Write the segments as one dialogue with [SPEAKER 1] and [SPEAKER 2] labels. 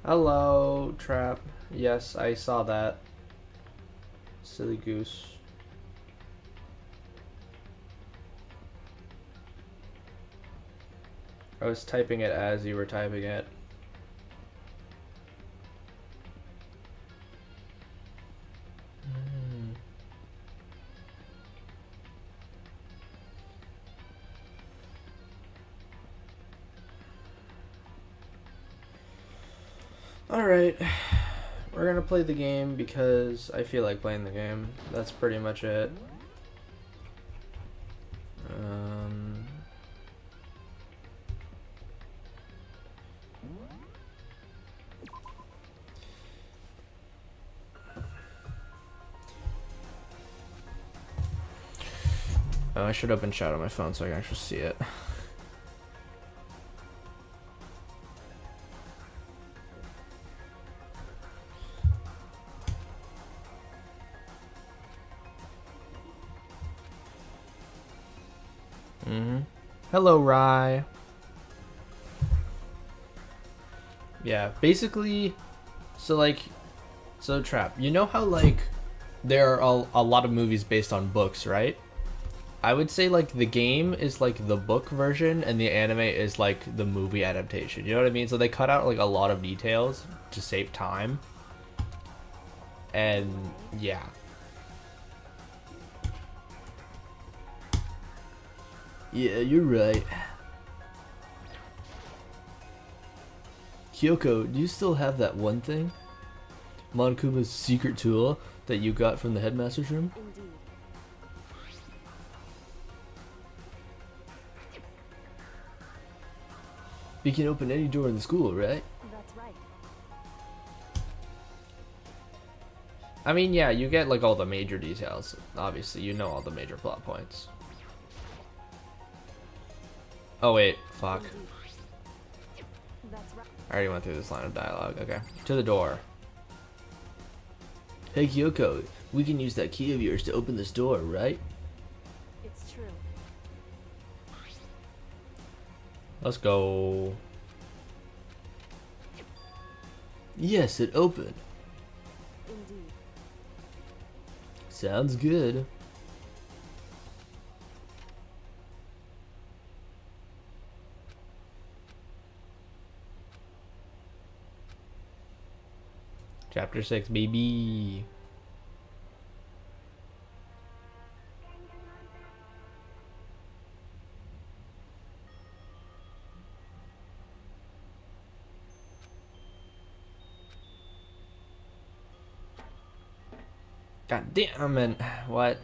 [SPEAKER 1] Hello, Trap. Yes, I saw that. Silly goose. I was typing it as you were typing it. Alright, we're gonna play the game because I feel like playing the game. That's pretty much it. Oh, I should open chat on my phone so I can actually see it. Hello, Rye. Yeah, basically, so Trap, you know how, like, there are a lot of movies based on books, right? I would say, like, the game is, like, the book version, and the anime is, like, the movie adaptation. You know what I mean? So they cut out, like, a lot of details to save time. And, yeah. Yeah, you're right. Kyoko, do you still have that one thing? Monkuma's secret tool that you got from the headmaster's room?
[SPEAKER 2] Indeed.
[SPEAKER 1] You can open any door in the school, right?
[SPEAKER 2] That's right.
[SPEAKER 1] I mean, yeah, you get, like, all the major details. Obviously, you know all the major plot points. Oh, wait. Fuck.
[SPEAKER 2] That's right.
[SPEAKER 1] I already went through this line of dialogue. Okay. To the door. Hey, Kyoko. We can use that key of yours to open this door, right?
[SPEAKER 2] It's true.
[SPEAKER 1] Let's go. Yes, it opened.
[SPEAKER 2] Indeed.
[SPEAKER 1] Sounds good. Chapter 6, baby. God damn it. What?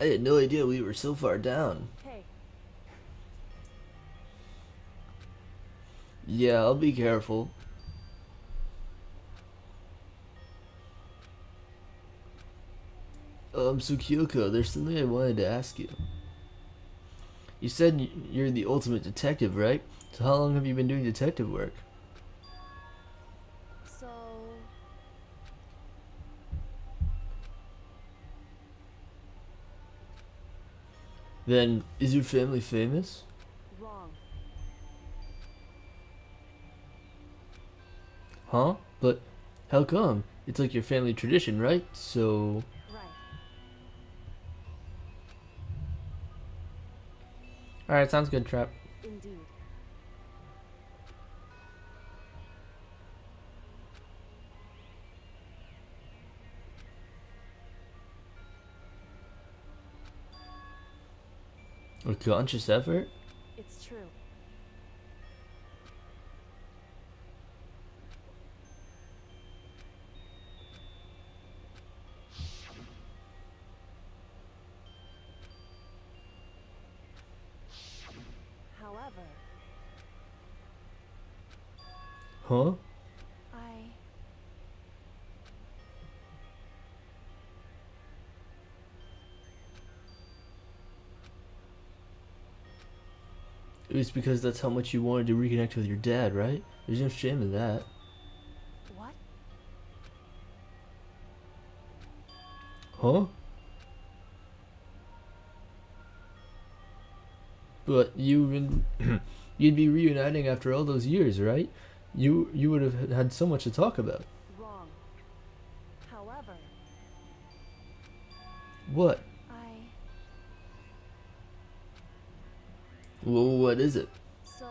[SPEAKER 1] I had no idea we were so far down.
[SPEAKER 2] Hey,
[SPEAKER 1] Yeah, I'll be careful. So Kyoko, there's something I wanted to ask you. You said you're the ultimate detective, right? So how long have you been doing detective work?
[SPEAKER 2] so
[SPEAKER 1] Then, is your family famous?
[SPEAKER 2] wrong.
[SPEAKER 1] Huh? But how come? It's like your family tradition, right? So...
[SPEAKER 2] Right.
[SPEAKER 1] Alright, sounds good, Trap.
[SPEAKER 2] Indeed.
[SPEAKER 1] A conscious effort?
[SPEAKER 2] It's true. However,
[SPEAKER 1] Huh?
[SPEAKER 2] I
[SPEAKER 1] It was because that's how much you wanted to reconnect with your dad, right? There's no shame in that.
[SPEAKER 2] what?
[SPEAKER 1] Huh? But you'd be reuniting after all those years, right? You would have had so much to talk about.
[SPEAKER 2] Wrong. However,
[SPEAKER 1] What?
[SPEAKER 2] I
[SPEAKER 1] Well, what is it?
[SPEAKER 2] so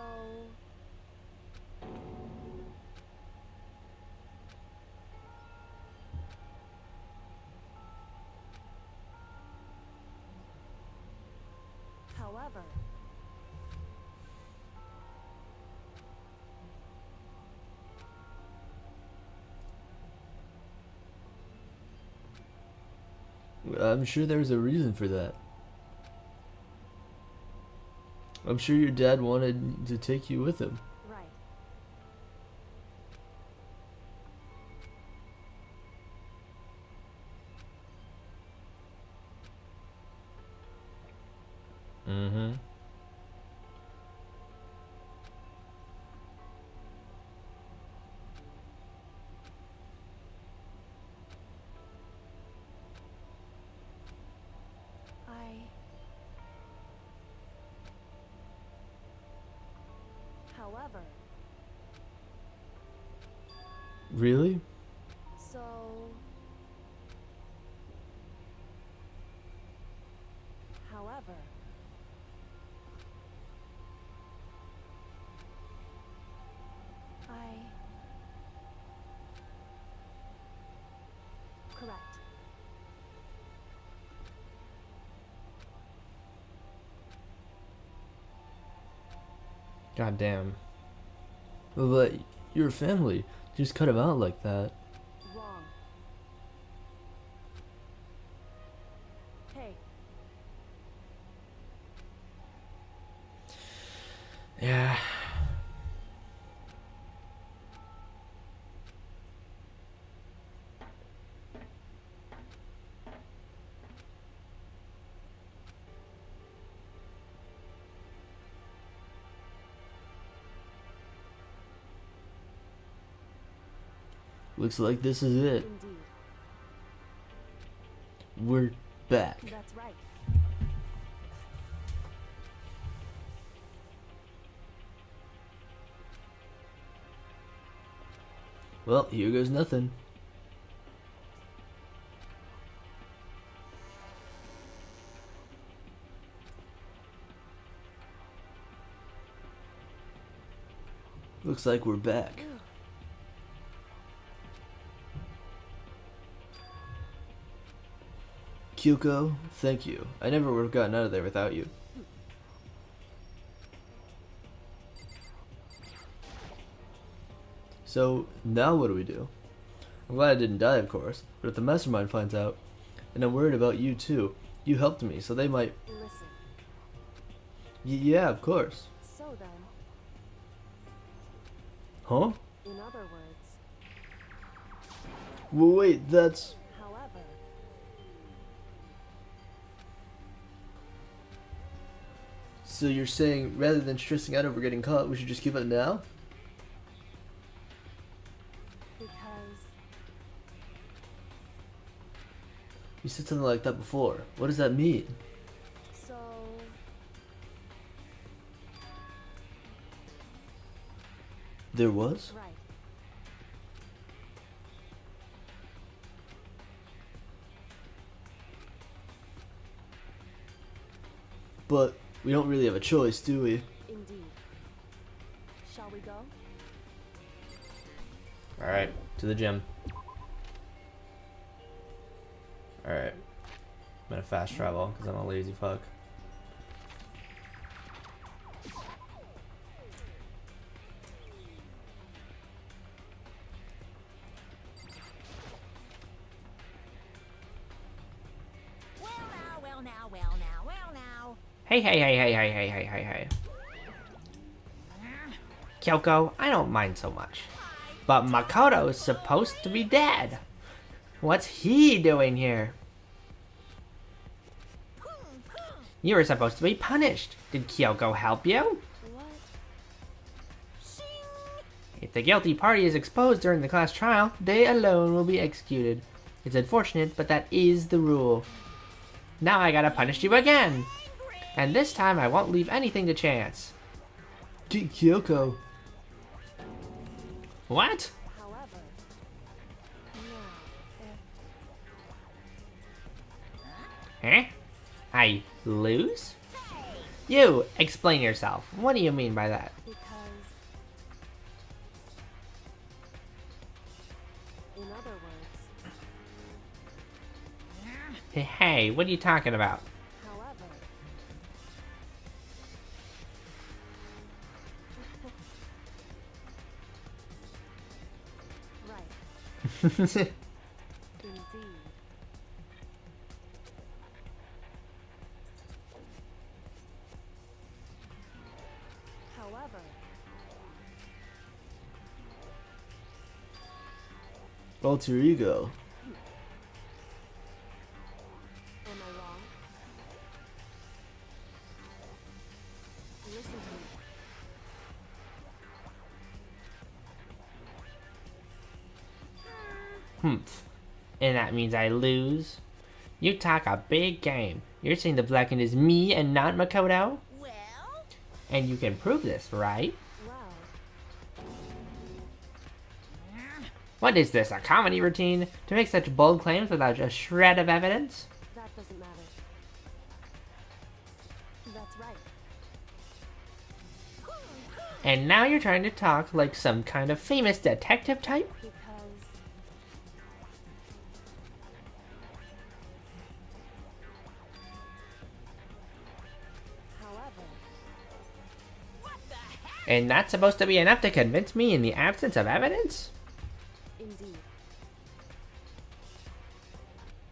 [SPEAKER 2] however,
[SPEAKER 1] I'm sure there's a reason for that. I'm sure your dad wanted to take you with him.
[SPEAKER 2] right.
[SPEAKER 1] Mm-hmm.
[SPEAKER 2] I however,
[SPEAKER 1] Really?
[SPEAKER 2] so however, I correct.
[SPEAKER 1] God damn. But your family just cut him out like that.
[SPEAKER 2] Wrong. Hey,
[SPEAKER 1] Yeah. Looks like this is it.
[SPEAKER 2] indeed.
[SPEAKER 1] We're back.
[SPEAKER 2] That's right.
[SPEAKER 1] Well, here goes nothing. Looks like we're back. Kyuko, thank you. I never would have gotten out of there without you. So, now what do we do? I'm glad I didn't die, of course, but if the mastermind finds out, and I'm worried about you too, You helped me, so they might.
[SPEAKER 2] Listen.
[SPEAKER 1] Yeah, of course.
[SPEAKER 2] So then,
[SPEAKER 1] Huh?
[SPEAKER 2] in other words,
[SPEAKER 1] Well, wait, that's.
[SPEAKER 2] however,
[SPEAKER 1] So you're saying rather than stressing out over getting caught, we should just give up now?
[SPEAKER 2] because
[SPEAKER 1] You said something like that before. What does that mean?
[SPEAKER 2] so
[SPEAKER 1] There was?
[SPEAKER 2] right.
[SPEAKER 1] But we don't really have a choice, do we?
[SPEAKER 2] Indeed. Shall we go?
[SPEAKER 1] Alright, to the gym. Alright. I'm gonna fast travel because I'm a lazy fuck.
[SPEAKER 3] Well now.
[SPEAKER 1] Hey. Kyoko, I don't mind so much. But Makoto is supposed to be dead. What's he doing here? You were supposed to be punished. Did Kyoko help you?
[SPEAKER 2] What?
[SPEAKER 1] If the guilty party is exposed during the class trial, they alone will be executed. It's unfortunate, but that is the rule. Now I gotta punish you again. And this time I won't leave anything to chance. Kyoko. What?
[SPEAKER 2] However, now,
[SPEAKER 1] Eh? I lose? You, explain yourself. What do you mean by that?
[SPEAKER 2] because, in other words,
[SPEAKER 1] Hey, what are you talking about?
[SPEAKER 2] however, right, indeed. However,
[SPEAKER 1] Alter ego.
[SPEAKER 2] am I wrong? Listen to me.
[SPEAKER 1] Humph. And that means I lose? You talk a big game. You're saying the blackened is me and not Makoto?
[SPEAKER 3] Well,
[SPEAKER 1] And you can prove this, right?
[SPEAKER 2] Well,
[SPEAKER 1] What is this, a comedy routine? To make such bold claims without a shred of evidence?
[SPEAKER 2] that doesn't matter. That's right.
[SPEAKER 1] And now you're trying to talk like some kind of famous detective type?
[SPEAKER 2] Because, however,
[SPEAKER 3] what the heck?
[SPEAKER 1] And that's supposed to be enough to convince me in the absence of evidence?
[SPEAKER 2] indeed.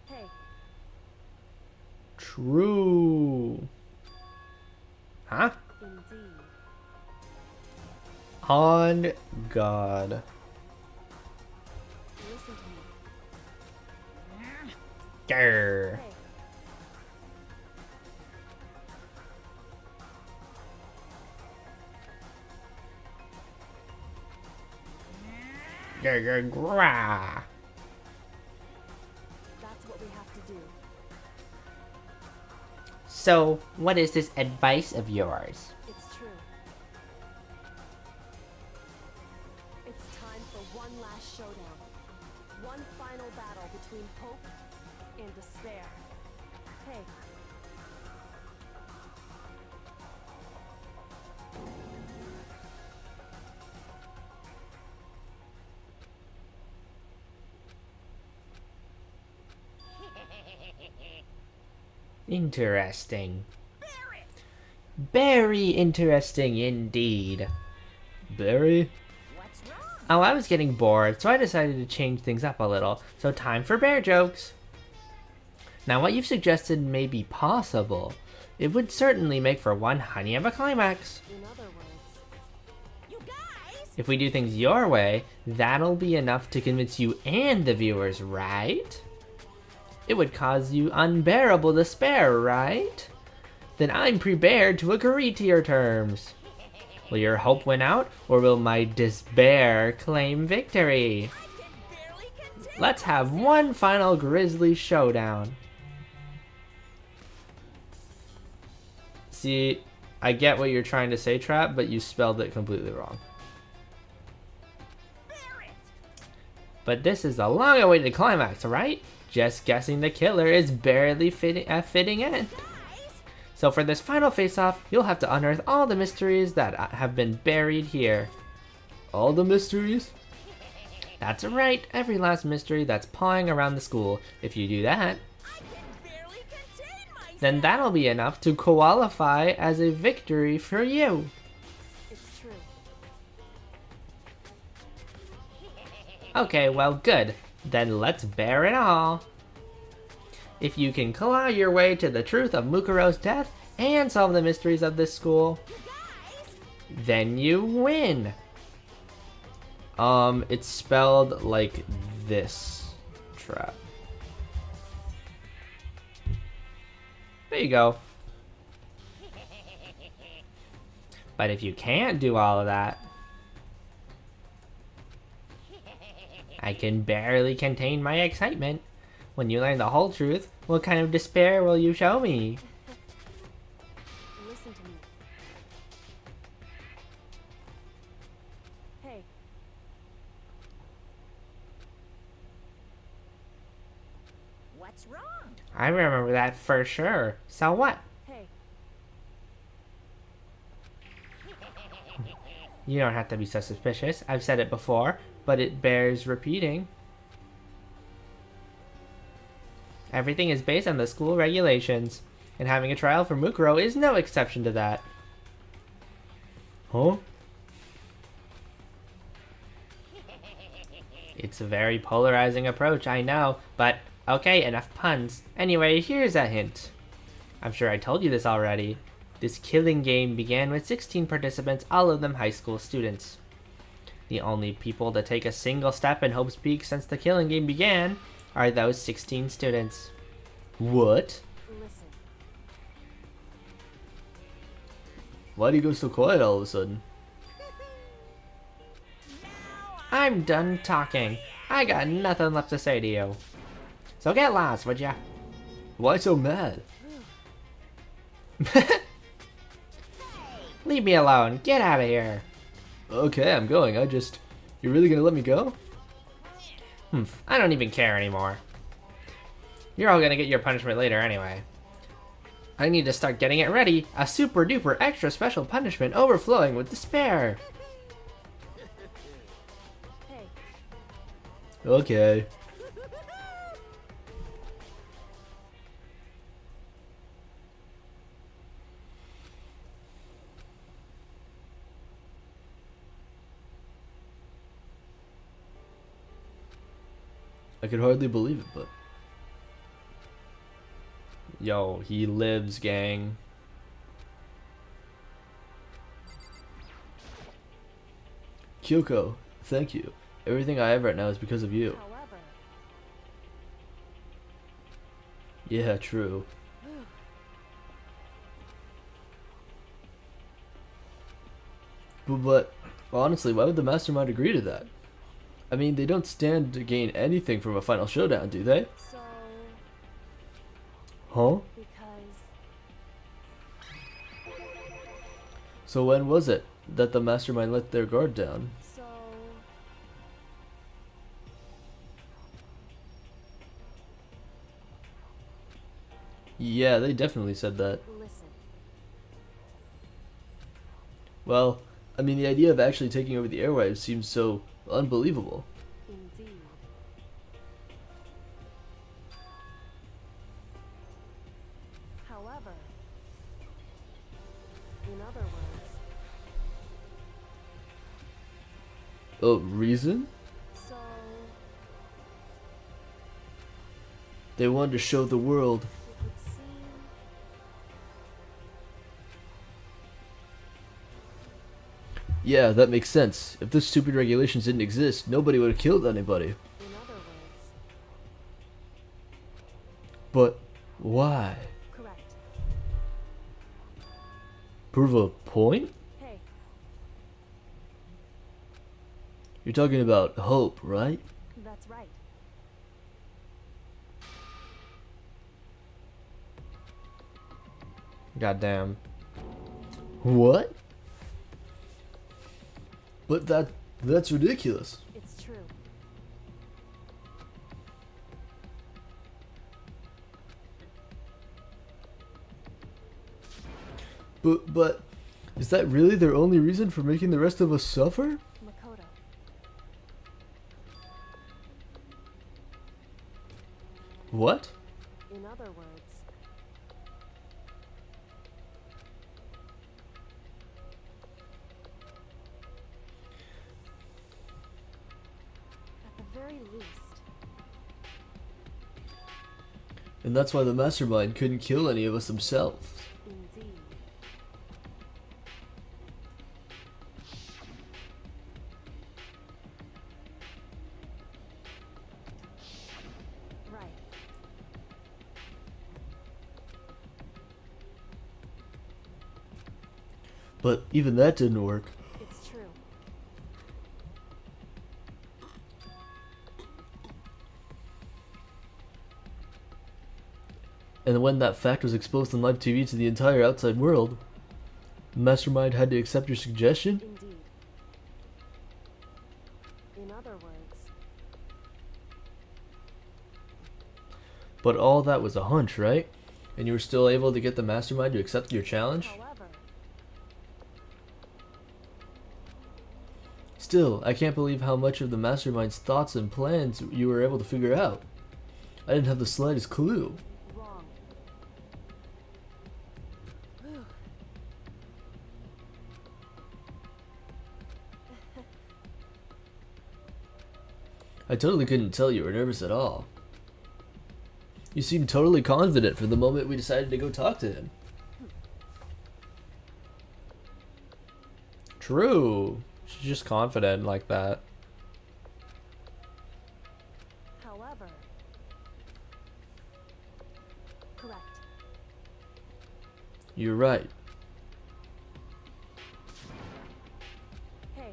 [SPEAKER 2] Hey,
[SPEAKER 1] True. Huh?
[SPEAKER 2] indeed.
[SPEAKER 1] On God.
[SPEAKER 2] Listen to me.
[SPEAKER 1] Grr.
[SPEAKER 2] Hey,
[SPEAKER 1] Grr, grr, grah.
[SPEAKER 2] that's what we have to do.
[SPEAKER 1] So, what is this advice of yours?
[SPEAKER 2] It's true. It's time for one last showdown. One final battle between hope and despair. Hey,
[SPEAKER 1] Interesting. Very interesting indeed. Very?
[SPEAKER 3] What's wrong?
[SPEAKER 1] Oh, I was getting bored, so I decided to change things up a little. So time for bear jokes. Now what you've suggested may be possible. It would certainly make for one honey of a climax.
[SPEAKER 2] In other words,
[SPEAKER 3] You guys!
[SPEAKER 1] If we do things your way, that'll be enough to convince you and the viewers, right? It would cause you unbearable despair, right? Then I'm prepared to agree to your terms. Will your hope win out, or will my despair claim victory?
[SPEAKER 3] I can barely contain
[SPEAKER 1] Let's have one final grisly showdown. See, I get what you're trying to say, Trap, but you spelled it completely wrong.
[SPEAKER 3] bear it!
[SPEAKER 1] But this is a long-awaited climax, right? Just guessing the killer is barely a fitting end.
[SPEAKER 3] Guys!
[SPEAKER 1] So for this final face-off, you'll have to unearth all the mysteries that have been buried here. All the mysteries? That's right, every last mystery that's pawing around the school. If you do that,
[SPEAKER 3] I can barely contain myself!
[SPEAKER 1] then that'll be enough to qualify as a victory for you.
[SPEAKER 2] it's true.
[SPEAKER 1] Okay, well, good. Then let's bear it all. If you can claw your way to the truth of Mukuro's death and solve the mysteries of this school, then you win. It's spelled like this, Trap. There you go. But if you can't do all of that, I can barely contain my excitement. When you learn the whole truth, what kind of despair will you show me?
[SPEAKER 2] Listen to me. Hey,
[SPEAKER 3] What's wrong?
[SPEAKER 1] I remember that for sure. So what?
[SPEAKER 2] hey,
[SPEAKER 1] You don't have to be so suspicious. I've said it before, but it bears repeating. Everything is based on the school regulations, and having a trial for Mukuro is no exception to that. Huh? It's a very polarizing approach, I know, but okay, enough puns. Anyway, here's a hint. I'm sure I told you this already. This killing game began with 16 participants, all of them high school students. The only people to take a single step in Hope's Peak since the killing game began are those 16 students. What?
[SPEAKER 2] listen.
[SPEAKER 1] Why do you go so quiet all of a sudden? I'm done talking. I got nothing left to say to you. So get lost, would ya? Why so mad? Leave me alone. Get out of here. Okay, I'm going. You're really gonna let me go? I don't even care anymore. You're all gonna get your punishment later anyway. I need to start getting it ready. A super duper extra special punishment overflowing with despair.
[SPEAKER 2] Hey,
[SPEAKER 1] Okay. I could hardly believe it, but... Yo, he lives, gang. Kyoko, thank you. Everything I have right now is because of you.
[SPEAKER 2] however,
[SPEAKER 1] Yeah, true. But honestly, why would the mastermind agree to that? I mean, they don't stand to gain anything from a final showdown, do they?
[SPEAKER 2] so,
[SPEAKER 1] Huh?
[SPEAKER 2] because,
[SPEAKER 1] So when was it that the mastermind let their guard down?
[SPEAKER 2] so,
[SPEAKER 1] Yeah, they definitely said that.
[SPEAKER 2] listen.
[SPEAKER 1] Well, I mean, the idea of actually taking over the airwaves seems so unbelievable.
[SPEAKER 2] Indeed. However, in other words,
[SPEAKER 1] Oh, reason?
[SPEAKER 2] so,
[SPEAKER 1] They wanted to show the world.
[SPEAKER 2] It would seem
[SPEAKER 1] Yeah, that makes sense. If those stupid regulations didn't exist, nobody would have killed anybody.
[SPEAKER 2] in other words,
[SPEAKER 1] But why?
[SPEAKER 2] correct.
[SPEAKER 1] Prove a point?
[SPEAKER 2] Hey,
[SPEAKER 1] You're talking about hope, right?
[SPEAKER 2] that's right.
[SPEAKER 1] Goddamn. What? But that's ridiculous.
[SPEAKER 2] It's true.
[SPEAKER 1] But is that really their only reason for making the rest of us suffer?
[SPEAKER 2] Makoto.
[SPEAKER 1] What?
[SPEAKER 2] In other words, at the very least,
[SPEAKER 1] And that's why the mastermind couldn't kill any of us himself.
[SPEAKER 2] indeed. Right.
[SPEAKER 1] But even that didn't work.
[SPEAKER 2] It's true.
[SPEAKER 1] And when that fact was exposed on live TV to the entire outside world, the mastermind had to accept your suggestion?
[SPEAKER 2] Indeed. In other words,
[SPEAKER 1] But all that was a hunch, right? And you were still able to get the mastermind to accept your challenge?
[SPEAKER 2] however,
[SPEAKER 1] Still, I can't believe how much of the mastermind's thoughts and plans you were able to figure out. I didn't have the slightest clue.
[SPEAKER 2] wrong. Whew.
[SPEAKER 1] I totally couldn't tell you were nervous at all. You seemed totally confident from the moment we decided to go talk to him. True. She's just confident like that.
[SPEAKER 2] However, correct.
[SPEAKER 1] You're right.
[SPEAKER 2] Hey,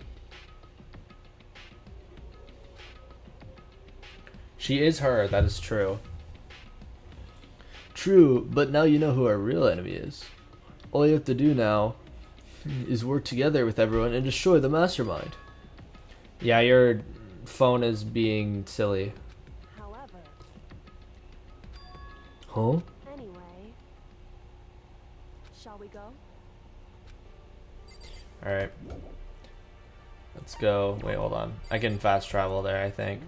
[SPEAKER 1] She is her, that is true. True, but now you know who our real enemy is. All you have to do now is work together with everyone and destroy the mastermind. Yeah, your phone is being silly.
[SPEAKER 2] however,
[SPEAKER 1] Huh?
[SPEAKER 2] anyway, shall we go?
[SPEAKER 1] Alright. Let's go. Wait, hold on. I can fast travel there, I think.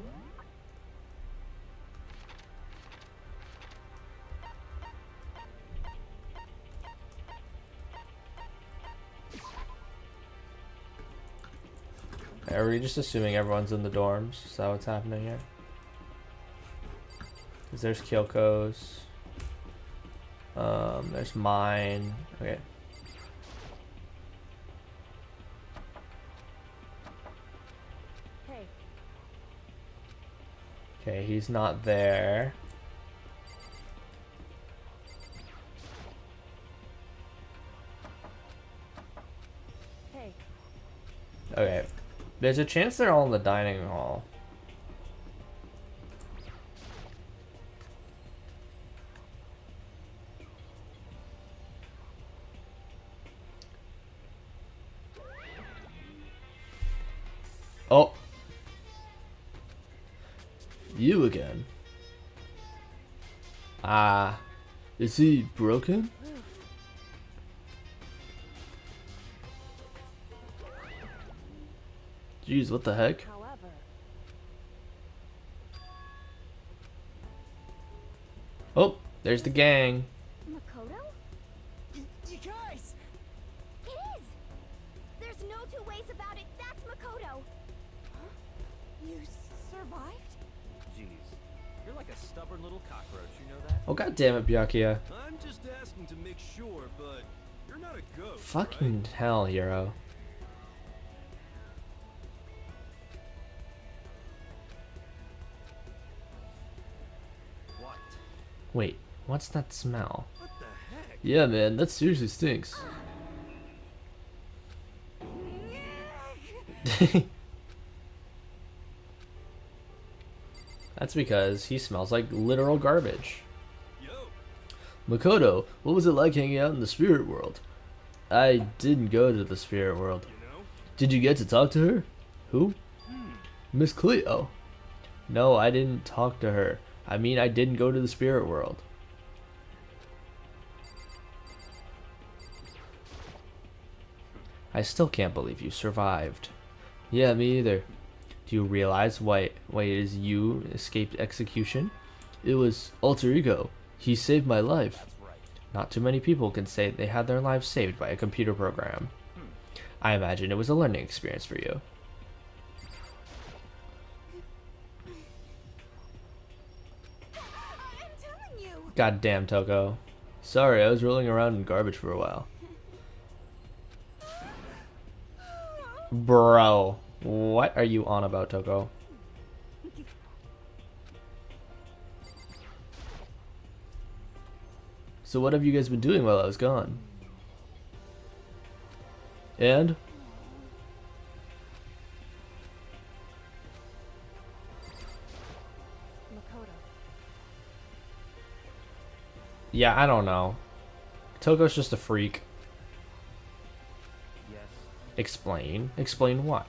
[SPEAKER 1] Are we just assuming everyone's in the dorms? Is that what's happening here? Because there's Kyoko's. There's mine. Okay.
[SPEAKER 2] Hey,
[SPEAKER 1] Okay, he's not there.
[SPEAKER 2] hey,
[SPEAKER 1] Okay. There's a chance they're all in the dining hall. Oh. You again. Ah. Is he broken? Jeez, what the heck?
[SPEAKER 2] however,
[SPEAKER 1] Oh, there's the gang.
[SPEAKER 3] Makoto?
[SPEAKER 4] You guys!
[SPEAKER 3] It is! There's no two ways about it. That's Makoto.
[SPEAKER 4] You survived?
[SPEAKER 5] Jeez. You're like a stubborn little cockroach, you know that?
[SPEAKER 1] Oh god damn it, Byakuya.
[SPEAKER 6] I'm just asking to make sure, but you're not a ghost,
[SPEAKER 1] Fucking
[SPEAKER 6] right?
[SPEAKER 1] hell, hero.
[SPEAKER 5] What?
[SPEAKER 1] Wait, what's that smell?
[SPEAKER 6] What the heck?
[SPEAKER 1] Yeah, man, that seriously stinks. That's because he smells like literal garbage.
[SPEAKER 6] Yo,
[SPEAKER 1] Makoto, what was it like hanging out in the spirit world? I didn't go to the spirit world.
[SPEAKER 6] you know?
[SPEAKER 1] Did you get to talk to her? Who? Miss Cleo. No, I didn't talk to her. I mean, I didn't go to the spirit world. I still can't believe you survived. Yeah, me either. Do you realize why it is you escaped execution? It was alter ego. He saved my life.
[SPEAKER 5] That's right.
[SPEAKER 1] Not too many people can say they had their lives saved by a computer program. I imagine it was a learning experience for you.
[SPEAKER 3] I'm telling you.
[SPEAKER 1] Goddamn, Toko. Sorry, I was rolling around in garbage for a while. Bro, what are you on about, Toko? So what have you guys been doing while I was gone? And?
[SPEAKER 2] Makoto.
[SPEAKER 1] Yeah, I don't know. Toko's just a freak.
[SPEAKER 5] Yes.
[SPEAKER 1] Explain. Explain what?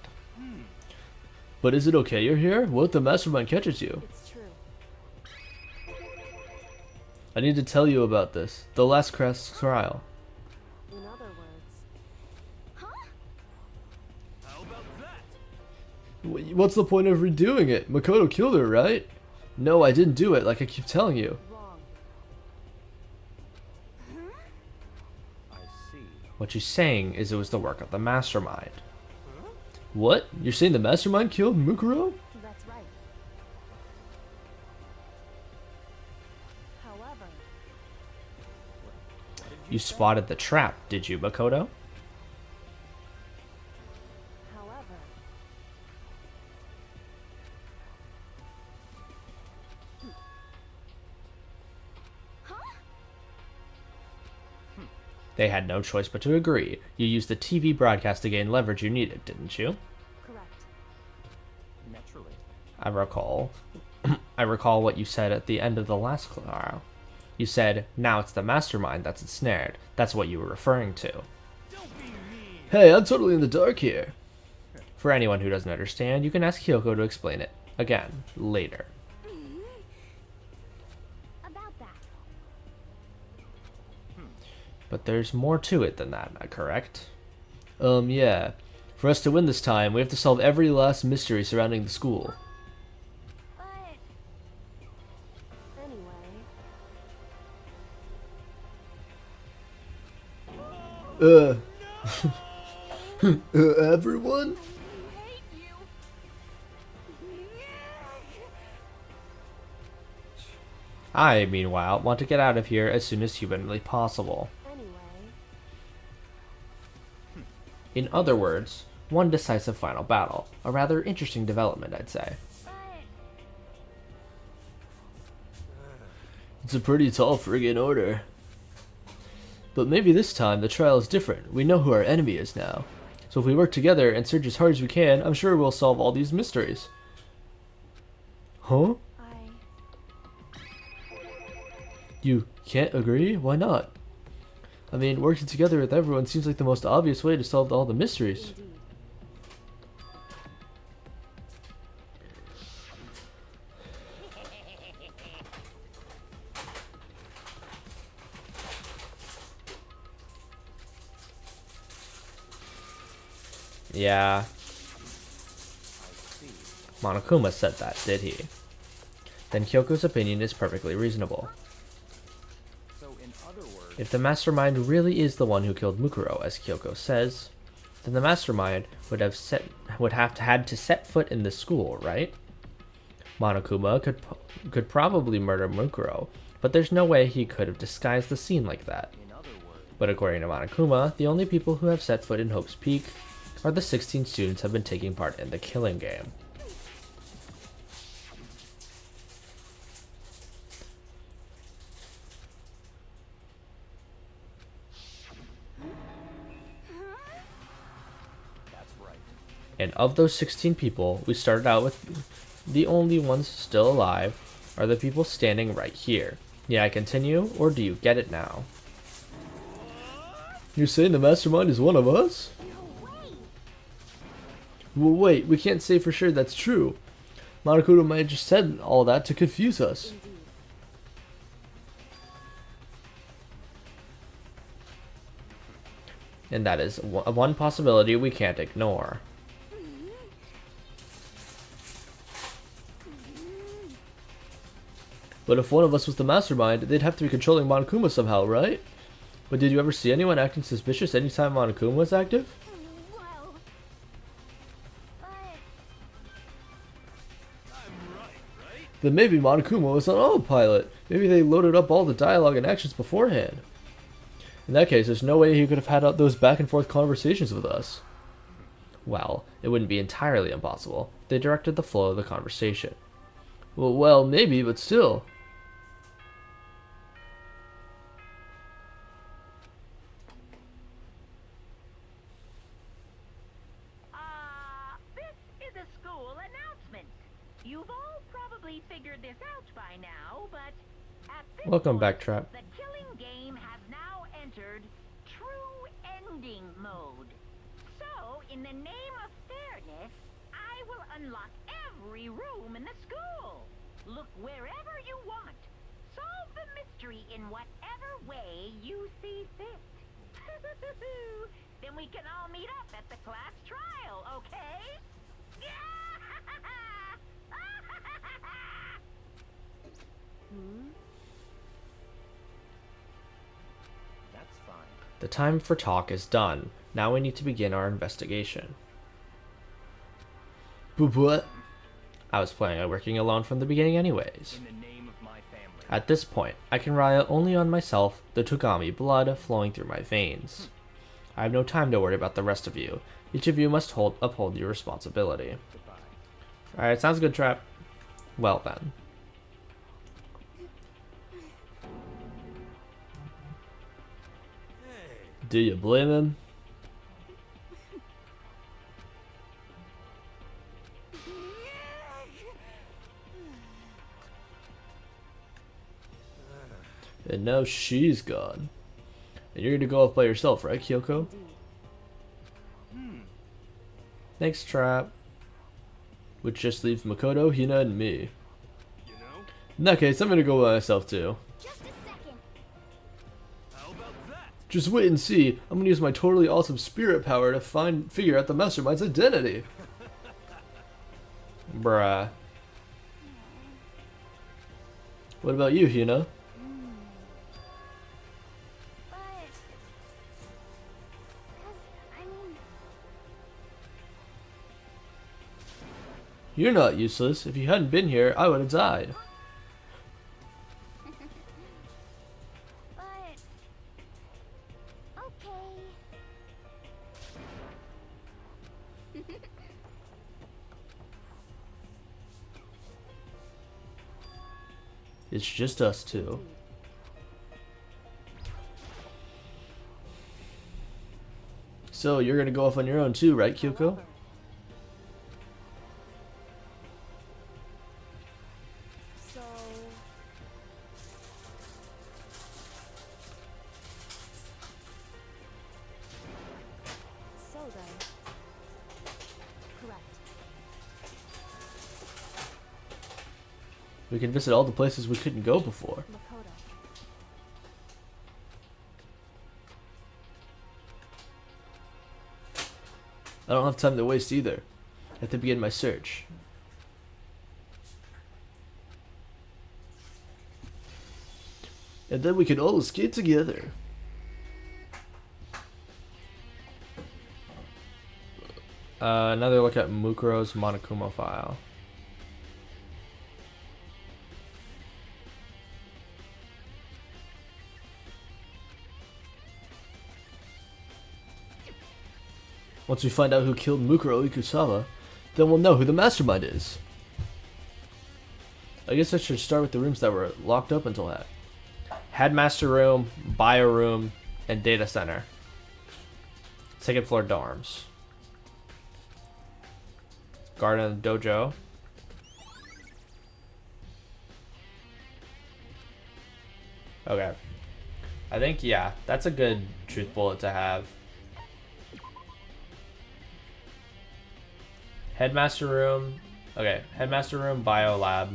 [SPEAKER 1] But is it okay you're here? What if the mastermind catches you?
[SPEAKER 2] It's true.
[SPEAKER 1] I need to tell you about this. The last crass trial.
[SPEAKER 2] In other words,
[SPEAKER 3] Huh?
[SPEAKER 6] How about that?
[SPEAKER 1] What's the point of redoing it? Makoto killed her, right? No, I didn't do it, like I keep telling you.
[SPEAKER 2] wrong.
[SPEAKER 5] I see.
[SPEAKER 1] What she's saying is it was the work of the mastermind. What? You're saying the mastermind killed Mukuro?
[SPEAKER 2] That's right. However,
[SPEAKER 1] You spotted the trap, did you, Makoto?
[SPEAKER 2] however,
[SPEAKER 1] They had no choice but to agree. You used the TV broadcast to gain leverage you needed, didn't you?
[SPEAKER 2] correct.
[SPEAKER 5] Naturally.
[SPEAKER 1] I recall. I recall what you said at the end of the last trial. You said, now it's the mastermind that's ensnared. That's what you were referring to.
[SPEAKER 6] Don't be mean.
[SPEAKER 1] Hey, I'm totally in the dark here. For anyone who doesn't understand, you can ask Kyoko to explain it. Again, later.
[SPEAKER 3] About that.
[SPEAKER 1] But there's more to it than that, am I correct? Yeah. For us to win this time, we have to solve every last mystery surrounding the school.
[SPEAKER 3] But
[SPEAKER 2] Anyway,
[SPEAKER 1] Everyone?
[SPEAKER 3] hate you.
[SPEAKER 1] I, meanwhile, want to get out of here as soon as humanly possible.
[SPEAKER 2] anyway,
[SPEAKER 1] In other words, one decisive final battle. A rather interesting development, I'd say.
[SPEAKER 3] But
[SPEAKER 1] It's a pretty tall friggin' order. But maybe this time the trial is different. We know who our enemy is now. So if we work together and search as hard as we can, I'm sure we'll solve all these mysteries. Huh? You can't agree? Why not? I mean, working together with everyone seems like the most obvious way to solve all the mysteries.
[SPEAKER 2] indeed.
[SPEAKER 1] Yeah,
[SPEAKER 5] I see.
[SPEAKER 1] Monokuma said that, did he? Then Kyoko's opinion is perfectly reasonable.
[SPEAKER 5] So in other words,
[SPEAKER 1] If the mastermind really is the one who killed Mukuro, as Kyoko says, then the mastermind would have had to set foot in the school, right? Monokuma could probably murder Mukuro, but there's no way he could have disguised the scene like that.
[SPEAKER 5] In other words,
[SPEAKER 1] But according to Monokuma, the only people who have set foot in Hope's Peak are the 16 students who have been taking part in the killing game.
[SPEAKER 5] that's right.
[SPEAKER 1] And of those 16 people, we started out with the only ones still alive are the people standing right here. Yeah, I continue, or do you get it now? You're saying the mastermind is one of us?
[SPEAKER 3] No way!
[SPEAKER 1] Well, wait, we can't say for sure that's true. Monokuma might have just said all that to confuse us.
[SPEAKER 2] Indeed.
[SPEAKER 1] And that is one possibility we can't ignore. But if one of us was the mastermind, they'd have to be controlling Monokuma somehow, right? But did you ever see anyone acting suspicious anytime Monokuma was active?
[SPEAKER 3] Well... But...
[SPEAKER 6] I'm right, right?
[SPEAKER 1] Then maybe Monokuma was on autopilot. Maybe they loaded up all the dialogue and actions beforehand. In that case, there's no way he could have had those back and forth conversations with us. Well, it wouldn't be entirely impossible. They directed the flow of the conversation. Well, maybe, but still.
[SPEAKER 7] This is a school announcement. You've all probably figured this out by now, but at this
[SPEAKER 1] Welcome
[SPEAKER 7] point,
[SPEAKER 1] back, Trap.
[SPEAKER 7] the killing game has now entered true ending mode. So, in the name of fairness, I will unlock every room in the school. Look wherever you want. Solve the mystery in whatever way you see fit. Then we can all meet up at the class trial, okay?
[SPEAKER 5] That's fine.
[SPEAKER 1] The time for talk is done. Now we need to begin our investigation. But what? I was planning on working alone from the beginning anyways.
[SPEAKER 5] In the name of my family.
[SPEAKER 1] At this point, I can rely only on myself, the Togami blood flowing through my veins. I have no time to worry about the rest of you. Each of you must uphold your responsibility.
[SPEAKER 5] Goodbye.
[SPEAKER 1] Alright, sounds good, Trap. Well then.
[SPEAKER 6] Hey,
[SPEAKER 1] Do you blame him? And now she's gone. And you're gonna go off by yourself, right, Kyoko?
[SPEAKER 2] Indeed.
[SPEAKER 1] Thanks, Trap. Which just leaves Makoto, Hina, and me.
[SPEAKER 6] you know?
[SPEAKER 1] In that case, I'm gonna go by myself too.
[SPEAKER 3] Just a second.
[SPEAKER 6] How about that?
[SPEAKER 1] Just wait and see. I'm gonna use my totally awesome spirit power to figure out the mastermind's identity. Bruh. What about you, Hina?
[SPEAKER 3] But... Because, I mean...
[SPEAKER 1] You're not useless. If you hadn't been here, I would have died.
[SPEAKER 3] But... Okay...
[SPEAKER 1] It's just us two. So, you're gonna go off on your own too, right, Kyoko?
[SPEAKER 2] So... So then... Correct.
[SPEAKER 1] We can visit all the places we couldn't go before.
[SPEAKER 2] Makoto.
[SPEAKER 1] I don't have time to waste either. I have to begin my search. And then we can all escape together. Another look at Mukuro's Monokuma file. Once we find out who killed Mukuro Ikusawa, then we'll know who the mastermind is. I guess I should start with the rooms that were locked up until that. Headmaster room, bio room, and data center. Second floor dorms. Garden dojo. Okay. I think, yeah, that's a good truth bullet to have. Headmaster room. Okay, headmaster room, bio lab.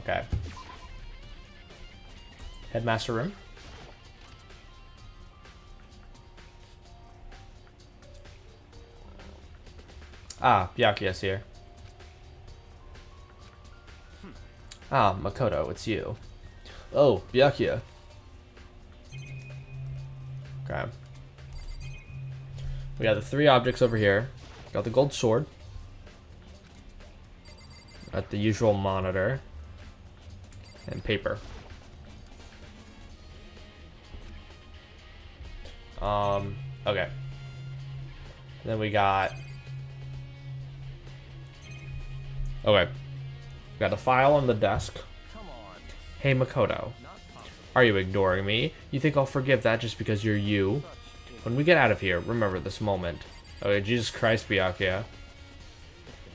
[SPEAKER 1] Okay. Headmaster room. Ah, Byakuya's here. Ah, Makoto, it's you. Oh, Byakuya. Okay. We got the 3 objects over here. Got the gold sword. Got the usual monitor. And paper. Okay. Then we got... Okay. We got a file on the desk.
[SPEAKER 5] Come on.
[SPEAKER 1] Hey, Makoto.
[SPEAKER 5] Not possible.
[SPEAKER 1] Are you ignoring me? You think I'll forgive that just because you're you? When we get out of here, remember this moment. Okay, Jesus Christ, Byakuya.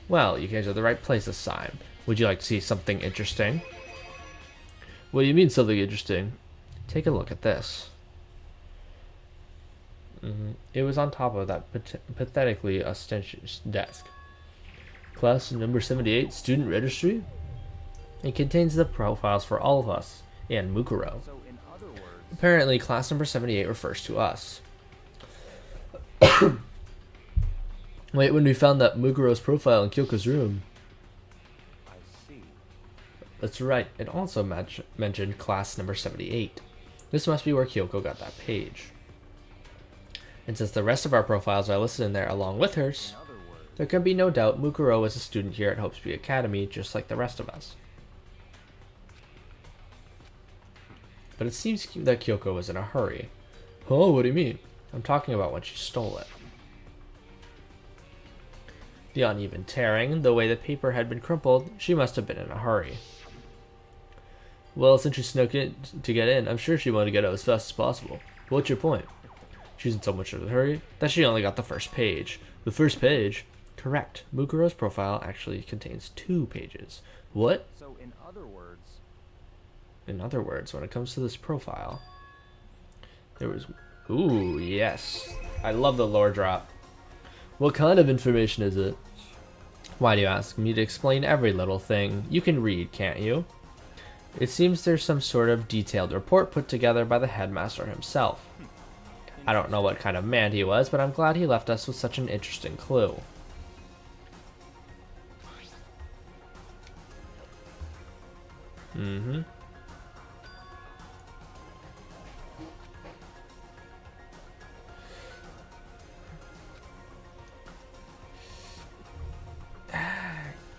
[SPEAKER 1] Well, you guys are the right place this time. Would you like to see something interesting? What do you mean something interesting? Take a look at this. It was on top of that pathetically ostentatious desk. Class number 78, student registry? It contains the profiles for all of us, and Mukuro.
[SPEAKER 5] So in other words,
[SPEAKER 1] Apparently, class number 78 refers to us. Wait, when we found that Mukuro's profile in Kyoko's room.
[SPEAKER 5] I see.
[SPEAKER 1] That's right, it also mentioned class number 78. This must be where Kyoko got that page. And since the rest of our profiles are listed in there along with hers,
[SPEAKER 5] In other words,
[SPEAKER 1] there can be no doubt Mukuro is a student here at Hopesby Academy, just like the rest of us. But it seems that Kyoko was in a hurry. Oh, what do you mean? I'm talking about when she stole it. The uneven tearing, the way the paper had been crumpled, she must have been in a hurry. Well, since she snuck in to get in, I'm sure she wanted to get out as fast as possible. What's your point? She's in so much of a hurry that she only got the first page. The first page? Correct. Mukuro's profile actually contains 2 pages. What?
[SPEAKER 5] so in other words,
[SPEAKER 1] In other words, when it comes to this profile, there was... Ooh, yes. I love the lore drop. What kind of information is it? Why do you ask me to explain every little thing? You can read, can't you? It seems there's some sort of detailed report put together by the headmaster himself. I don't know what kind of man he was, but I'm glad he left us with such an interesting clue.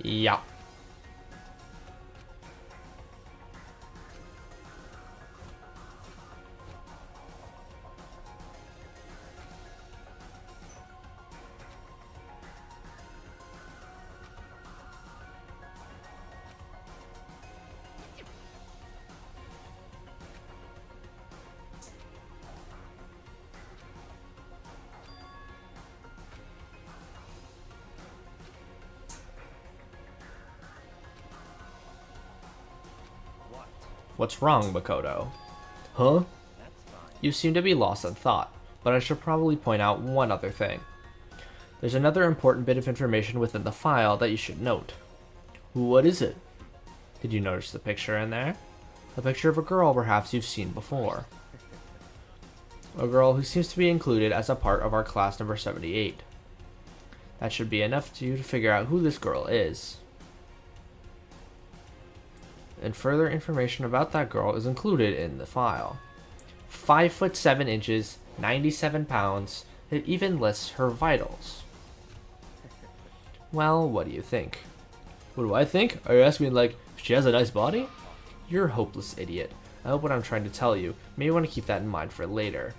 [SPEAKER 1] Yeah.
[SPEAKER 5] what?
[SPEAKER 1] What's wrong, Makoto? Huh?
[SPEAKER 5] That's fine.
[SPEAKER 1] You seem to be lost in thought, but I should probably point out one other thing. There's another important bit of information within the file that you should note. What is it? Did you notice the picture in there? A picture of a girl perhaps you've seen before. A girl who seems to be included as a part of our class number 78. That should be enough to you to figure out who this girl is. And further information about that girl is included in the file. 5 foot 7 inches, 97 pounds. It even lists her vitals. Well, what do you think? What do I think? Are you asking me like if she has a nice body? You're a hopeless idiot. I hope what I'm trying to tell you. May want to keep that in mind for later.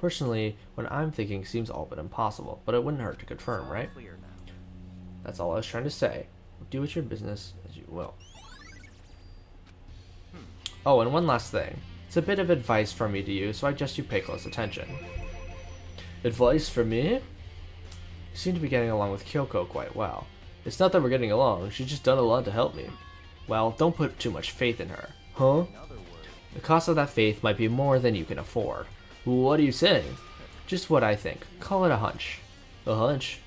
[SPEAKER 1] Personally, what I'm thinking seems all but impossible, but it wouldn't hurt to confirm, right?
[SPEAKER 5] Clear now.
[SPEAKER 1] That's all I was trying to say. Do with your business as you will. Oh, and one last thing. It's a bit of advice from me to you, so I suggest you pay close attention. Advice from me? You seem to be getting along with Kyoko quite well. It's not that we're getting along, she's just done a lot to help me. Well, don't put too much faith in her. Huh?
[SPEAKER 5] In other words,
[SPEAKER 1] The cost of that faith might be more than you can afford. What are you saying? Just what I think. Call it a hunch. A hunch?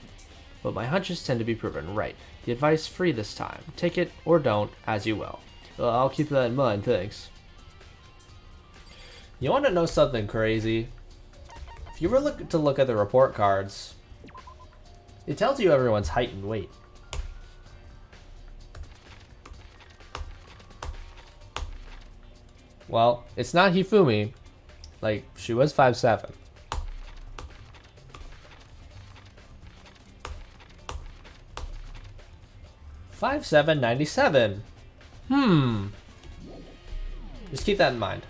[SPEAKER 1] But my hunches tend to be proven right. The advice free this time. Take it or don't, as you will. I'll keep that in mind, thanks. You want to know something crazy? If you were to look at the report cards, it tells you everyone's height and weight. Well, it's not Hifumi. Like, she was 5'7". $5'7", 97. Just keep that in mind.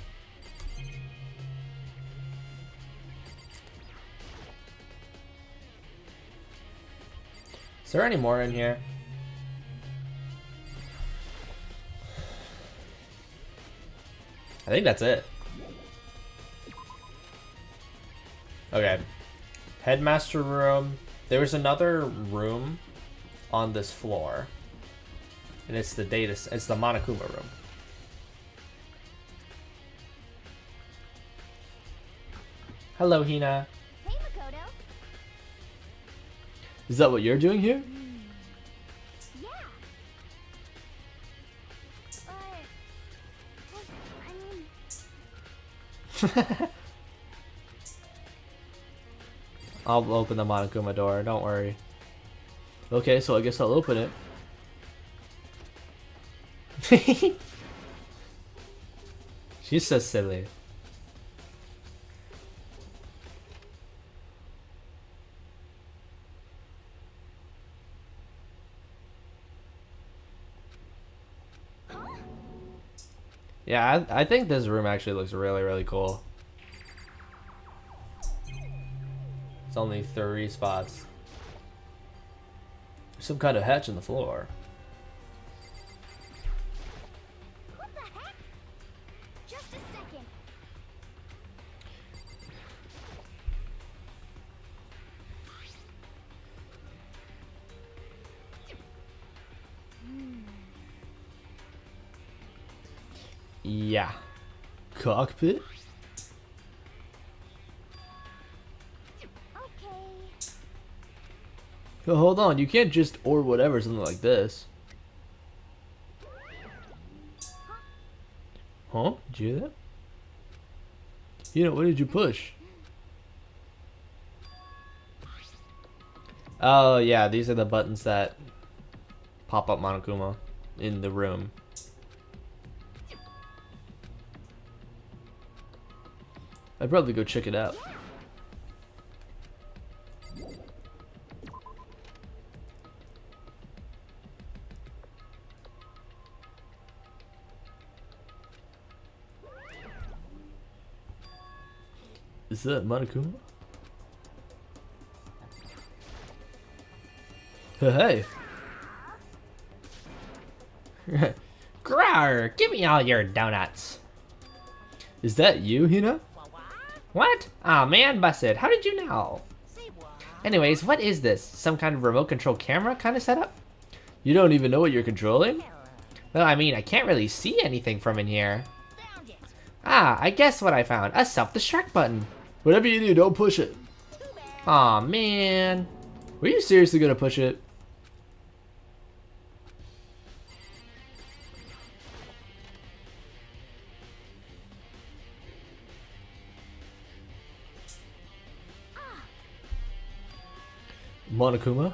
[SPEAKER 1] Is there any more in here? I think that's it. Okay. Headmaster room. There was another room on this floor. And it's the it's the Monokuma room. Hello, Hina.
[SPEAKER 3] Hey, Makoto.
[SPEAKER 1] Is that what you're doing here?
[SPEAKER 3] Yeah. I mean,
[SPEAKER 1] I'll open the Monokuma door, don't worry. Okay, so I guess I'll open it. She's so silly. Yeah, I think this room actually looks really, really cool. It's only 3 spots. There's some kind of hatch in the floor.
[SPEAKER 3] what the heck? Just a second.
[SPEAKER 1] Yeah. Cockpit?
[SPEAKER 3] Okay.
[SPEAKER 1] Oh, hold on, you can't just or whatever something like this. Huh? Did you hear that? You know, what did you push? Oh yeah, these are the buttons that pop up Monokuma in the room. I'd probably go check it out. Is that Monokuma? Hey. Grawr, give me all your donuts. Is that you, Hina? What? Aw, man, busted. How did you know? Anyways, what is this? Some kind of remote control camera kind of setup? You don't even know what you're controlling? Well, I mean, I can't really see anything from in here. Ah, I guess what I found. A self-destruct button. Whatever you do, don't push it. Aw, man. Were you seriously gonna push it? Monokuma?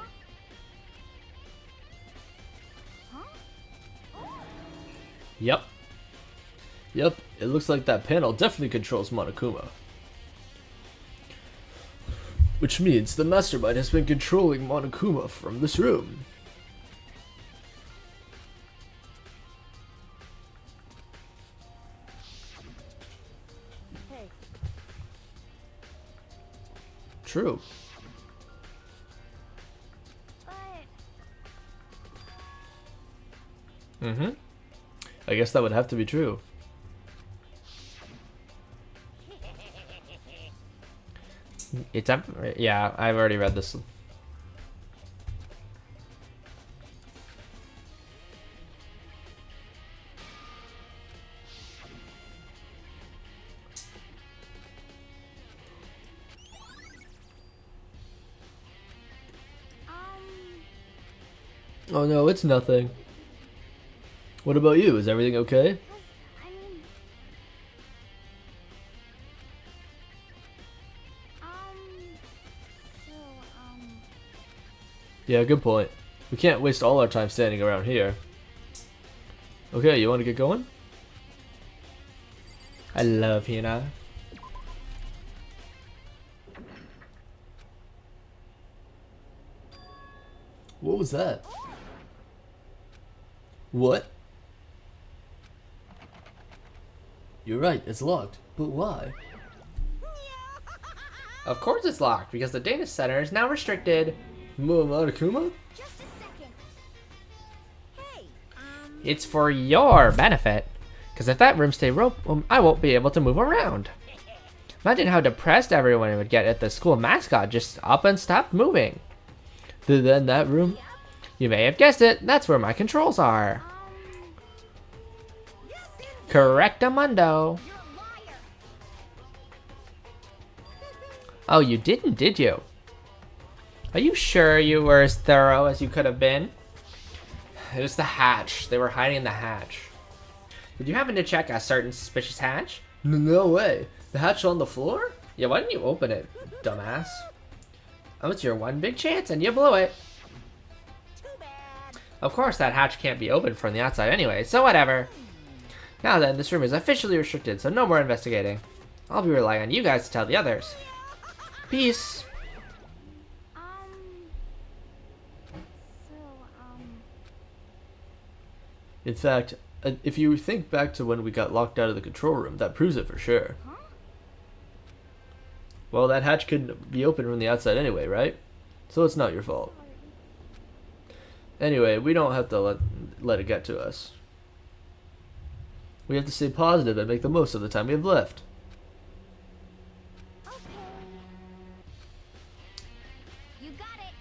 [SPEAKER 1] Yep. Yep, it looks like that panel definitely controls Monokuma. Which means the mastermind has been controlling Monokuma from this room.
[SPEAKER 2] Hey,
[SPEAKER 1] True.
[SPEAKER 3] But
[SPEAKER 1] Mm-hmm. I guess that would have to be true. Yeah, I've already read this. Oh no, it's nothing. What about you? Is everything okay?
[SPEAKER 3] I mean, so,
[SPEAKER 1] Yeah, good point. We can't waste all our time standing around here. Okay, you want to get going? I love Hina. What was that? What? You're right, it's locked. But why? Of course it's locked, because the Danish Center is now restricted. Monokuma?
[SPEAKER 3] just a second. Hey,
[SPEAKER 1] It's for your benefit. Because if that room stays open, I won't be able to move around. Imagine how depressed everyone would get if the school mascot just up and stopped moving. Then that room, you may have guessed it, that's where my controls are. Correctamundo.
[SPEAKER 3] you're a liar.
[SPEAKER 1] Oh, you didn't, did you? Are you sure you were as thorough as you could have been? It was the hatch. They were hiding in the hatch. Did you happen to check a certain suspicious hatch? No way. The hatch on the floor? Yeah, why didn't you open it, dumbass? Oh, it's your one big chance and you blew it.
[SPEAKER 3] Too bad.
[SPEAKER 1] Of course, that hatch can't be opened from the outside anyway, so whatever. Now then, this room is officially restricted, so no more investigating. I'll be relying on you guys to tell the others. Peace.
[SPEAKER 3] So,
[SPEAKER 1] In fact, if you think back to when we got locked out of the control room, that proves it for sure.
[SPEAKER 3] Huh?
[SPEAKER 1] Well, that hatch couldn't be opened from the outside anyway, right? So it's not your fault. Anyway, we don't have to let it get to us. We have to stay positive and make the most of the time we have left.
[SPEAKER 3] okay. You got it.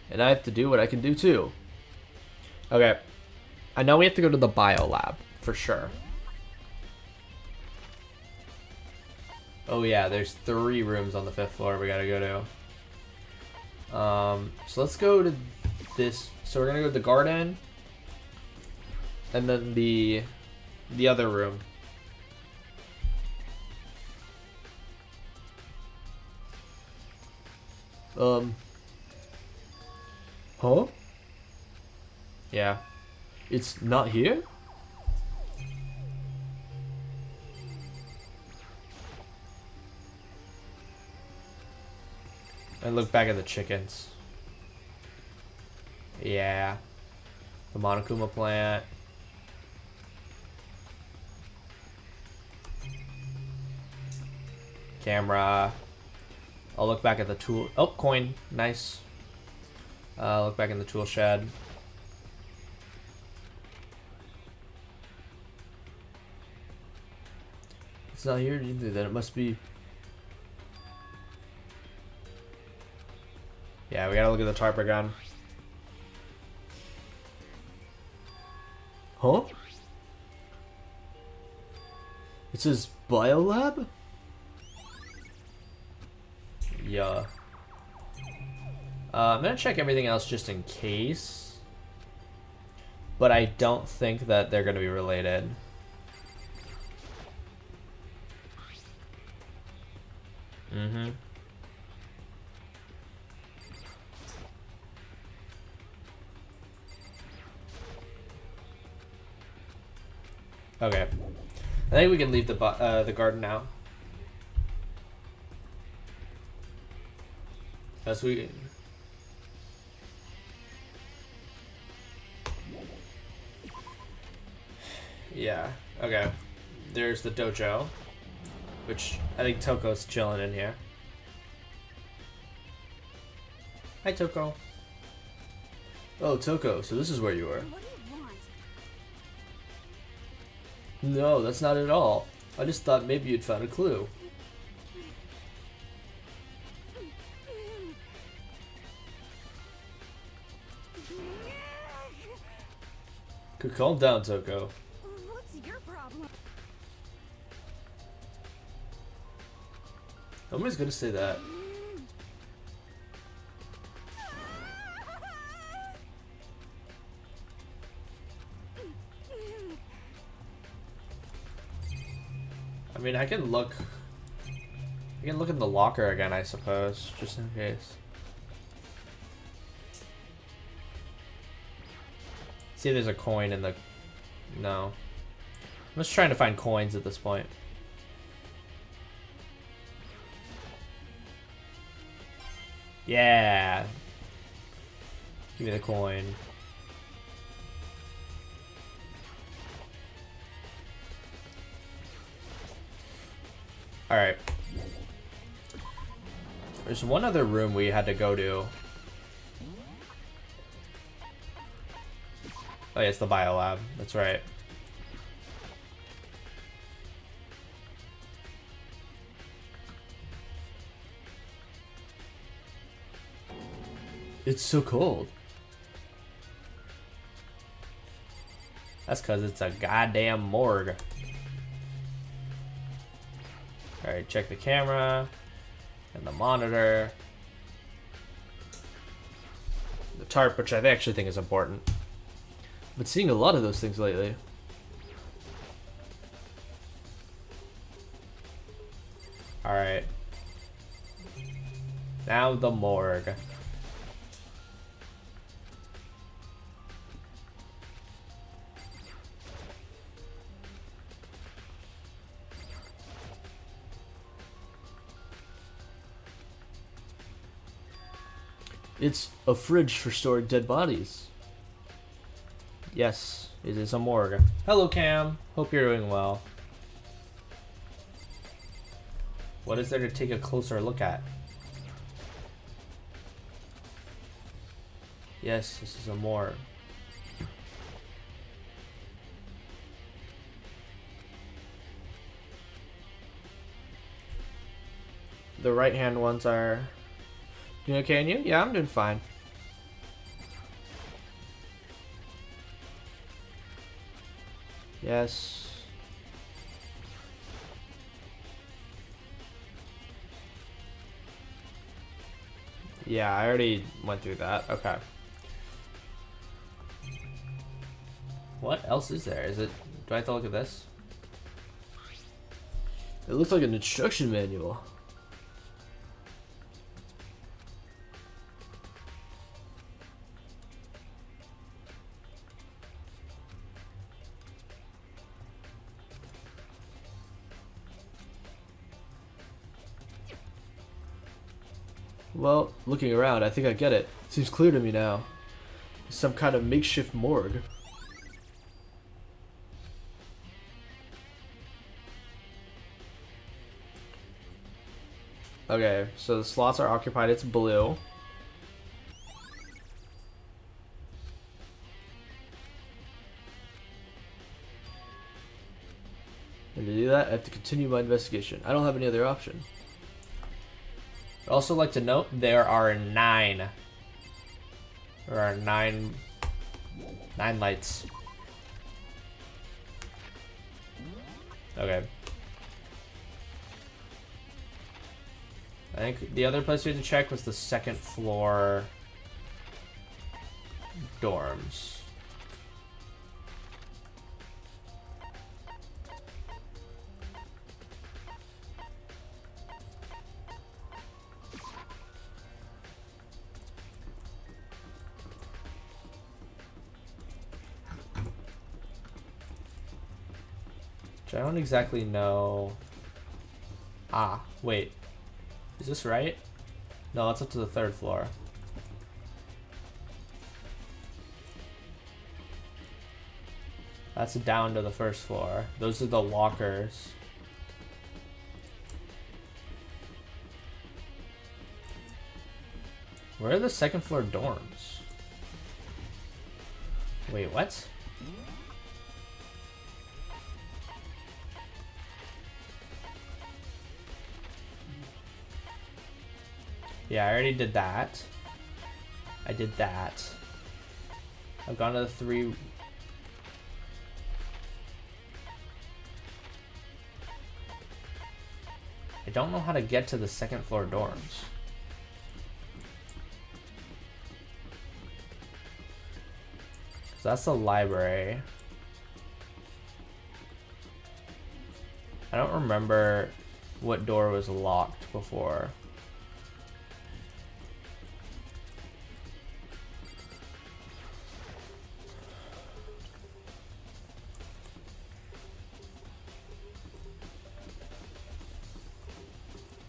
[SPEAKER 1] And I have to do what I can do too. Okay. I know we have to go to the bio lab, for sure. Oh yeah, there's 3 rooms on the 5th floor we gotta go to. So let's go to this. So we're gonna go to the garden. And then the other room. Huh? Yeah. It's not here? And look back at the chickens. Yeah. The Monokuma plant. Camera. I'll look back at the tool. Oh, coin. Nice. Look back in the tool shed. It's not here either, then it must be. Yeah, we gotta look at the tarp again. Huh? It says biolab? Yeah. I'm gonna check everything else just in case. But I don't think that they're gonna be related. Mm-hmm. Okay. I think we can leave the garden now. As we... Yeah, okay. There's the dojo, which I think Toko's chilling in here. Hi, Toko. Oh, Toko, so this is where you were.
[SPEAKER 3] What do you want?
[SPEAKER 1] No, that's not at all. I just thought maybe you'd found a clue. Could calm down, Toko.
[SPEAKER 3] What's your problem?
[SPEAKER 1] Nobody's gonna say that. I mean, I can look in the locker again, I suppose, just in case. See if there's a coin in the... No. I'm just trying to find coins at this point. Yeah. Give me the coin. Alright. There's one other room we had to go to. Oh yeah, it's the biolab. That's right. It's so cold. That's because it's a goddamn morgue. Alright, check the camera and the monitor. The tarp, which I actually think is important. I've been seeing a lot of those things lately. Alright. Now the morgue. It's a fridge for storing dead bodies. Yes, it is a morgue. Hello, Cam. Hope you're doing well. What is there to take a closer look at? Yes, this is a morgue. The right-hand ones are... You okay, and you? Yeah, I'm doing fine. Yes. Yeah, I already went through that. Okay. What else is there? Is it... Do I have to look at this? It looks like an instruction manual. Well, looking around, I think I get it. Seems clear to me now. Some kind of makeshift morgue. Okay, so the slots are occupied. It's blue. And to do that, I have to continue my investigation. I don't have any other option. I'd also like to note there are nine lights. Okay. I think the other place we had to check was the second floor dorms. Which I don't exactly know. Ah, wait. Is this right? No, it's up to the 3rd floor. That's down to the 1st floor. Those are the lockers. Where are the 2nd floor dorms? Wait, what? Yeah, I already did that. I did that. I've gone to the 3. I don't know how to get to the 2nd floor dorms. So that's the library. I don't remember what door was locked before.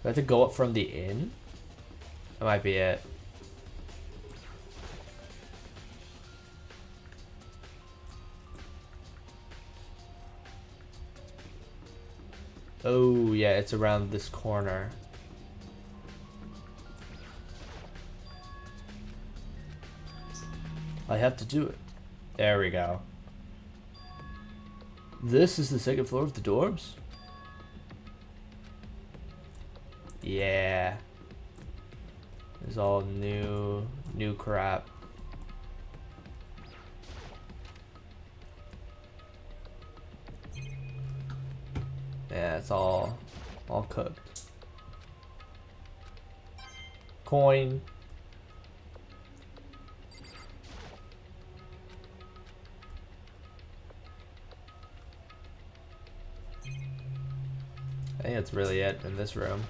[SPEAKER 1] Do I have to go up from the inn? That might be it. Oh, yeah, it's around this corner. I have to do it. There we go. This is the 2nd floor of the dorms? Yeah. It's all new crap. Yeah, it's all cooked. Coin. I think that's really it in this room.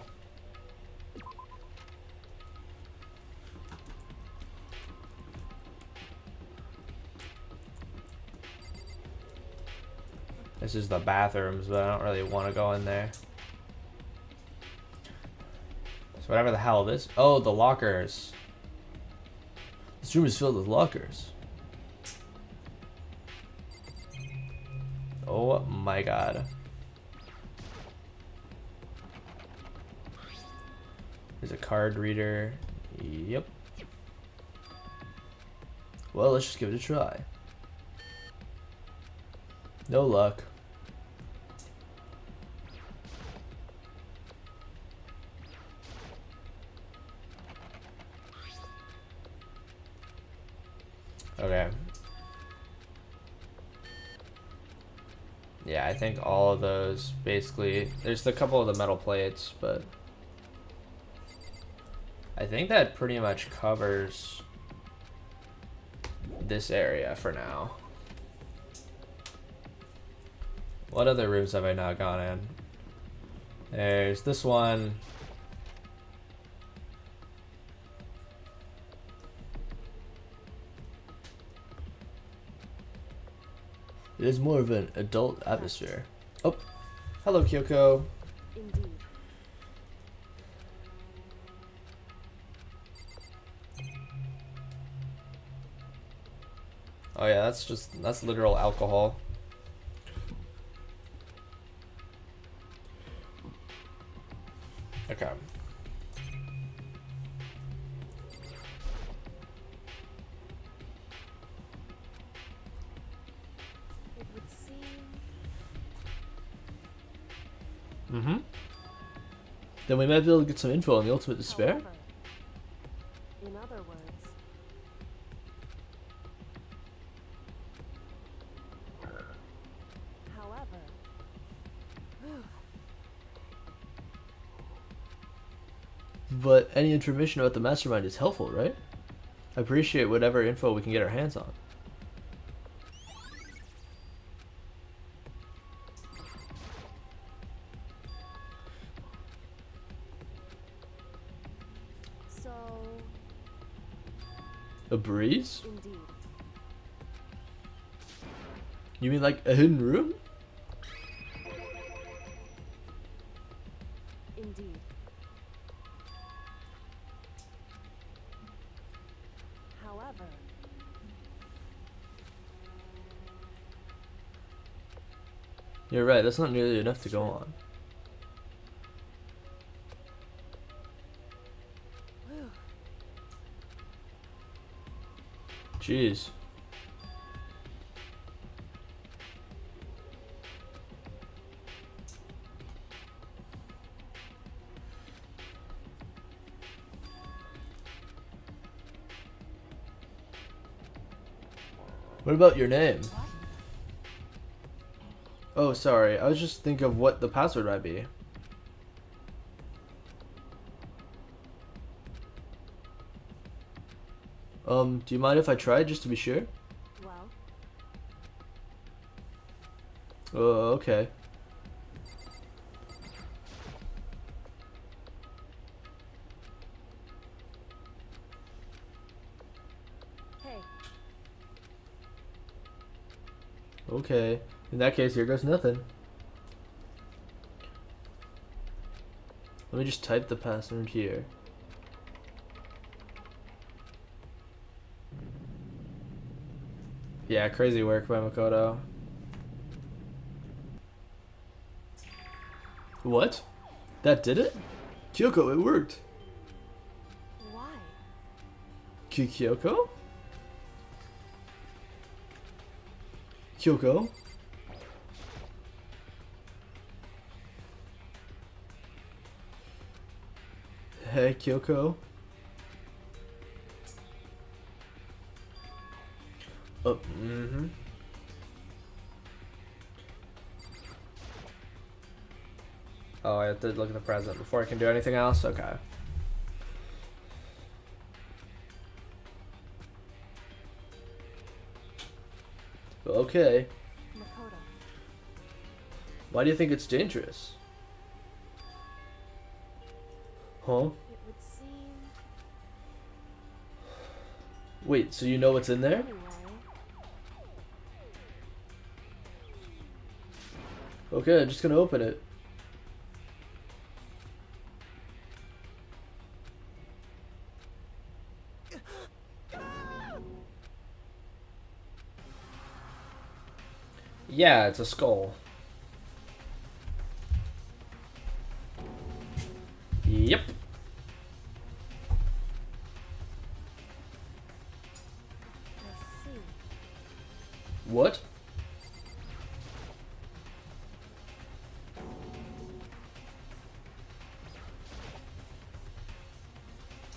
[SPEAKER 1] This is the bathrooms, but I don't really want to go in there. So whatever the hell this... Oh, the lockers. This room is filled with lockers. Oh my god. There's a card reader. Yep. Well, let's just give it a try. No luck. Okay. Yeah, I think all of those basically, there's a couple of the metal plates, but I think that pretty much covers this area for now. What other rooms have I not gone in? There's this one. It is more of an adult atmosphere. Oh, hello Kyoko.
[SPEAKER 2] Indeed.
[SPEAKER 1] Oh yeah, that's literal alcohol. Okay.
[SPEAKER 2] It would seem.
[SPEAKER 1] Mm-hmm. Then we might be able to get some info on the ultimate despair.
[SPEAKER 2] However, in other words, however,
[SPEAKER 1] But any information about the mastermind is helpful, right? I appreciate whatever info we can get our hands on.
[SPEAKER 2] so
[SPEAKER 1] A breeze?
[SPEAKER 2] indeed.
[SPEAKER 1] You mean like a hidden room?
[SPEAKER 2] Indeed. However,
[SPEAKER 1] You're right, that's not nearly enough to go on.
[SPEAKER 2] whew,
[SPEAKER 1] Jeez. What about your name? Oh, sorry. I was just thinking of what the password might be. Do you mind if I try just to be sure?
[SPEAKER 2] well,
[SPEAKER 1] Oh, okay.
[SPEAKER 2] hey,
[SPEAKER 1] Okay. In that case, here goes nothing. Let me just type the password here. Yeah, crazy work by Makoto. What? That did it? Kyoko, it worked.
[SPEAKER 2] why?
[SPEAKER 1] Kyoko? Kyoko? Hey, Kyoko. Oh, mm-hmm. Oh, I have to look at the present before I can do anything else? Okay. Okay.
[SPEAKER 2] Makoto.
[SPEAKER 1] Why do you think it's dangerous? Huh?
[SPEAKER 2] It would seem.
[SPEAKER 1] Wait, so you know what's in there?
[SPEAKER 2] Anyway,
[SPEAKER 1] Okay, I'm just gonna open it. Yeah, it's a skull. Yep.
[SPEAKER 2] I see.
[SPEAKER 1] What?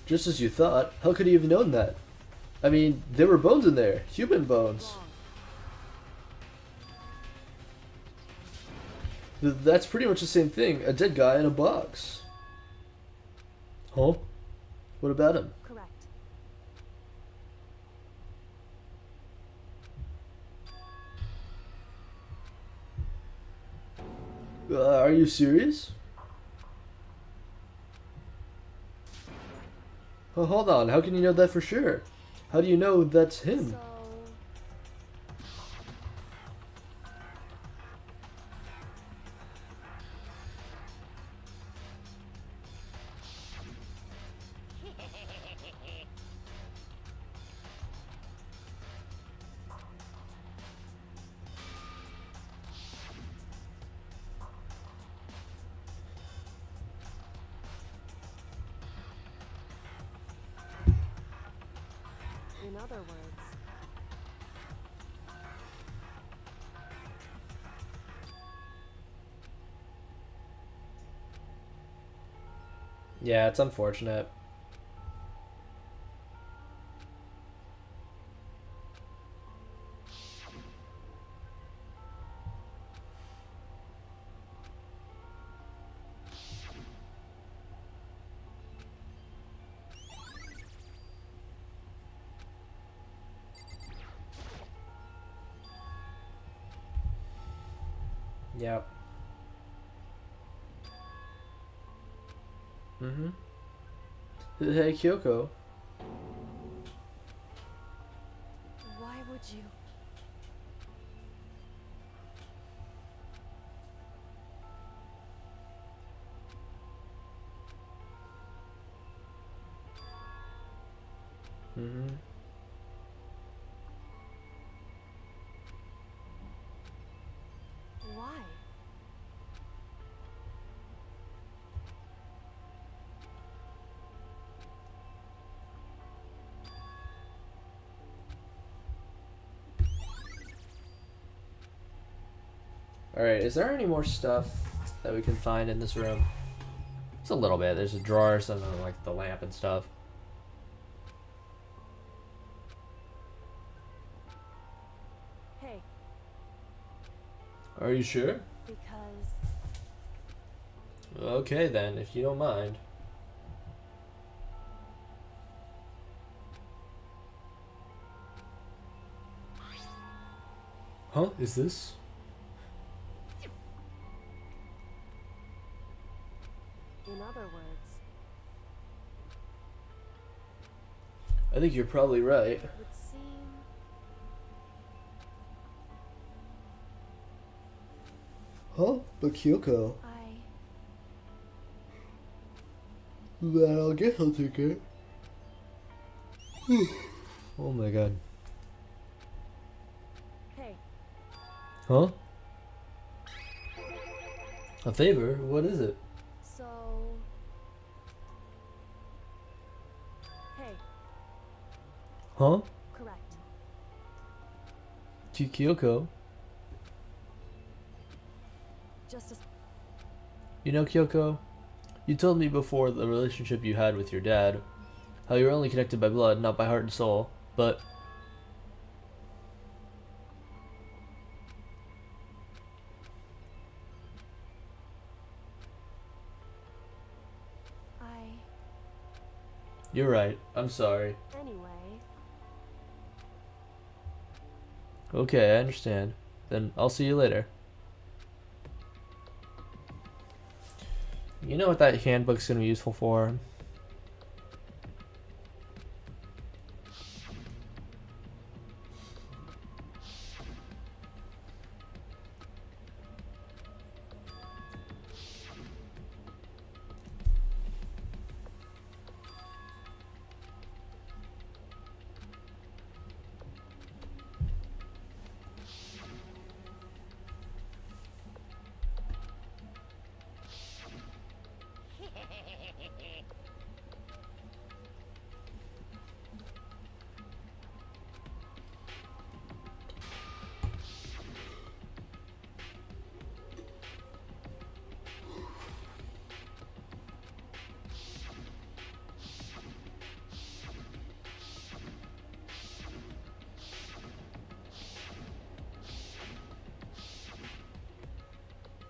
[SPEAKER 1] Just as you thought. How could he have known that? I mean, there were bones in there. Human bones.
[SPEAKER 2] Wrong.
[SPEAKER 1] That's pretty much the same thing. A dead guy in a box. Huh? What about him?
[SPEAKER 2] Correct.
[SPEAKER 1] Are you serious? Oh, hold on. How can you know that for sure? How do you know that's him?
[SPEAKER 2] So. In other words,
[SPEAKER 1] Yeah, it's unfortunate. Yep. Mm-hmm. Hey, Kyoko.
[SPEAKER 2] why would you?
[SPEAKER 1] Mm-hmm.
[SPEAKER 2] Why?
[SPEAKER 1] Alright, is there any more stuff that we can find in this room? It's a little bit. There's a drawer, some of like the lamp and stuff.
[SPEAKER 2] Hey,
[SPEAKER 1] Are you sure?
[SPEAKER 2] because
[SPEAKER 1] Okay then, if you don't mind. Huh? Is this?
[SPEAKER 2] in other words,
[SPEAKER 1] I think you're probably right.
[SPEAKER 2] it would seem
[SPEAKER 1] Huh? But Kyoko. Then I'll guess I'll take it. Oh my god.
[SPEAKER 2] Hey,
[SPEAKER 1] Huh? A favor? What is it?
[SPEAKER 2] so hey,
[SPEAKER 1] Huh?
[SPEAKER 2] correct.
[SPEAKER 1] Kyoko.
[SPEAKER 2] Just as
[SPEAKER 1] You know, Kyoko, you told me before the relationship you had with your dad, how you were only connected by blood, not by heart and soul, but you're right. I'm sorry.
[SPEAKER 2] anyway,
[SPEAKER 1] Okay, I understand. Then I'll see you later. You know what that handbook's gonna be useful for?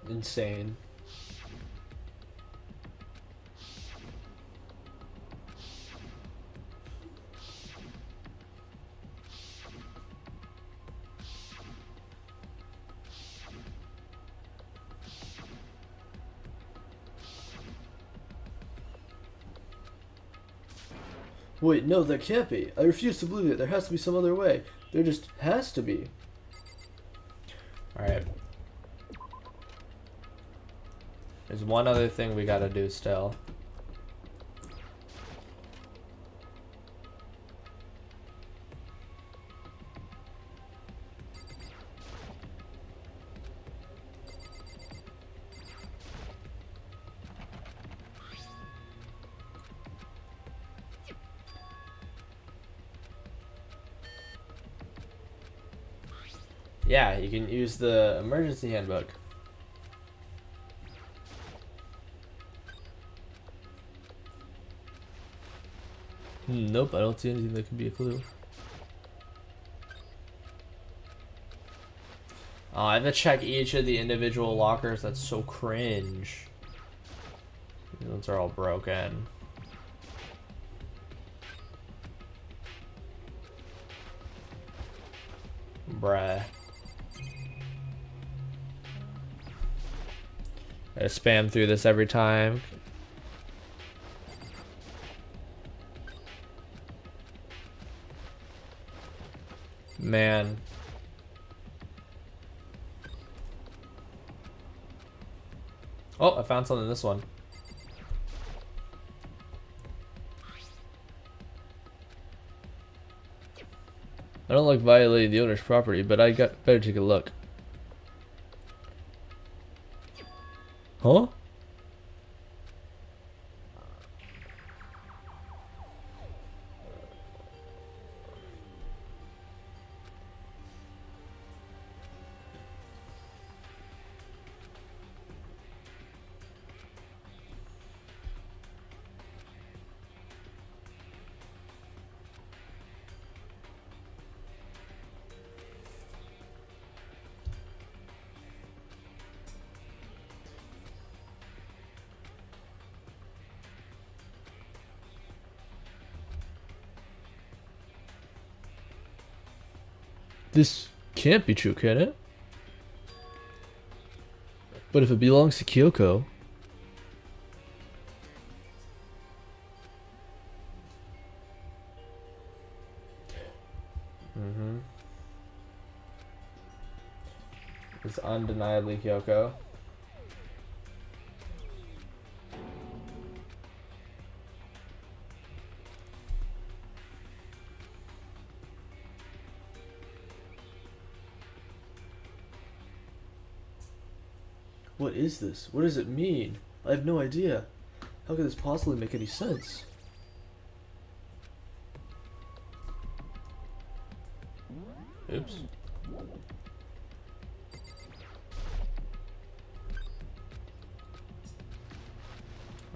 [SPEAKER 1] Insane. Wait, no, there can't be. I refuse to believe it. There has to be some other way. There just has to be. Alright. There's one other thing we gotta do still. Yeah, you can use the emergency handbook. Nope, I don't see anything that could be a clue. Oh, I have to check each of the individual lockers. That's so cringe. These ones are all broken. Bruh. I spam through this every time. Man. Oh, I found something in this one. I don't like violating the owner's property, but I got better take a look. Huh? This can't be true, can it? But if it belongs to Kyoko... It's undeniably Kyoko. What is this? What does it mean? I have no idea. How could this possibly make any sense? Oops.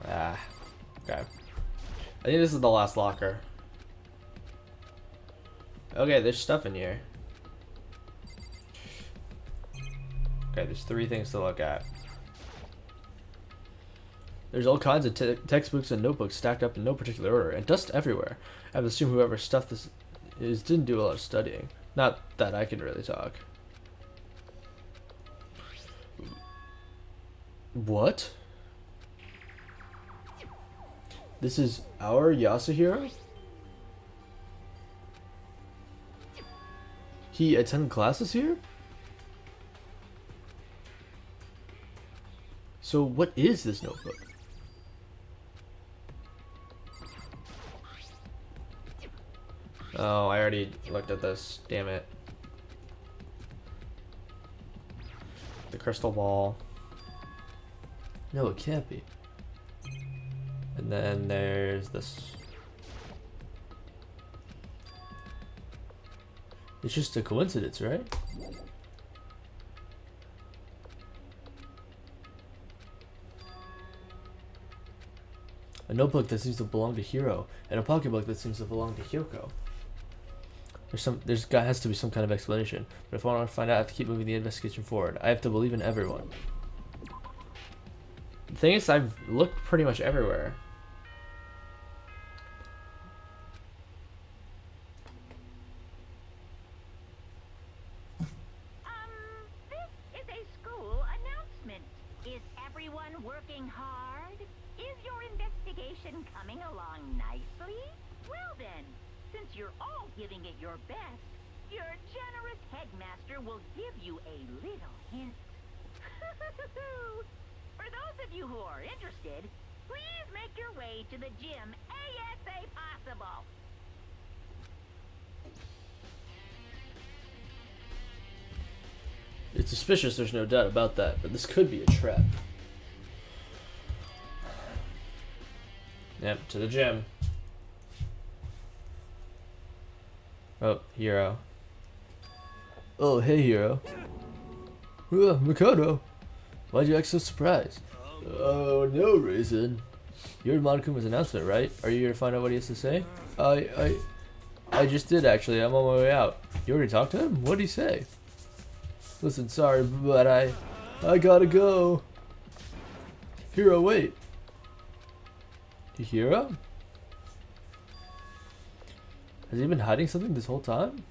[SPEAKER 1] Ah, okay. I think this is the last locker. Okay, there's stuff in here. Okay, there's 3 things to look at. There's all kinds of textbooks and notebooks stacked up in no particular order, and dust everywhere. I would assume whoever stuffed this didn't do a lot of studying. Not that I can really talk. What? This is our Yasuhiro? He attended classes here? So what is this notebook? Oh, I already looked at this. Damn it. The crystal ball. No, it can't be. And then there's this. It's just a coincidence, right? A notebook that seems to belong to Hiro, and a pocketbook that seems to belong to Hyoko. There's has to be some kind of explanation, but if I want to find out, I have to keep moving the investigation forward. I have to believe in everyone. The thing is, I've looked pretty much everywhere.
[SPEAKER 7] This is a school announcement. Is everyone working hard? Is your investigation coming along nicely? Well then, since you're all giving it your best, your generous headmaster will give you a little hint. For those of you who are interested, please make your way to the gym ASA possible.
[SPEAKER 1] It's suspicious, there's no doubt about that, but this could be a trap. Yep, to the gym. Oh, Hiro. Oh, hey, Hiro. Makoto. Why'd you act so surprised? Oh, no reason. You heard Monokuma's announcement, right? Are you here to find out what he has to say? I just did, actually. I'm on my way out. You already talked to him? What'd he say? Listen, sorry, but I gotta go. Hiro, wait. Hiro? Has he been hiding something this whole time?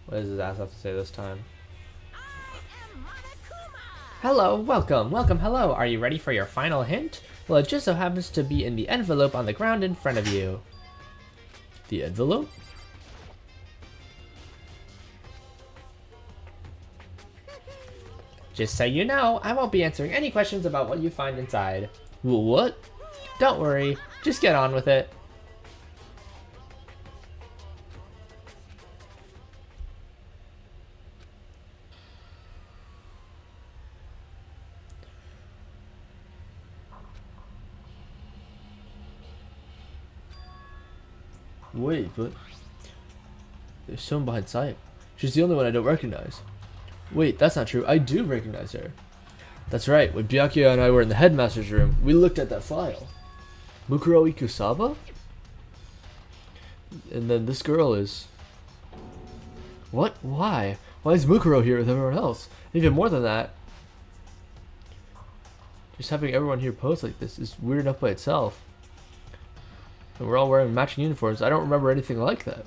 [SPEAKER 1] What does his ass have to say this time? Hello, welcome, hello. Are you ready for your final hint? Well, it just so happens to be in the envelope on the ground in front of you. The envelope? Just so you know, I won't be answering any questions about what you find inside. What? Don't worry, just get on with it. Wait, but there's someone behind Sayek. She's the only one I don't recognize. Wait, that's not true. I do recognize her. That's right. When Byakuya and I were in the headmaster's room, we looked at that file. Mukuro Ikusaba? And then this girl is... What? Why? Why is Mukuro here with everyone else? Even more than that, just having everyone here pose like this is weird enough by itself. And we're all wearing matching uniforms. I don't remember anything like that.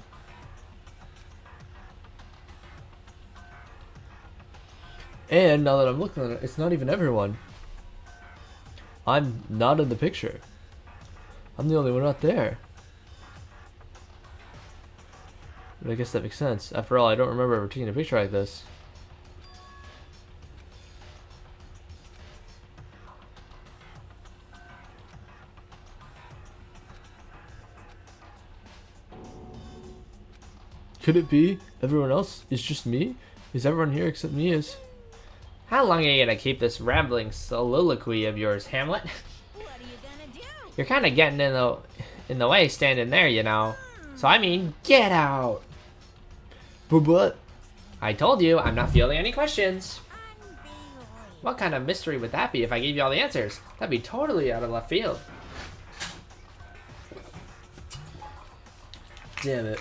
[SPEAKER 1] And now that I'm looking at it, it's not even everyone. I'm not in the picture. I'm the only one not there. But I guess that makes sense. After all, I don't remember ever taking a picture like this. Could it be everyone else is just me? Is everyone here except me is? How long are you gonna keep this rambling soliloquy of yours, Hamlet?
[SPEAKER 3] What are you gonna do?
[SPEAKER 1] You're kind of getting in the way standing there, you know. So I mean, get out. But I told you I'm not fielding any questions. What kind of mystery would that be if I gave you all the answers? That'd be totally out of left field. Damn it.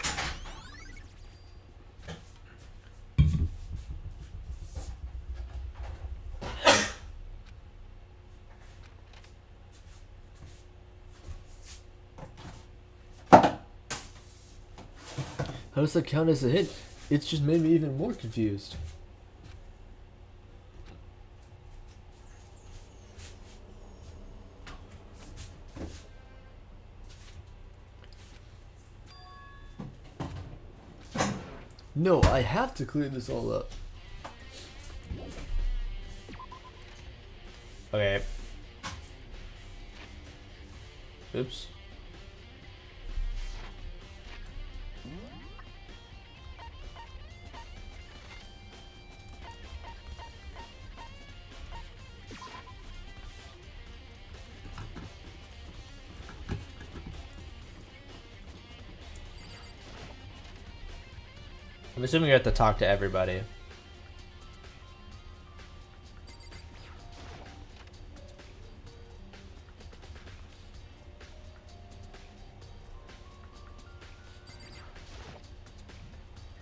[SPEAKER 1] How does that count as a hint? It's just made me even more confused. No, I have to clear this all up. Okay. Oops. I'm assuming you have to talk to everybody.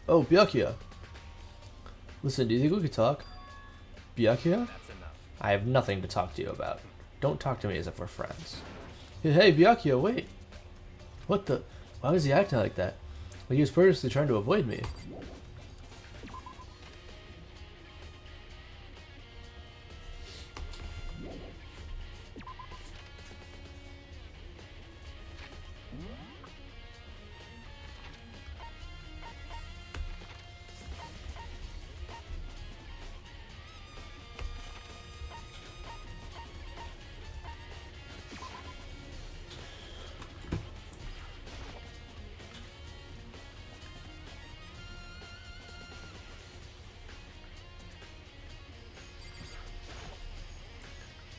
[SPEAKER 1] Oh, Byakuya. Listen, do you think we could talk? Byakuya?
[SPEAKER 5] That's enough.
[SPEAKER 1] I have nothing to talk to you about. Don't talk to me as if we're friends. Hey, Byakuya, wait. What the? Why was he acting like that? Like he was purposely trying to avoid me.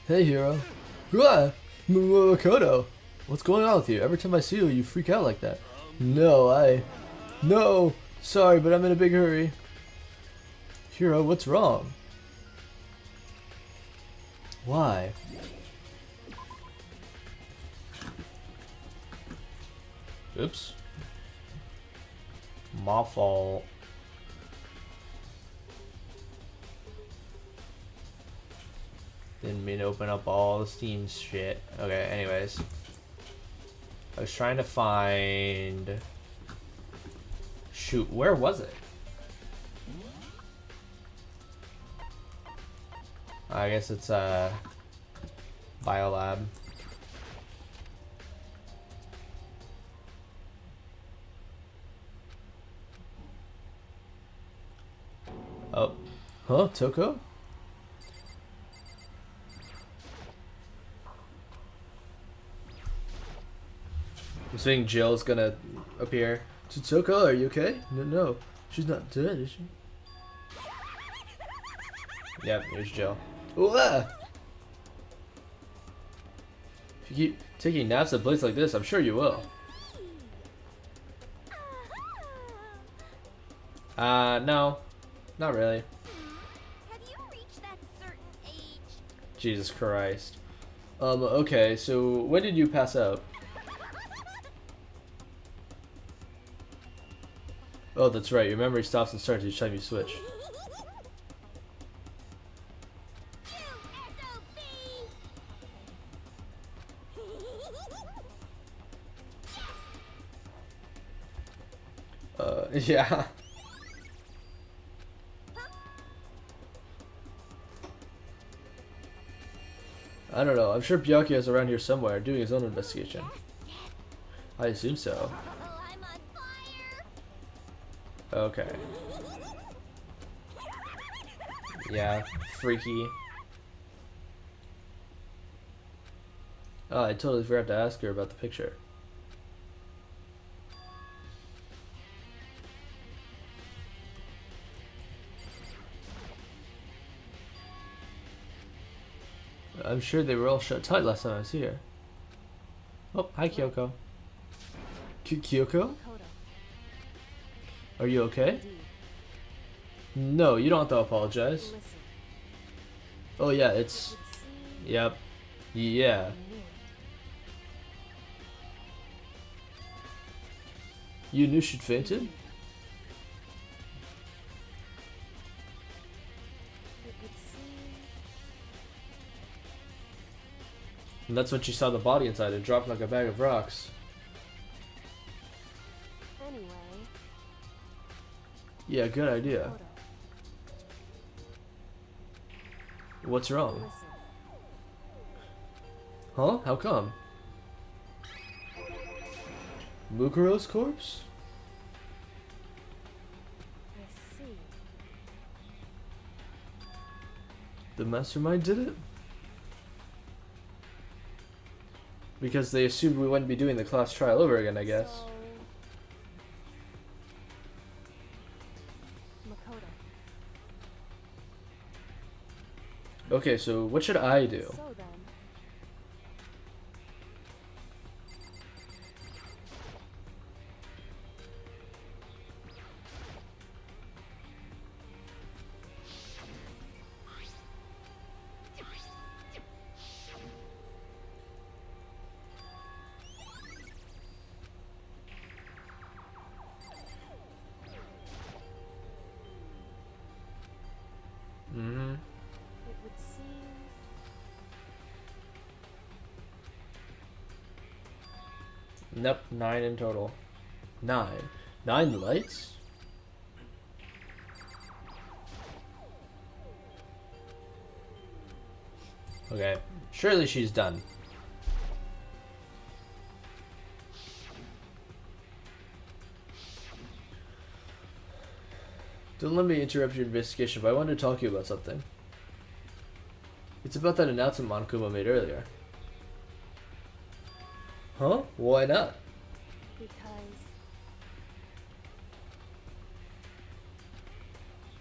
[SPEAKER 1] Hey, hero. Makoto. What's going on with you? Every time I see you, you freak out like that. No! Sorry, but I'm in a big hurry. Hero, what's wrong? Why? Oops. My fault. Didn't mean to open up all the Steam shit. Okay, anyways. I was trying to find... Shoot, where was it? I guess it's Biolab. Oh. Huh? Toko? I'm saying Jill's gonna appear. Tsutsuka, are you okay? No, no. She's not dead, is she? Yep, here's Jill. Ooh, ah! If you keep taking naps at a place like this, I'm sure you will. No. Not really.
[SPEAKER 3] Have you reached that certain age?
[SPEAKER 1] Jesus Christ. Okay, so when did you pass out? Oh, that's right. Your memory stops and starts each time you switch. Yeah. I don't know. I'm sure Byakuya's around here somewhere doing his own investigation. I assume so.
[SPEAKER 3] Oh, I'm on fire.
[SPEAKER 1] Okay. Yeah, freaky. Oh, I totally forgot to ask her about the picture. I'm sure they were all shut tight last time I was here. Oh, hi Kyoko. Kyoko?
[SPEAKER 2] Makoto,
[SPEAKER 1] Are you okay?
[SPEAKER 2] indeed.
[SPEAKER 1] No, you don't have to apologize.
[SPEAKER 2] Listen,
[SPEAKER 1] Oh yeah,
[SPEAKER 2] it
[SPEAKER 1] it's...
[SPEAKER 2] would seem
[SPEAKER 1] Yep. Yeah.
[SPEAKER 2] I knew it.
[SPEAKER 1] You knew she'd fainted?
[SPEAKER 2] It would seem
[SPEAKER 1] And that's when she saw the body inside and dropped like a bag of rocks.
[SPEAKER 2] anyway.
[SPEAKER 1] Yeah, good idea.
[SPEAKER 2] Makoto,
[SPEAKER 1] What's wrong?
[SPEAKER 2] listen.
[SPEAKER 1] Huh? How come? Mukuro's corpse?
[SPEAKER 2] I see.
[SPEAKER 1] The mastermind did it? Because they assumed we wouldn't be doing the class trial over again, I guess.
[SPEAKER 2] So, Makoto.
[SPEAKER 1] Okay, so what should I do?
[SPEAKER 2] So then,
[SPEAKER 1] Mm-hmm.
[SPEAKER 2] it would seem
[SPEAKER 1] Nope, 9 in total. 9. 9 lights? Okay, surely she's done. Don't let me interrupt your investigation, but I wanted to talk to you about something. It's about that announcement Monokuma made earlier. Huh? Why not?
[SPEAKER 2] because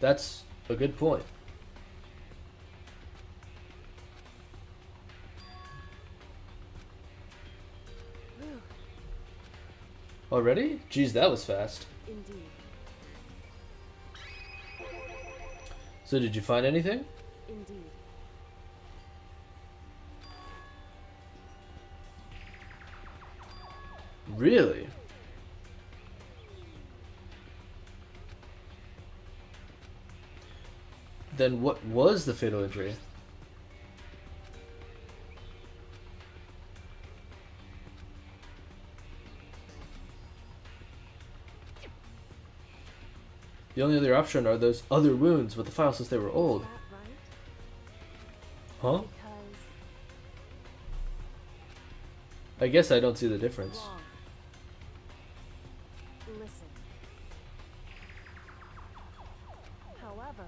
[SPEAKER 1] That's a good point. Already? Geez, that was fast.
[SPEAKER 2] indeed.
[SPEAKER 1] So did you find anything?
[SPEAKER 2] Indeed.
[SPEAKER 1] Really? Then what was the fatal injury? The only other option are those other wounds, but the file says they were old.
[SPEAKER 2] Is that right?
[SPEAKER 1] Huh?
[SPEAKER 2] Because
[SPEAKER 1] I guess I don't see the difference.
[SPEAKER 2] wrong. Listen. However,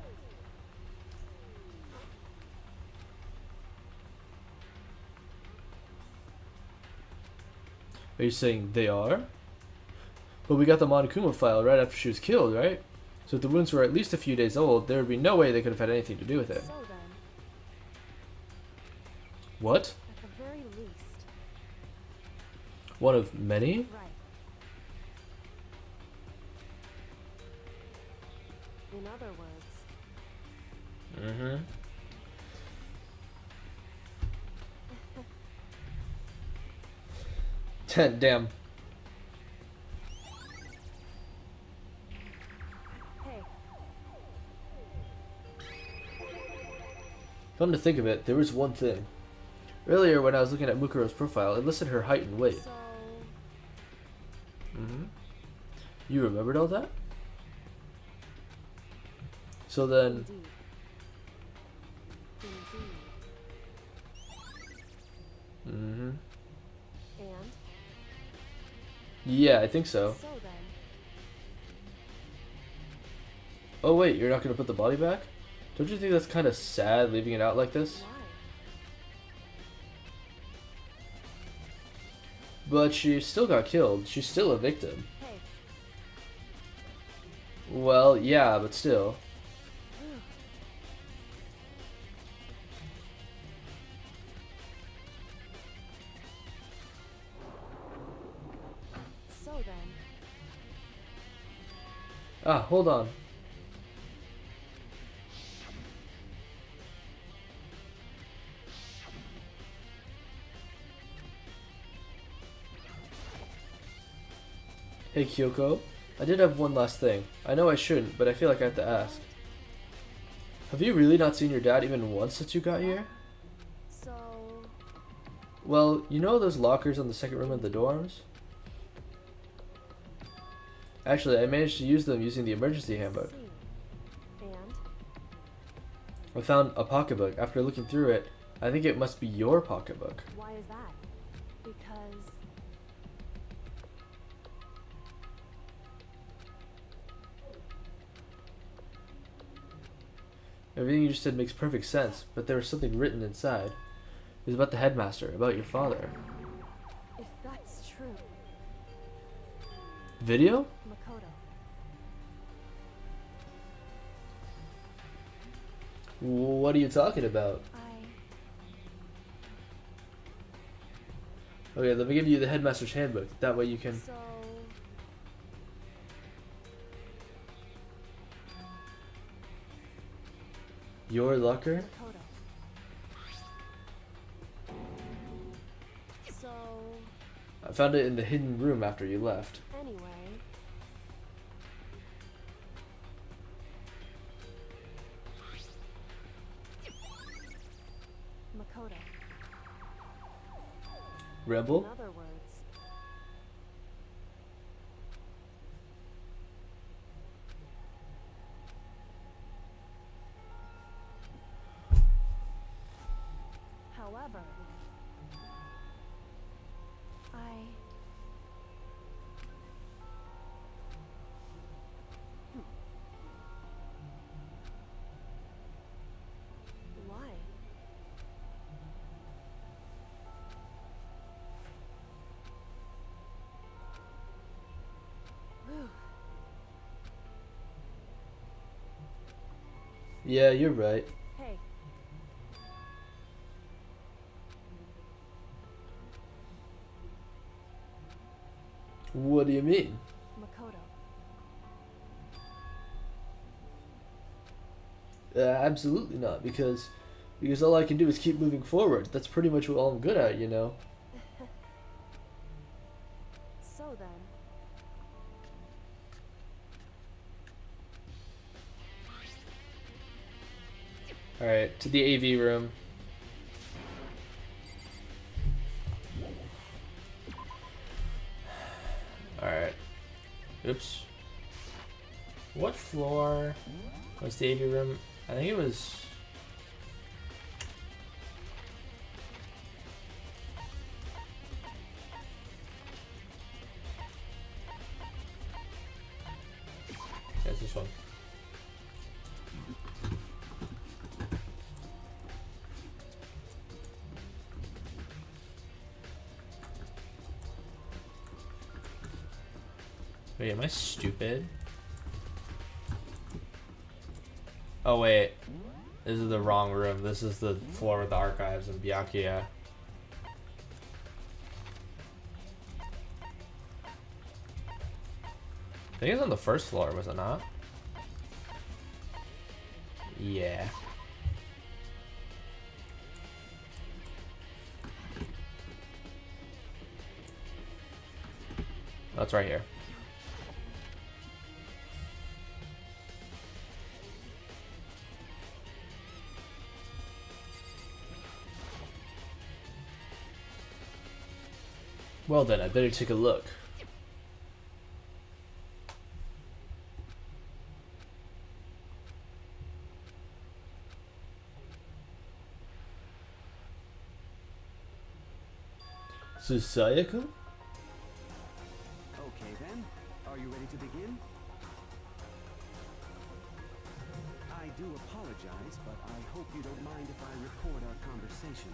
[SPEAKER 1] Are you saying they are? But we got the Monokuma file right after she was killed, right? So if the wounds were at least a few days old, there would be no way they could have had anything to do with it.
[SPEAKER 2] So then,
[SPEAKER 1] What?
[SPEAKER 2] at the very least,
[SPEAKER 1] One of many?
[SPEAKER 2] right. In other words,
[SPEAKER 1] Mm-hmm. Damn.
[SPEAKER 2] hey,
[SPEAKER 1] Come to think of it, there was one thing. Earlier when I was looking at Mukuro's profile, it listed her height and weight.
[SPEAKER 2] so
[SPEAKER 1] Mm-hmm. You remembered all that? So then,
[SPEAKER 2] indeed. Indeed.
[SPEAKER 1] mm-hmm.
[SPEAKER 2] And
[SPEAKER 1] Yeah, I think so.
[SPEAKER 2] so then,
[SPEAKER 1] Oh wait, you're not gonna put the body back? Don't you think that's kind of sad leaving it out like this?
[SPEAKER 2] why?
[SPEAKER 1] But she still got killed. She's still a victim.
[SPEAKER 2] Hey,
[SPEAKER 1] Well, yeah, but still.
[SPEAKER 2] so then,
[SPEAKER 1] Ah, hold on. Hey Kyoko, I did have one last thing. I know I shouldn't, but I feel like I have to ask. Have you really not seen your dad even once since you got here?
[SPEAKER 2] so
[SPEAKER 1] Well, you know those lockers on the second room of the dorms? Actually, I managed to use them using the emergency handbook.
[SPEAKER 2] see. And
[SPEAKER 1] I found a pocketbook. After looking through it, I think it must be your pocketbook.
[SPEAKER 2] why is that? Because
[SPEAKER 1] Everything you just said makes perfect sense, but there was something written inside. It was about the headmaster, about your father.
[SPEAKER 2] if that's true,
[SPEAKER 1] Video?
[SPEAKER 2] Makoto,
[SPEAKER 1] What are you talking about? Okay, let me give you the headmaster's handbook. That way you can...
[SPEAKER 2] so
[SPEAKER 1] Your locker?
[SPEAKER 2] Makoto. So
[SPEAKER 1] I found it in the hidden room after you left.
[SPEAKER 2] anyway, Makoto.
[SPEAKER 1] Rebel?
[SPEAKER 2] In other words, however, why?
[SPEAKER 1] Yeah, you're right.
[SPEAKER 2] Hey,
[SPEAKER 1] What do you mean?
[SPEAKER 2] Makoto.
[SPEAKER 1] Absolutely not, because all I can do is keep moving forward. That's pretty much all I'm good at, you know?
[SPEAKER 2] So then,
[SPEAKER 1] Alright, to the AV room. Alright. Oops. What floor was the AV room? I think it was... Yeah, it's this one. Wait, am I stupid? Oh wait, this is the wrong room. This is the floor with the archives and Byakuya. I think it's on the first floor, was it not? Yeah. That's right here. Well then, I better take a look. Sayaka?
[SPEAKER 6] Okay then, are you ready to begin? I do apologize, but I hope you don't mind if I record our conversation.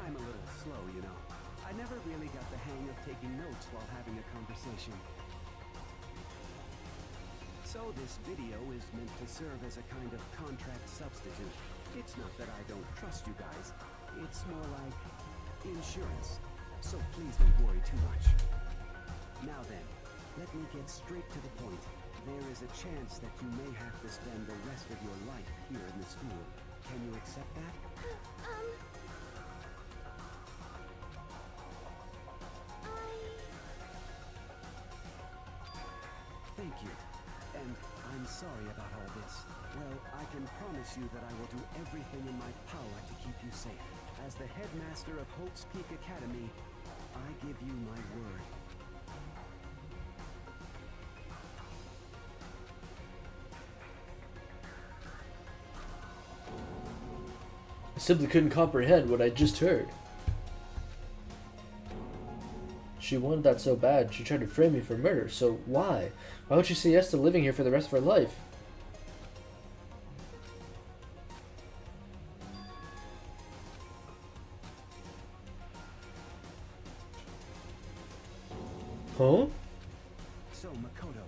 [SPEAKER 6] I'm a little slow, you know. I never really got the hang of taking notes while having a conversation. So this video is meant to serve as a kind of contract substitute. It's not that I don't trust you guys. It's more like insurance. So please don't worry too much. Now then, let me get straight to the point. There is a chance that you may have to spend the rest of your life here in the school. Can you accept that? Thank you. And I'm sorry about all this. Well, I can promise you that I will do everything in my power to keep you safe. As the headmaster of Hope's Peak Academy, I give you my word.
[SPEAKER 1] I simply couldn't comprehend what I just heard. She wanted that so bad, she tried to frame me for murder, so why? Why would she say yes to living here for the rest of her life? Huh?
[SPEAKER 6] So, Makoto,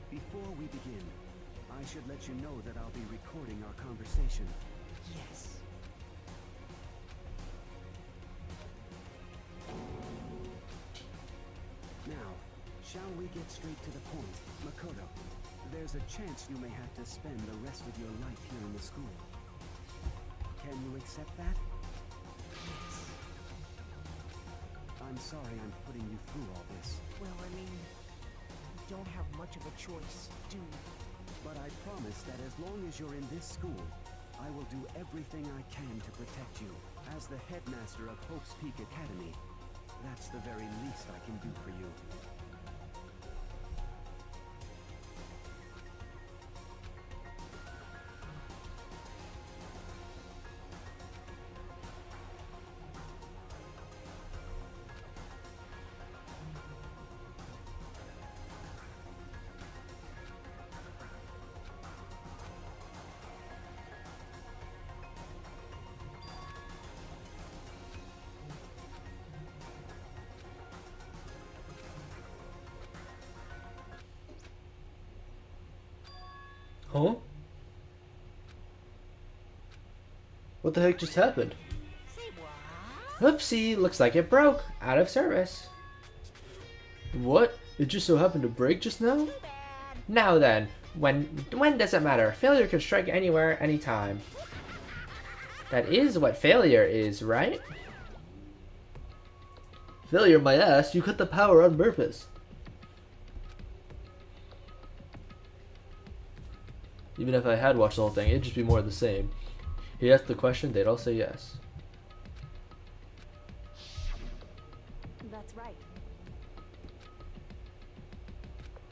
[SPEAKER 6] before we begin, I should let you know that I'll be recording our conversation.
[SPEAKER 4] Yes.
[SPEAKER 6] Now, shall we get straight to the point? Makoto, there's a chance you may have to spend the rest of your life here in the school. Can you accept that?
[SPEAKER 4] Yes.
[SPEAKER 6] I'm sorry I'm putting you through all this,
[SPEAKER 4] Well, I mean, we don't have much of a choice, do we?
[SPEAKER 6] but I promise that as long as you're in this school, I will do everything I can to protect you. As the headmaster of Hope's Peak Academy, that's the very least I can do for you.
[SPEAKER 1] Huh? What the heck just happened?
[SPEAKER 3] Say what?
[SPEAKER 1] Oopsie, looks like it broke. Out of service. What? It just so happened to break just now?
[SPEAKER 3] Too bad.
[SPEAKER 1] Now then, when does it matter? Failure can strike anywhere, anytime. That is what failure is, right? Failure, my ass, you cut the power on purpose. Even if I had watched the whole thing, it'd just be more of the same. He asked the question, they'd all say yes.
[SPEAKER 2] That's right.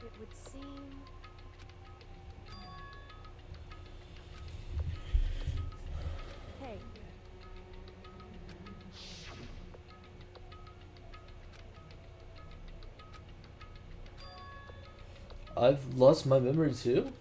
[SPEAKER 2] It would seem... Hey,
[SPEAKER 1] I've lost my memory too?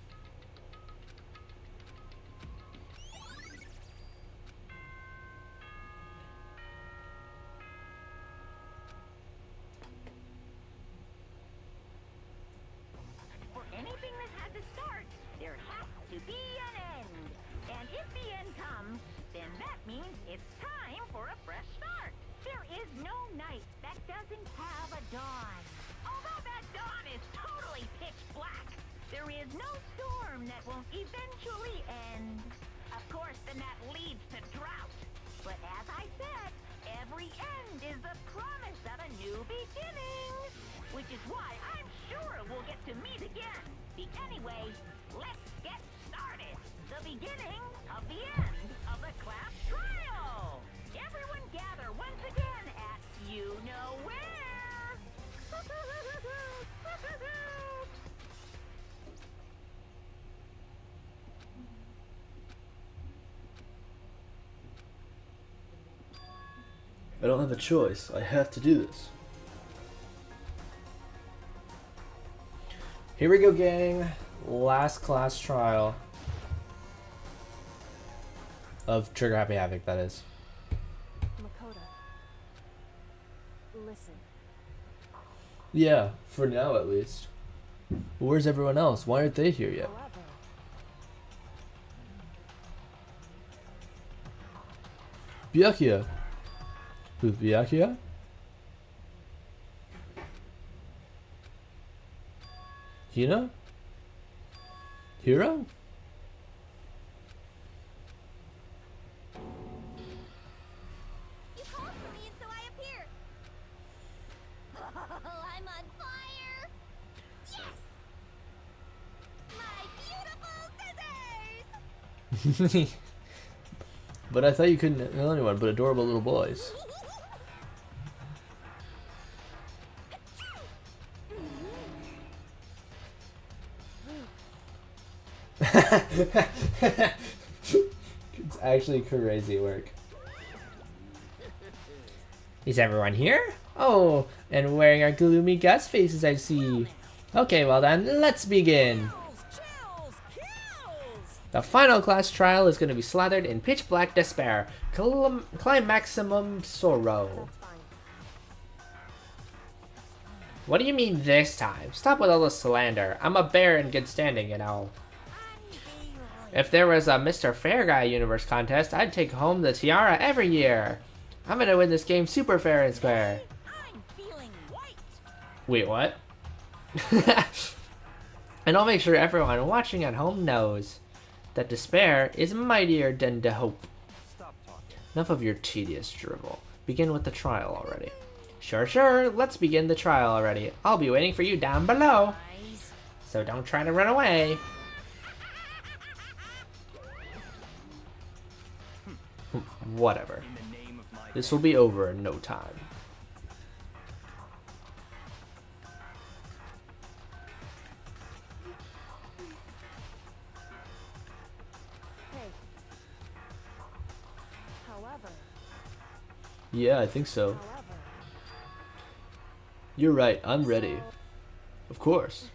[SPEAKER 7] then that means it's time for a fresh start. There is no night that doesn't have a dawn. Although that dawn is totally pitch black, there is no storm that won't eventually end. Of course, then that leads to drought. But as I said, every end is the promise of a new beginning. Which is why I'm sure we'll get to meet again. Anyway, let's get started. The beginning of the end of the class trial. Everyone gather once again at you know where.
[SPEAKER 1] I don't have a choice. I have to do this. Here we go, gang. Last class trial of Trigger Happy Havoc, that is.
[SPEAKER 2] Makoto, listen.
[SPEAKER 1] Yeah, for now at least. Where's everyone else? Why aren't they here yet?
[SPEAKER 2] However,
[SPEAKER 1] Byakuya. Who's Byakuya? Hina? Hero?
[SPEAKER 3] You called for me and so I appeared. Oh, I'm on fire! Yes! My beautiful scissors!
[SPEAKER 1] But I thought you couldn't kill anyone but adorable little boys. It's actually crazy work. Is everyone here? Oh, and wearing our gloomy gas faces, I see. Okay, well then, let's begin. The final class trial is going to be slathered in pitch black despair, climaximum sorrow.
[SPEAKER 2] that's fine.
[SPEAKER 1] What do you mean this time? Stop with all the slander. I'm a bear in good standing, you know. If there was a Mr. Fair Guy universe contest, I'd take home the tiara every year. I'm gonna win this game super fair and square.
[SPEAKER 7] I'm feeling white.
[SPEAKER 1] Wait, what? And I'll make sure everyone watching at home knows that despair is mightier than the hope.
[SPEAKER 5] Stop talking.
[SPEAKER 1] Enough of your tedious drivel. Begin with the trial already. Sure, let's begin the trial already. I'll be waiting for you down below. So don't try to run away. Whatever.
[SPEAKER 5] In the name of my
[SPEAKER 1] This will be over in no time.
[SPEAKER 2] Hey. However,
[SPEAKER 1] Yeah, I think so.
[SPEAKER 2] however,
[SPEAKER 1] You're right, I'm ready. Of course.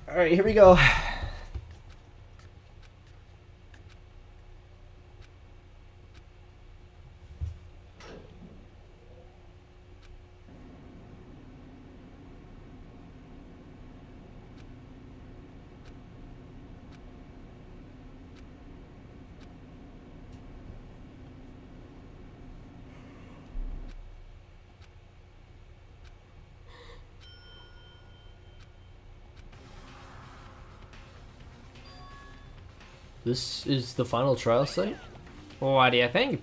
[SPEAKER 1] Alright, here we go. This is the final trial site? What do you think?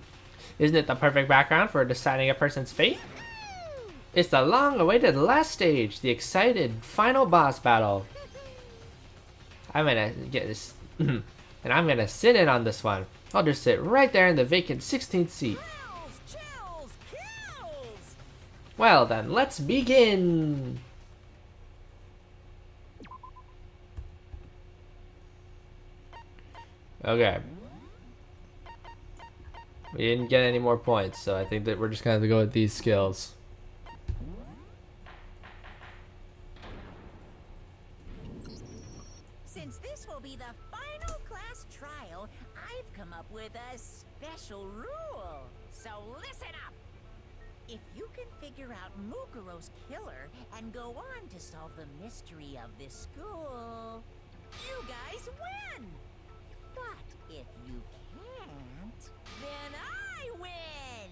[SPEAKER 1] Isn't it the perfect background for deciding a person's fate? It's the long-awaited last stage, the excited final boss battle. I'm gonna get this, and I'm gonna sit in on this one. I'll just sit right there in the vacant 16th seat. Well then, let's begin! Okay. We didn't get any more points, so I think that we're just gonna have to go with these skills.
[SPEAKER 7] Since this will be the final class trial, I've come up with a special rule. So listen up. If you can figure out Mukuro's killer and go on to solve the mystery of this school,
[SPEAKER 8] You guys win! But if you can't, then I win!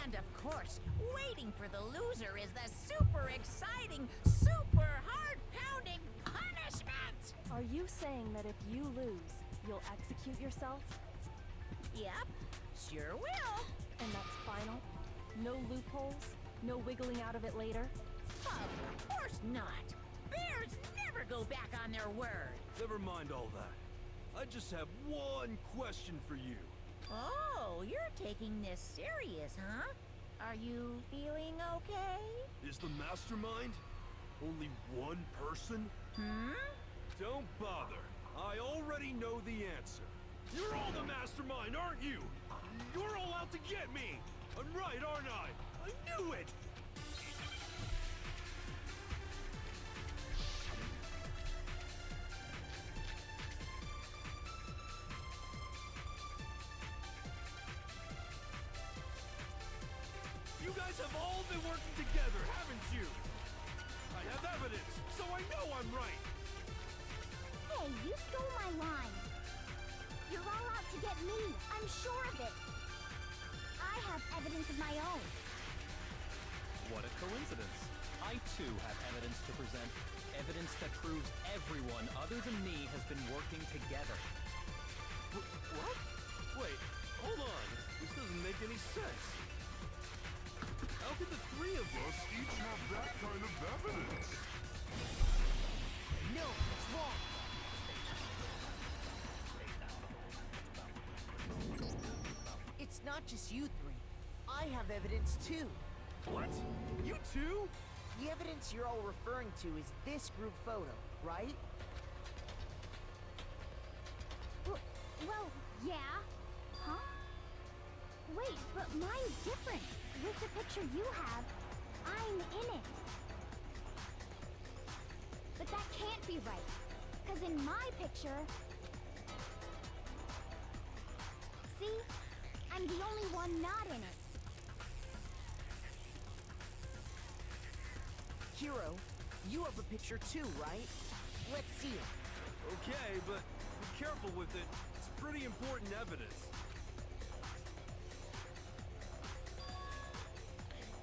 [SPEAKER 8] And of course, waiting for the loser is the super exciting, super heart-pounding punishment!
[SPEAKER 2] Are you saying that if you lose, you'll execute yourself?
[SPEAKER 8] Yep, sure will.
[SPEAKER 2] And that's final? No loopholes? No wiggling out of it later?
[SPEAKER 8] Of course not. Bears never go back on their word.
[SPEAKER 5] Never mind all that. I just have one question for you.
[SPEAKER 8] Oh, you're taking this serious, huh? Are you feeling okay?
[SPEAKER 5] Is the mastermind only one person?
[SPEAKER 8] Hmm?
[SPEAKER 5] Don't bother. I already know the answer. You're all the mastermind, aren't you? You're all out to get me. I'm right, aren't I? I knew it! You guys have all been working together, haven't you? I have evidence, so I know I'm right.
[SPEAKER 3] Hey, you stole my line. You're all out to get me. I'm sure of it. I have evidence of my own.
[SPEAKER 9] What a coincidence. I too have evidence to present. Evidence that proves everyone other than me has been working together.
[SPEAKER 5] What? Wait, hold on. This doesn't make any sense. How can the three of us each have that kind of evidence?
[SPEAKER 4] No, it's wrong. It's not just you three. I have evidence too.
[SPEAKER 5] What? You too?
[SPEAKER 4] The evidence you're all referring to is this group photo, right?
[SPEAKER 3] Well, yeah. Huh? Wait, but mine's different. With the picture you have, I'm in it. But that can't be right. Because in my picture... See? I'm the only one not in it.
[SPEAKER 4] Hero, you have a picture too, right? Let's see it.
[SPEAKER 5] Okay, but be careful with it. It's pretty important evidence.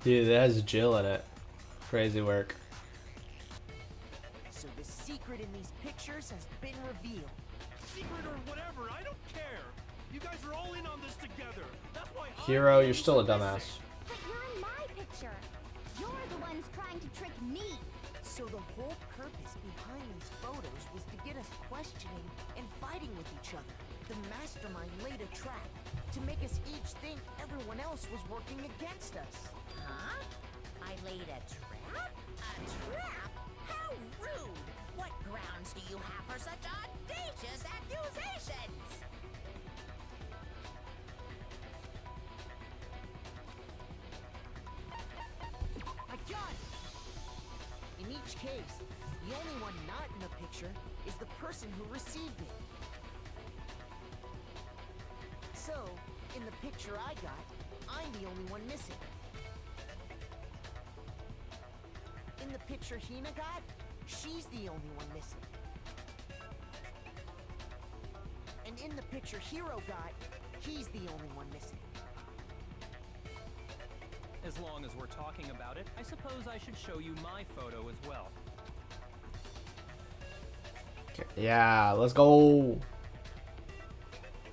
[SPEAKER 1] Dude, that has Jill in it. Crazy work.
[SPEAKER 4] So the secret in these pictures has been revealed.
[SPEAKER 5] Secret or whatever, I don't care. You guys are all in on this together. That's why
[SPEAKER 1] Hero, you're still a dumbass.
[SPEAKER 3] But you're in my picture. You're the ones trying to trick me.
[SPEAKER 4] So the whole purpose behind these photos was to get us questioning and fighting with each other. The mastermind laid a trap to make us each think everyone else was working against us.
[SPEAKER 8] Huh? I laid a trap? A trap? How rude! What grounds do you have for such audacious accusations?
[SPEAKER 4] I got it! In each case, the only one not in the picture is the person who received it. So, in the picture I got, I'm the only one missing. In the picture Hina got, she's the only one missing. And in the picture Hero got, he's the only one missing.
[SPEAKER 9] As long as we're talking about it, I suppose I should show you my photo as well.
[SPEAKER 1] Yeah, let's go.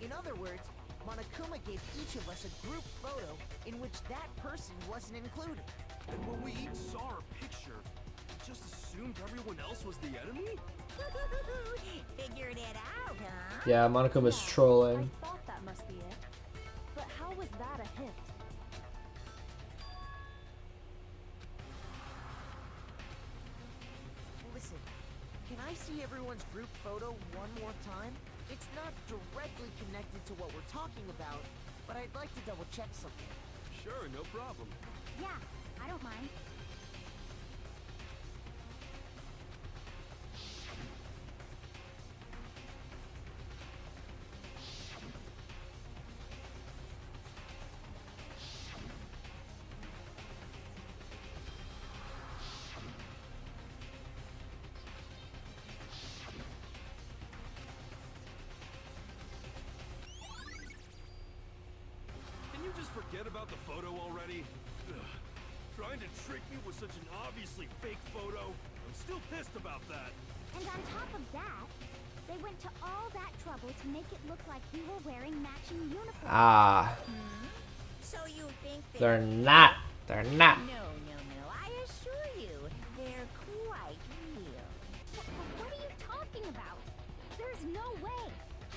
[SPEAKER 4] In other words, Monokuma gave each of us a group photo in which that person wasn't included.
[SPEAKER 5] And when we each saw our picture, we just assumed everyone else was the enemy?
[SPEAKER 8] Figured it out, huh?
[SPEAKER 1] Yeah, Monokuma's trolling.
[SPEAKER 2] I thought that must be it. But how was that a hint?
[SPEAKER 4] Listen, can I see everyone's group photo one more time? It's not directly connected to what we're talking about, but I'd like to double check something.
[SPEAKER 5] Sure, no problem.
[SPEAKER 3] Yeah, I don't mind.
[SPEAKER 5] forget about the photo already? Ugh. Trying to trick me with such an obviously fake photo? I'm still pissed about that.
[SPEAKER 3] And on top of that, they went to all that trouble to make it look like we were wearing matching uniforms.
[SPEAKER 1] Ah,
[SPEAKER 8] So you think
[SPEAKER 1] they're not. They're not.
[SPEAKER 8] No, I assure you, they're quite real.
[SPEAKER 3] What are you talking about? There's no way.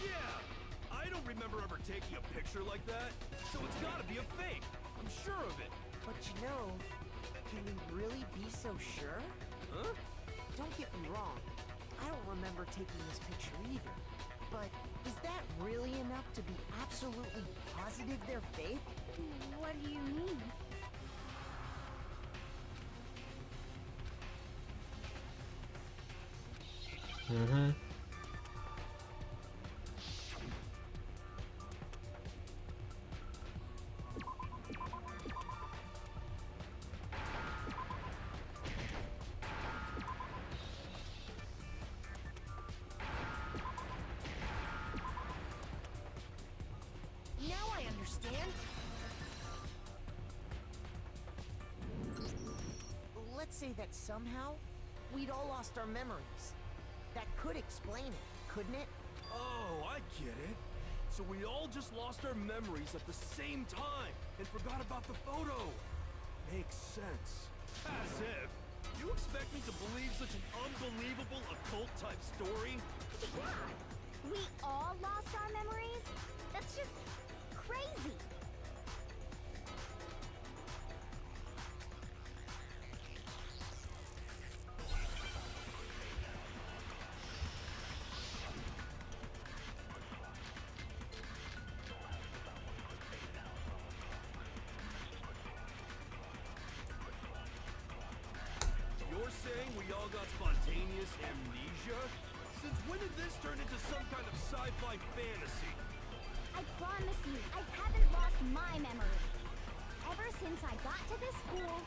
[SPEAKER 5] Yeah, I don't remember ever taking a picture like that, so it's gotta be a fake. I'm sure of it.
[SPEAKER 4] But you know, can we really be so sure?
[SPEAKER 5] Huh?
[SPEAKER 4] Don't get me wrong. I don't remember taking this picture either. But is that really enough to be absolutely positive they're fake?
[SPEAKER 3] What do you mean?
[SPEAKER 1] Mm-hmm.
[SPEAKER 4] Now I understand. Let's say that somehow we'd all lost our memories. That could explain it, couldn't it?
[SPEAKER 5] Oh, I get it. So we all just lost our memories at the same time and forgot about the photo. Makes sense. As if. You expect me to believe such an unbelievable occult-type story?
[SPEAKER 3] Yeah. We all lost our memories? That's just crazy.
[SPEAKER 5] You're saying we all got spontaneous amnesia? Since when did this turn into some kind of sci-fi fantasy?
[SPEAKER 3] I promise you, I haven't lost my memory. Ever since I got to this school,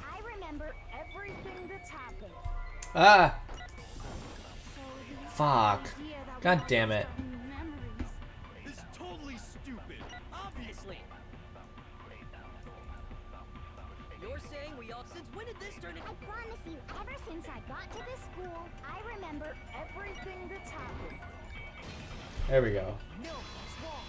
[SPEAKER 3] I remember everything that's happened.
[SPEAKER 1] Ah,
[SPEAKER 3] So the
[SPEAKER 1] fuck.
[SPEAKER 3] idea that we
[SPEAKER 1] God
[SPEAKER 3] all
[SPEAKER 1] damn
[SPEAKER 3] lost
[SPEAKER 1] it.
[SPEAKER 3] our memories.
[SPEAKER 5] It's totally stupid. Obviously.
[SPEAKER 10] You're saying we all... Since when did this turn into...
[SPEAKER 3] I promise you, ever since I got to this school, I remember everything that's happened.
[SPEAKER 1] There we go.
[SPEAKER 4] No, that's wrong.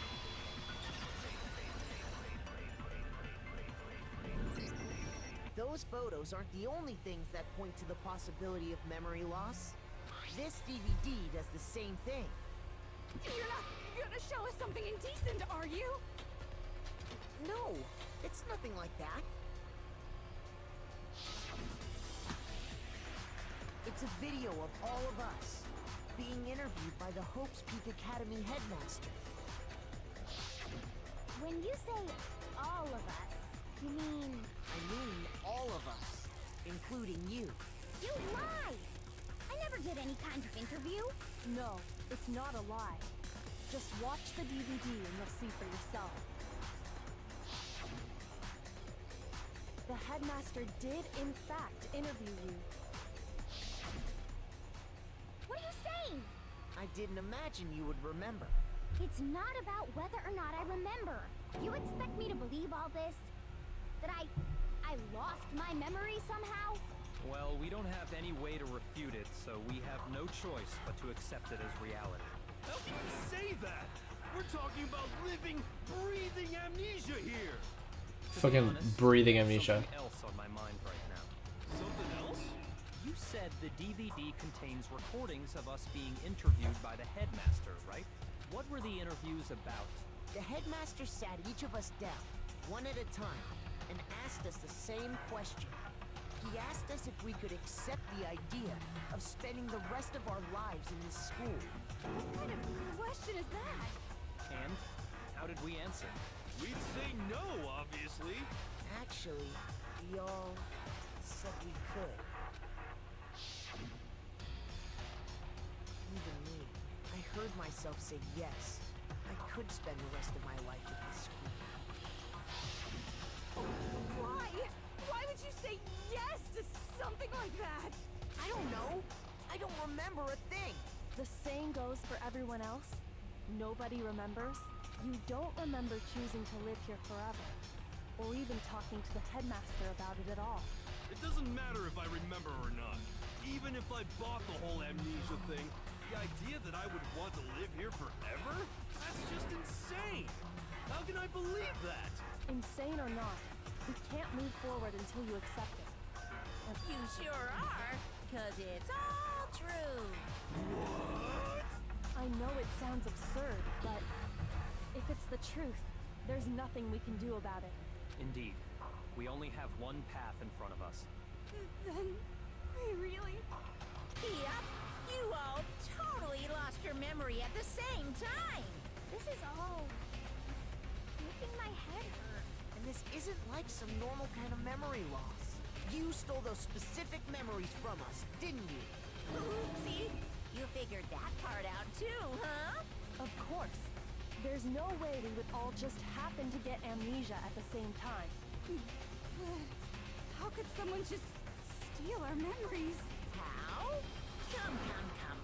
[SPEAKER 4] Those photos aren't the only things that point to the possibility of memory loss. This DVD does the same thing.
[SPEAKER 2] You're not gonna show us something indecent, are you?
[SPEAKER 4] No, it's nothing like that. It's a video of all of us being interviewed by the Hopes Peak Academy headmaster.
[SPEAKER 3] When you say all of us, you mean
[SPEAKER 4] I mean all of us, including you.
[SPEAKER 3] you lied? I never did any kind of interview.
[SPEAKER 2] No, it's not a lie. Just watch the DVD and you'll see for yourself. The headmaster did, in fact, interview you.
[SPEAKER 3] What are you saying?
[SPEAKER 4] I didn't imagine you would remember.
[SPEAKER 3] It's not about whether or not I remember. You expect me to believe all this? That I lost my memory somehow?
[SPEAKER 9] Well, we don't have any way to refute it, so we have no choice but to accept it as reality.
[SPEAKER 5] How can you say that? We're talking about living, breathing amnesia here.
[SPEAKER 9] To be
[SPEAKER 1] Fucking
[SPEAKER 9] honest,
[SPEAKER 1] breathing
[SPEAKER 9] there's
[SPEAKER 1] amnesia.
[SPEAKER 9] something else on my mind right now.
[SPEAKER 5] Something else?
[SPEAKER 9] You said the DVD contains recordings of us being interviewed by the headmaster, right? What were the interviews about?
[SPEAKER 4] The headmaster sat each of us down, one at a time, and asked us the same question. He asked us if we could accept the idea of spending the rest of our lives in this school.
[SPEAKER 2] What kind of question is that?
[SPEAKER 9] And how did we answer?
[SPEAKER 5] We'd say no, obviously.
[SPEAKER 4] Actually, we all said we could. Even me, I heard myself say yes. I could spend the rest of my life at this school.
[SPEAKER 2] Why? Why would you say yes to something like that?
[SPEAKER 4] I don't know. I don't remember a thing.
[SPEAKER 2] The same goes for everyone else. Nobody remembers. You don't remember choosing to live here forever, or even talking to the headmaster about it at all.
[SPEAKER 5] It doesn't matter if I remember or not. Even if I bought the whole amnesia thing, the idea that I would want to live here forever? That's just insane! How can I believe that?
[SPEAKER 2] Insane or not, we can't move forward until you accept it.
[SPEAKER 8] You sure are, 'cause it's all true.
[SPEAKER 5] What?
[SPEAKER 2] I know it sounds absurd, but if it's the truth, there's nothing we can do about it.
[SPEAKER 9] Indeed. We only have one path in front of us.
[SPEAKER 3] Then we really...
[SPEAKER 8] Yep, you all totally lost your memory at the same time.
[SPEAKER 3] This is all... making my head hurt.
[SPEAKER 4] And this isn't like some normal kind of memory loss. You stole those specific memories from us, didn't you?
[SPEAKER 8] Oopsie. You figured that part out too, huh?
[SPEAKER 2] Of course. There's no way we would all just happen to get amnesia at the same time.
[SPEAKER 3] How could someone just steal our memories?
[SPEAKER 8] How? Come.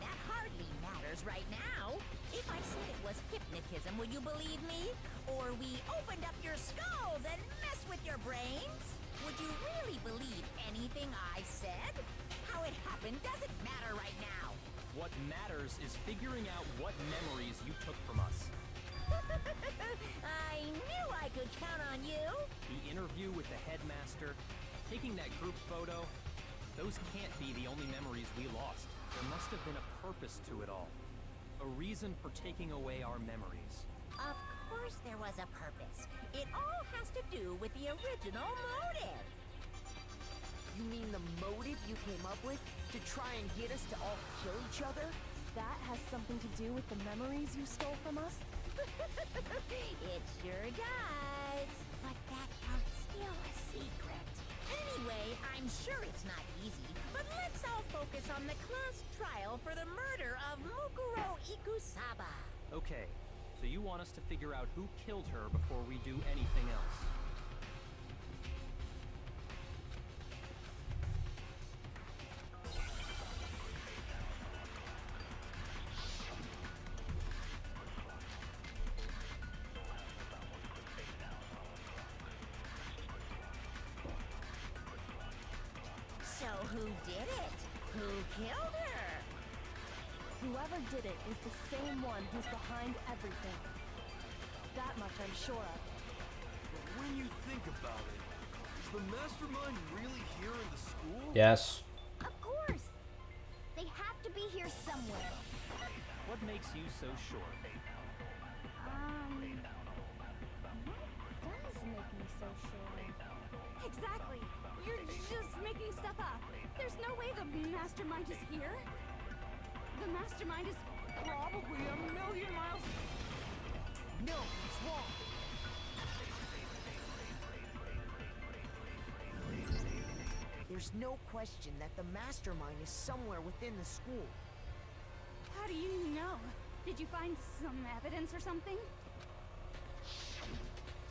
[SPEAKER 8] That hardly matters right now. If I said it was hypnotism, would you believe me? Or we opened up your skulls and messed with your brains? Would you really believe anything I said? How it happened doesn't matter right now.
[SPEAKER 9] What matters is figuring out what memories you took from us.
[SPEAKER 8] I knew I could count on you.
[SPEAKER 9] The interview with the headmaster, taking that group photo, those can't be the only memories we lost. There must have been a purpose to it all. A reason for taking away our memories.
[SPEAKER 8] Of course there was a purpose. It all has to do with the original motive.
[SPEAKER 4] You mean the motive you came up with to try and get us to all kill each other?
[SPEAKER 2] That has something to do with the memories you stole from us?
[SPEAKER 8] It sure does. But that part's still a secret. Anyway, I'm sure it's not easy, but let's all focus on the class trial for the murder of Mukuro Ikusaba.
[SPEAKER 9] Okay, so you want us to figure out who killed her before we do anything else.
[SPEAKER 8] So who did it? Who killed her?
[SPEAKER 2] Whoever did it is the same one who's behind everything. That much I'm sure of.
[SPEAKER 5] But when you think about it, is the mastermind really here in the school?
[SPEAKER 1] Yes.
[SPEAKER 3] Of course! They have to be here somewhere.
[SPEAKER 9] What makes you so sure?
[SPEAKER 3] What does make me so sure? Exactly! You're just making stuff up. There's no way the mastermind is here. The mastermind is probably a million miles...
[SPEAKER 4] No, it's wrong. There's no question that the mastermind is somewhere within the school.
[SPEAKER 3] How do you know? Did you find some evidence or something?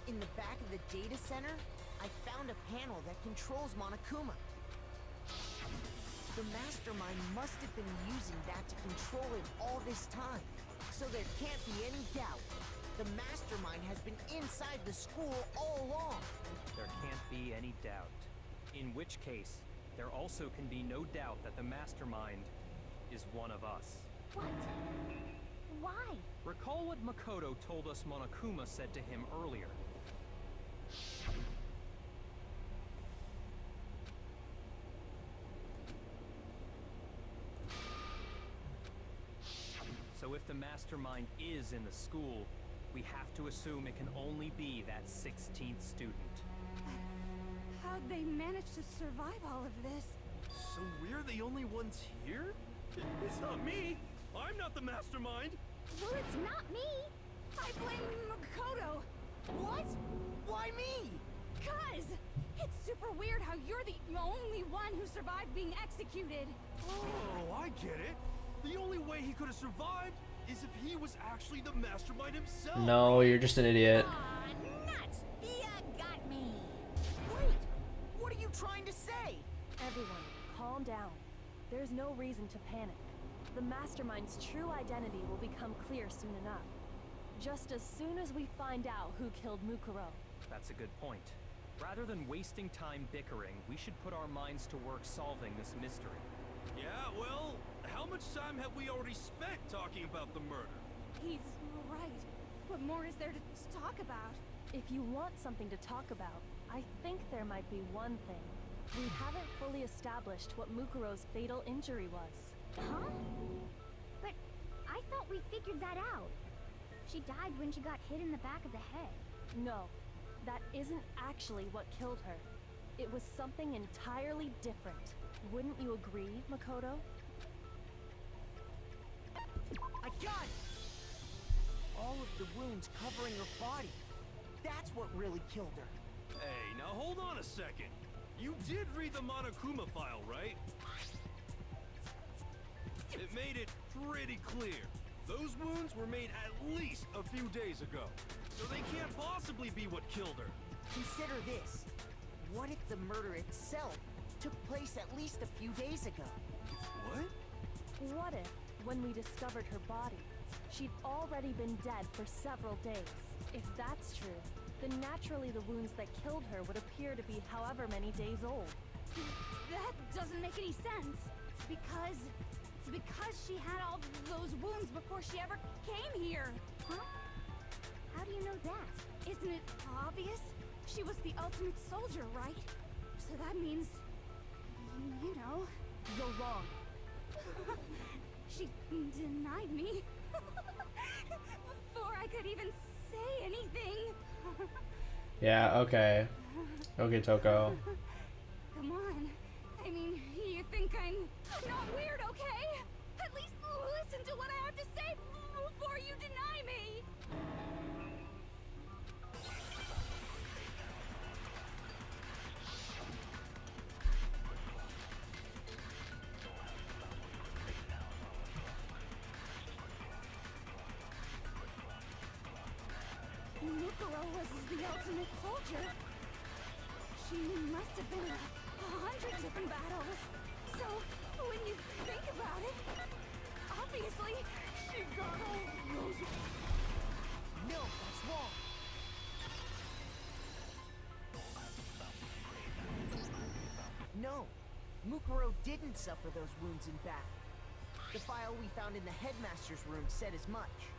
[SPEAKER 4] In the back of the data center, I found a panel that controls Monokuma. The mastermind must have been using that to control him all this time. So there can't be any doubt. The mastermind has been inside the school all along.
[SPEAKER 9] There can't be any doubt. In which case, there also can be no doubt that the mastermind is one of us.
[SPEAKER 3] What? Why?
[SPEAKER 9] Recall what Makoto told us Monokuma said to him earlier. So if the mastermind is in the school, we have to assume it can only be that 16th student.
[SPEAKER 3] How'd they manage to survive all of this?
[SPEAKER 5] So we're the only ones here? It's not me! I'm not the mastermind!
[SPEAKER 3] Well, it's not me! I blame Makoto!
[SPEAKER 4] What? Why me?
[SPEAKER 3] 'Cause it's super weird how you're the only one who survived being executed.
[SPEAKER 5] Oh, I get it. The only way he could have survived is if he was actually the mastermind himself.
[SPEAKER 1] No, you're just an idiot.
[SPEAKER 8] Aw, nuts! You got me!
[SPEAKER 4] Wait, what are you trying to say?
[SPEAKER 2] Everyone, calm down. There's no reason to panic. The mastermind's true identity will become clear soon enough. Just as soon as we find out who killed Mukuro.
[SPEAKER 9] That's a good point. Rather than wasting time bickering, we should put our minds to work solving this mystery.
[SPEAKER 5] Yeah, well, how much time have we already spent talking about the murder?
[SPEAKER 3] He's right. What more is there to talk about?
[SPEAKER 2] If you want something to talk about, I think there might be one thing. We haven't fully established what Mukuro's fatal injury was.
[SPEAKER 11] Huh? But I thought we figured that out. She died when she got hit in the back of the head.
[SPEAKER 2] No, that isn't actually what killed her. It was something entirely different. Wouldn't you agree, Makoto?
[SPEAKER 4] I got it! All of the wounds covering her body. That's what really killed her.
[SPEAKER 5] Hey, now hold on a second. You did read the Monokuma file, right? It made it pretty clear. Those wounds were made at least a few days ago. So they can't possibly be what killed her.
[SPEAKER 4] Consider this. What if the murder itself took place at least a few days ago?
[SPEAKER 5] What?
[SPEAKER 2] What if, when we discovered her body, she'd already been dead for several days? If that's true, then naturally the wounds that killed her would appear to be however many days old.
[SPEAKER 3] That doesn't make any sense. Because she had all those wounds before she ever came here.
[SPEAKER 11] Huh? How do you know that?
[SPEAKER 3] Isn't it obvious? She was the ultimate soldier, right? So that means, you know.
[SPEAKER 2] You're wrong.
[SPEAKER 3] She denied me. Before I could even say anything.
[SPEAKER 1] Yeah, okay. Okay, Toko.
[SPEAKER 3] Come on. I mean, you think I'm not weird, okay? At least listen to what I have to say before you deny me. Mukuro was the ultimate soldier. She must have been in 100 different battles. So, when you think about it, obviously, she got all those...
[SPEAKER 4] No, that's wrong. No, Mukuro didn't suffer those wounds in battle. The file we found in the headmaster's room said as much.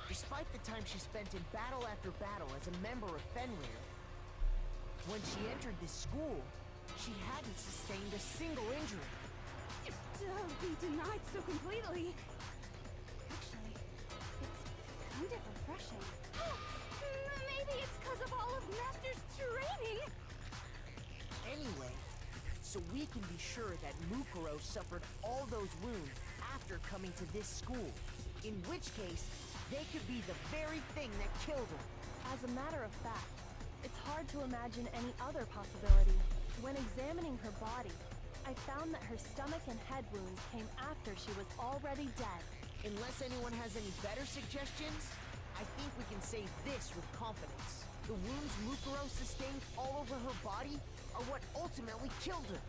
[SPEAKER 4] Despite the time she spent in battle after battle as a member of Fenrir, when she entered this school, she hadn't sustained a single injury.
[SPEAKER 3] To be denied so completely. Actually, it's kind of refreshing. Maybe it's because of all of Master's training.
[SPEAKER 4] Anyway, so we can be sure that Mukuro suffered all those wounds after coming to this school, in which case, they could be the very thing that killed her.
[SPEAKER 2] As a matter of fact, it's hard to imagine any other possibility. When examining her body, I found that her stomach and head wounds came after she was already dead.
[SPEAKER 4] Unless anyone has any better suggestions, I think we can say this with confidence. The wounds Mukuro sustained all over her body are what ultimately killed her.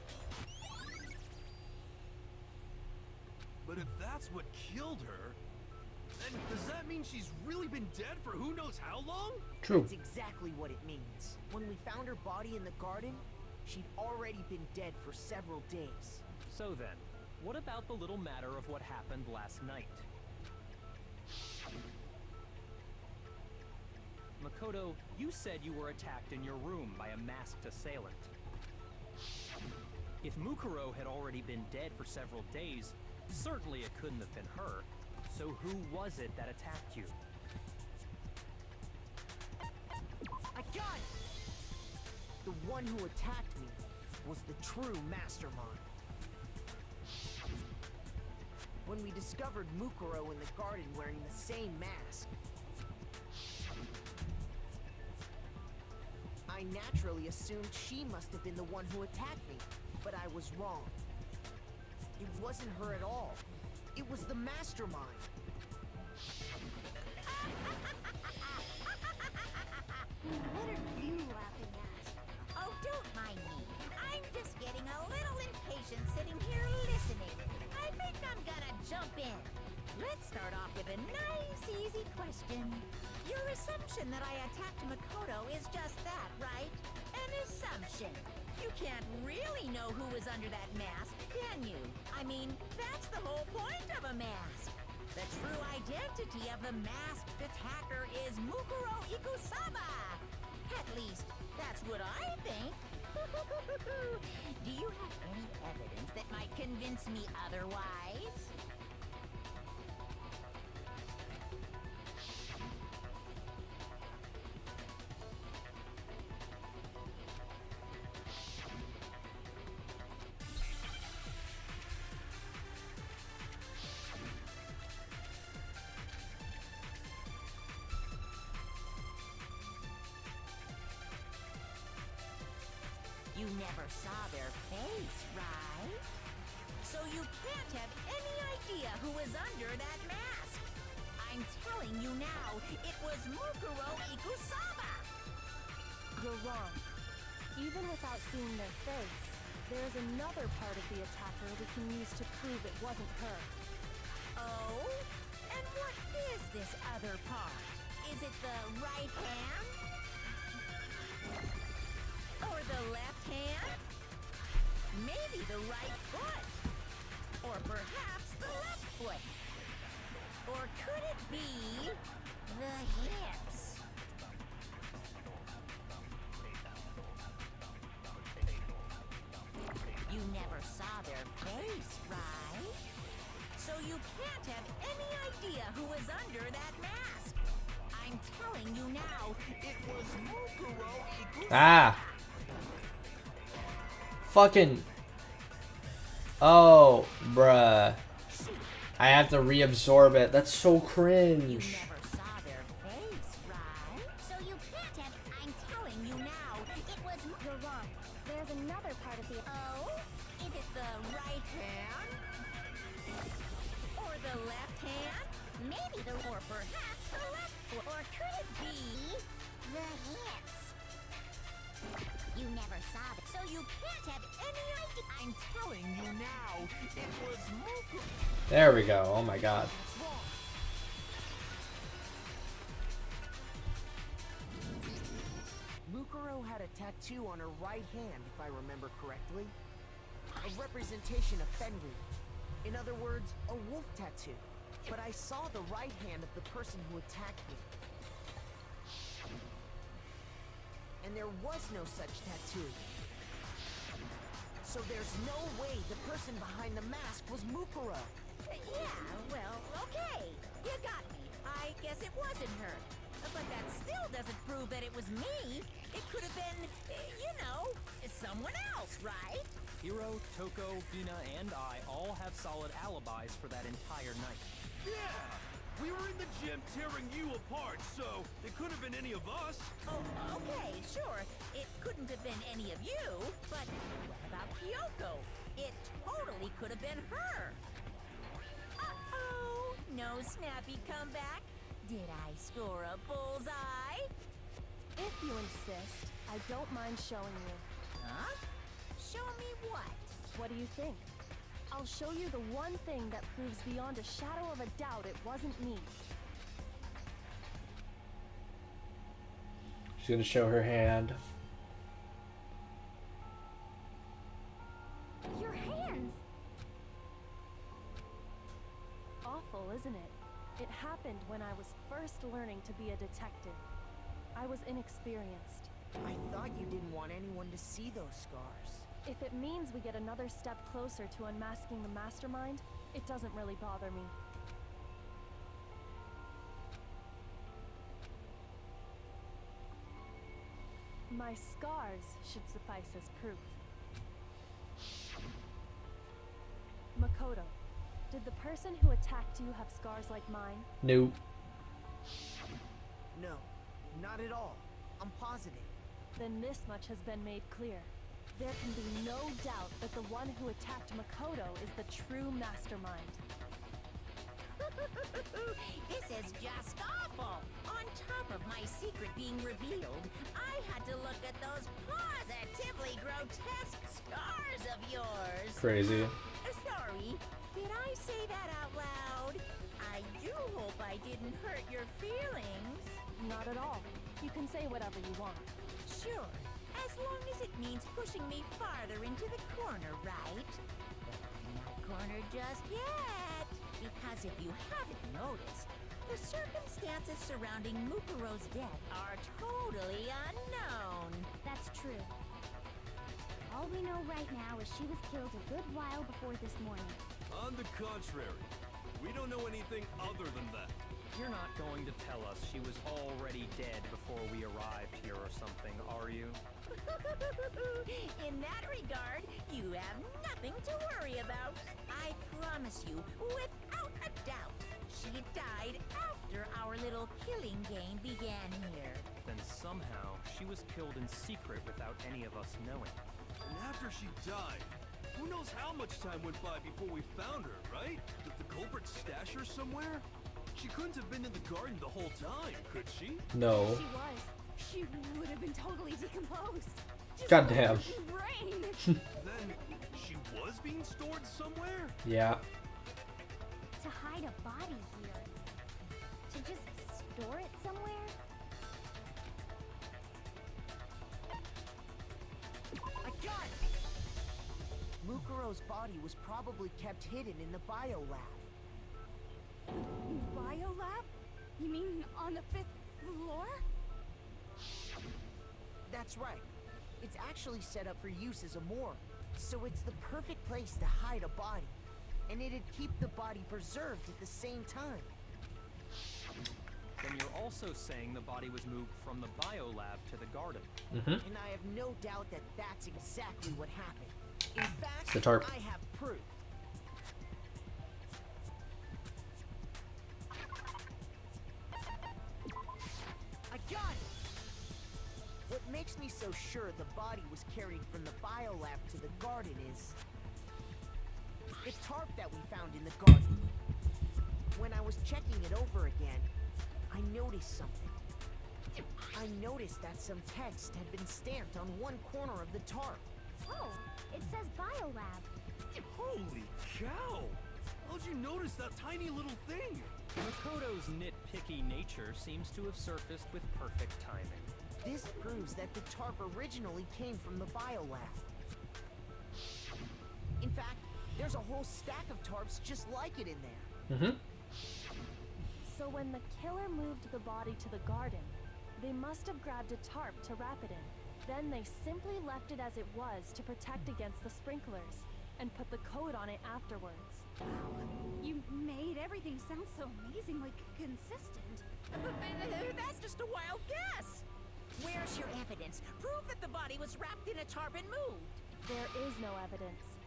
[SPEAKER 5] But if that's what killed her, then does that mean she's really been dead for who knows how long?
[SPEAKER 1] True.
[SPEAKER 4] That's exactly what it means. When we found her body in the garden, she'd already been dead for several days.
[SPEAKER 9] So then, what about the little matter of what happened last night? Makoto, you said you were attacked in your room by a masked assailant. If Mukuro had already been dead for several days, certainly it couldn't have been her. So who was it that attacked you?
[SPEAKER 4] I got it! The one who attacked me was the true mastermind. When we discovered Mukuro in the garden wearing the same mask, I naturally assumed she must have been the one who attacked me, but I was wrong. It wasn't her at all. It was the mastermind.
[SPEAKER 3] What are you laughing at?
[SPEAKER 8] Oh, don't mind me. I'm just getting a little impatient sitting here listening. I think I'm gonna jump in. Let's start off with a nice, easy question. Your assumption that I attacked Makoto is just that, right? An assumption. You can't really know who is under that mask, can you? I mean, that's the whole point of a mask. The true identity of the masked attacker is Mukuro Ikusaba. At least, that's what I think. Do you have any evidence that might convince me otherwise? You never saw their face, right? So you can't have any idea who was under that mask. I'm telling you now, it was Mukuro Ikusaba!
[SPEAKER 2] You're wrong. Even without seeing their face, there is another part of the attacker we can use to prove it wasn't her.
[SPEAKER 8] Oh? And what is this other part? Is it the right hand? Or the left hand? Maybe the right foot? Or perhaps the left foot? Or could it be the hips? You never saw their face, right? So you can't have any idea who was under that mask. I'm telling you now, it was Mukuro Ikusaba.
[SPEAKER 1] Ah! Fucking. Oh, bruh. I have to reabsorb it. That's so
[SPEAKER 8] You
[SPEAKER 1] cringe.
[SPEAKER 8] never saw their face, right? So you can't have. I'm telling you now, it was.
[SPEAKER 11] You're wrong. There's another part of the...
[SPEAKER 8] Oh? Is it the right hand? Or the left hand? Maybe the. Or perhaps the left foot. Or could it be the hips? You never saw it, so you can't have any idea. I'm telling you now, it was Mukuro.
[SPEAKER 1] There we go. Oh my god.
[SPEAKER 4] That's wrong. Mukuro had a tattoo on her right hand, if I remember correctly. A representation of Fenrir. In other words, a wolf tattoo. But I saw the right hand of the person who attacked me. And there was no such tattoo. So there's no way the person behind the mask was Mukuro.
[SPEAKER 8] Yeah, well, okay. You got me. I guess it wasn't her. But that still doesn't prove that it was me. It could have been, you know, someone else, right?
[SPEAKER 9] Hiro, Toko, Hina, and I all have solid alibis for that entire night.
[SPEAKER 5] Yeah! We were in the gym tearing you apart, so it could have been any of us.
[SPEAKER 8] Oh, okay, sure. It couldn't have been any of you, but what about Kyoko? It totally could have been her. Uh-oh, no snappy comeback? Did I score a bullseye?
[SPEAKER 2] If you insist, I don't mind showing you.
[SPEAKER 8] Huh? Show me what?
[SPEAKER 2] What do you think? I'll show you the one thing that proves beyond a shadow of a doubt it wasn't me.
[SPEAKER 1] She's gonna show her hand.
[SPEAKER 11] Your hands!
[SPEAKER 2] Awful, isn't it? It happened when I was first learning to be a detective. I was inexperienced.
[SPEAKER 4] I thought you didn't want anyone to see those scars.
[SPEAKER 2] If it means we get another step closer to unmasking the mastermind, it doesn't really bother me. My scars should suffice as proof. Makoto, did the person who attacked you have scars like mine?
[SPEAKER 1] Nope.
[SPEAKER 4] No, not at all. I'm positive.
[SPEAKER 2] Then this much has been made clear. There can be no doubt that the one who attacked Makoto is the true mastermind.
[SPEAKER 8] This is just awful! On top of my secret being revealed, I had to look at those positively grotesque scars of yours!
[SPEAKER 1] Crazy.
[SPEAKER 8] Sorry, did I say that out loud? I hope I didn't hurt your feelings.
[SPEAKER 2] Not at all. You can say whatever you want.
[SPEAKER 8] Sure, as long as it means pushing me farther into the corner, right? But I'm not cornered just yet. Because if you haven't noticed, the circumstances surrounding Mukuro's death are totally unknown.
[SPEAKER 11] That's true. All we know right now is she was killed a good while before this morning.
[SPEAKER 5] On the contrary, we don't know anything other than that.
[SPEAKER 9] You're not going to tell us she was already dead before we arrived here or something, are you?
[SPEAKER 8] In that regard, you have nothing to worry about. I promise you, without a doubt, she died after our little killing game began here.
[SPEAKER 9] Then somehow she was killed in secret without any of us knowing.
[SPEAKER 5] And after she died, who knows how much time went by before we found her, right? Did the culprit stash her somewhere? She couldn't have been in the garden the whole time, could she?
[SPEAKER 1] No.
[SPEAKER 3] She was. She would have been totally decomposed. Just
[SPEAKER 1] Goddamn.
[SPEAKER 3] like her brain.
[SPEAKER 5] Then she was being stored somewhere?
[SPEAKER 1] Yeah.
[SPEAKER 11] To hide a body here. To just store it somewhere?
[SPEAKER 4] I got it! Mukuro's body was probably kept hidden in the biolab.
[SPEAKER 3] Biolab? You mean on the 5th floor?
[SPEAKER 4] That's right. It's actually set up for use as a morgue. So it's the perfect place to hide a body. And it'd keep the body preserved at the same time.
[SPEAKER 9] Then you're also saying the body was moved from the biolab to the garden.
[SPEAKER 1] Mm-hmm.
[SPEAKER 4] And I have no doubt that that's exactly what happened. In fact,
[SPEAKER 1] the tarp.
[SPEAKER 4] I have proof. I got it! What makes me so sure the body was carried from the biolab to the garden is the tarp that we found in the garden. When I was checking it over again, I noticed something. I noticed that some text had been stamped on one corner of the tarp.
[SPEAKER 11] Oh, it says biolab.
[SPEAKER 5] Holy cow! How'd you notice that tiny little thing?
[SPEAKER 9] Makoto's nitpicky nature seems to have surfaced with perfect timing.
[SPEAKER 4] This proves that the tarp originally came from the biolab. In fact, there's a whole stack of tarps just like it in there.
[SPEAKER 1] Mm-hmm.
[SPEAKER 2] So when the killer moved the body to the garden, they must have grabbed a tarp to wrap it in. Then they simply left it as it was to protect against the sprinklers, and put the coat on it afterwards.
[SPEAKER 3] You made everything sound so amazingly consistent.
[SPEAKER 8] That's just a wild guess. Where's your evidence? Prove that the body was wrapped in a tarp and moved.
[SPEAKER 2] There is no evidence.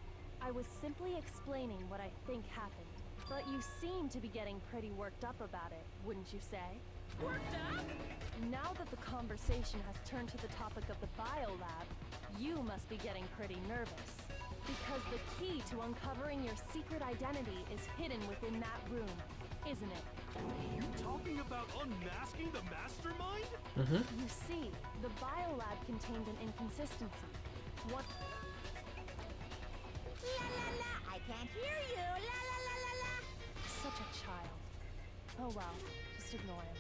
[SPEAKER 2] I was simply explaining what I think happened. But you seem to be getting pretty worked up about it, wouldn't you say?
[SPEAKER 8] Worked up?
[SPEAKER 2] Now that the conversation has turned to the topic of the biolab, you must be getting pretty nervous. Because the key to uncovering your secret identity is hidden within that room, isn't it?
[SPEAKER 5] You talking about unmasking the mastermind?
[SPEAKER 1] Mm-hmm.
[SPEAKER 2] You see, the biolab contained an inconsistency. What?
[SPEAKER 8] La la la, I can't hear you. La la la la la.
[SPEAKER 2] Such a child. Oh well, just ignore him.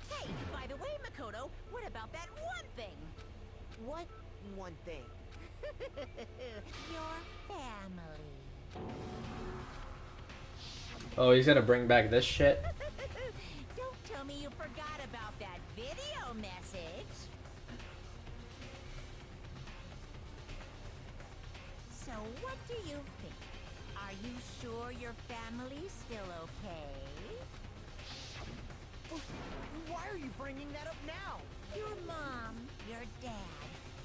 [SPEAKER 8] Hey, by the way, Makoto, what about that one thing?
[SPEAKER 4] What one thing?
[SPEAKER 8] Your family.
[SPEAKER 1] Oh, he's gonna bring back this shit?
[SPEAKER 8] Don't tell me you forgot about that video message. So what do you think? Are you sure your family's still okay?
[SPEAKER 4] Why are you bringing that up now?
[SPEAKER 8] Your mom, your dad,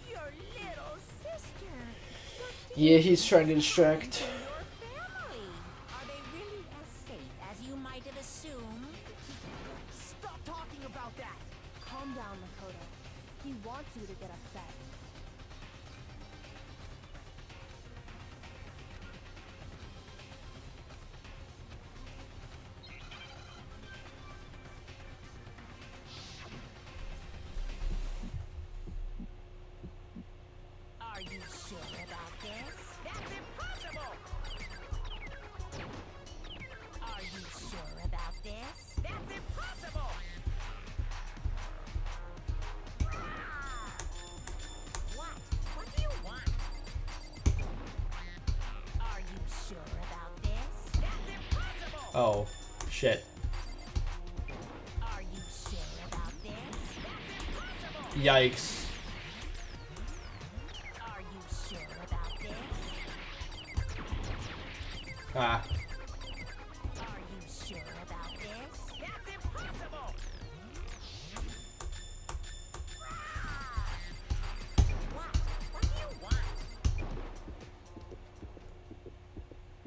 [SPEAKER 8] your little sister. What do
[SPEAKER 1] Yeah,
[SPEAKER 8] you
[SPEAKER 1] he's
[SPEAKER 8] think
[SPEAKER 1] trying to
[SPEAKER 8] happened
[SPEAKER 1] distract.
[SPEAKER 8] to your family? Are they really as safe as you might have assumed?
[SPEAKER 4] Stop talking about that!
[SPEAKER 2] Calm down, Makoto. He wants you to get upset.
[SPEAKER 8] Are you sure about this? That's impossible! this? That's impossible! What? What do you want? Are you sure about this? That's impossible!
[SPEAKER 1] Oh, shit.
[SPEAKER 8] Are you sure about this? That's impossible!
[SPEAKER 1] Yikes.
[SPEAKER 8] Are you sure about this?
[SPEAKER 1] Ah.
[SPEAKER 8] Are you sure about this? That's impossible! What? What do you want?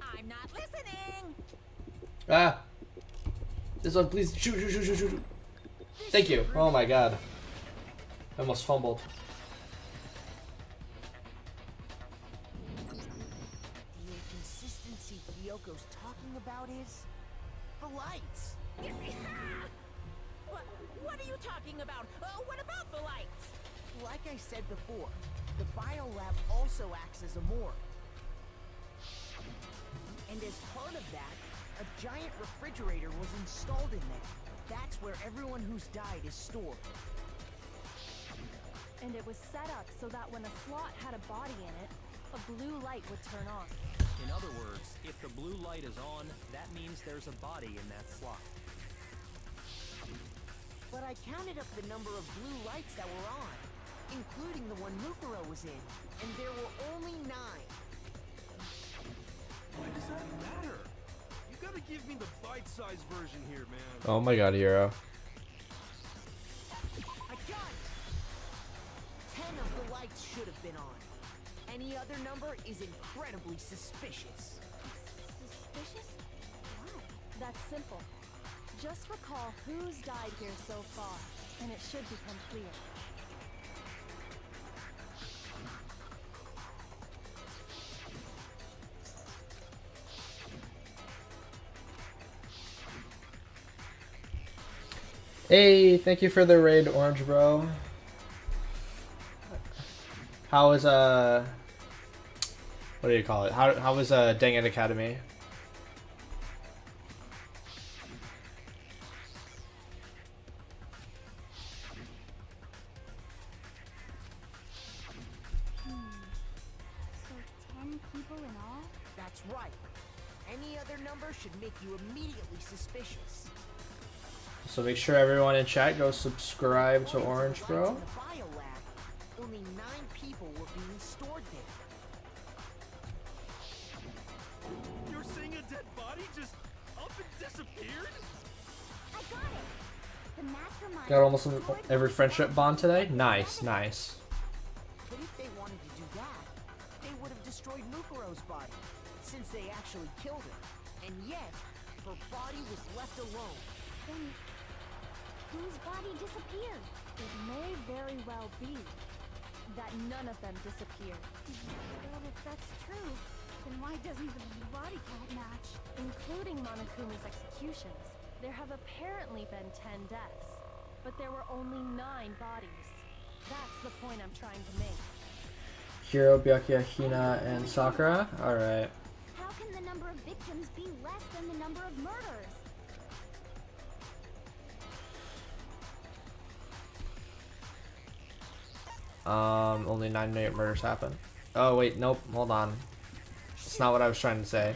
[SPEAKER 8] I'm not listening!
[SPEAKER 1] Ah. This one, please. Shoot, shoot, shoot, shoot, shoot. Thank you. Oh my god. I almost fumbled.
[SPEAKER 4] The inconsistency Kyoko's talking about is the lights.
[SPEAKER 8] What are you talking about? What about the lights?
[SPEAKER 4] Like I said before, the biolab also acts as a morgue. And as part of that, a giant refrigerator was installed in there. That's where everyone who's died is stored.
[SPEAKER 2] And it was set up so that when a slot had a body in it, a blue light would turn on.
[SPEAKER 9] In other words, if the blue light is on, that means there's a body in that slot.
[SPEAKER 4] But I counted up the number of blue lights that were on, including the one Mukuro was in, and there were only 9.
[SPEAKER 5] Why does that matter? You gotta give me the bite-sized version here, man.
[SPEAKER 1] Oh my god, Hero.
[SPEAKER 4] I got it! 10 of the lights should have been on. Any other number is incredibly suspicious.
[SPEAKER 11] Suspicious? Why?
[SPEAKER 2] That's simple. Just recall who's died here so far, and it should become clear.
[SPEAKER 1] Hey, thank you for the raid, Orange Bro. How is what do you call it? How was Dangan Academy?
[SPEAKER 11] So 10 people in all?
[SPEAKER 4] That's right. Any other number should make you immediately suspicious.
[SPEAKER 1] So make sure everyone in chat go subscribe to Orange Bro.
[SPEAKER 4] In the biolab, only 9 people were being stored there.
[SPEAKER 5] You're saying a dead body just up and disappeared?
[SPEAKER 11] I got it! The mastermind...
[SPEAKER 1] Got almost
[SPEAKER 11] destroyed
[SPEAKER 1] every
[SPEAKER 11] the
[SPEAKER 1] friendship
[SPEAKER 11] body.
[SPEAKER 1] bond today. Nice, nice.
[SPEAKER 4] But if they wanted to do that, they would have destroyed Mukuro's body, since they actually killed her. And yet, her body was left alone.
[SPEAKER 11] Then whose body disappeared?
[SPEAKER 2] It may very well be that none of them disappeared,
[SPEAKER 11] Well, if that's true, then why doesn't the body count match?
[SPEAKER 2] including Monokuma's executions. There have apparently been 10 deaths, but there were only 9 bodies. That's the point I'm trying to make.
[SPEAKER 1] Hiro, Byakuya, Hina, and Sakura. Alright.
[SPEAKER 11] How can the number of victims be less than the number of murders?
[SPEAKER 1] Only 9 murders happen. Oh wait, nope, hold on. That's not what I was trying to say.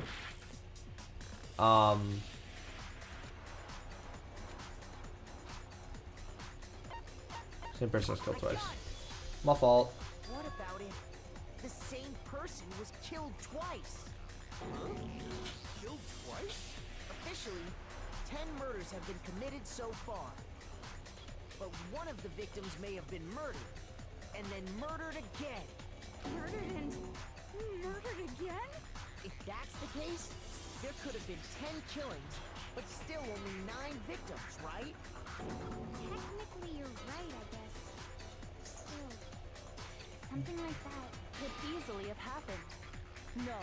[SPEAKER 1] Same person was killed twice. My fault.
[SPEAKER 4] What about if the same person was killed twice?
[SPEAKER 5] Killed twice?
[SPEAKER 4] Officially, 10 murders have been committed so far. But one of the victims may have been murdered, and then murdered again.
[SPEAKER 11] Murdered and murdered again?
[SPEAKER 4] If that's the case, there could have been 10 killings, but still only 9 victims, right?
[SPEAKER 11] Technically, you're right, I guess. Still, something like that.
[SPEAKER 2] Could easily have happened. No,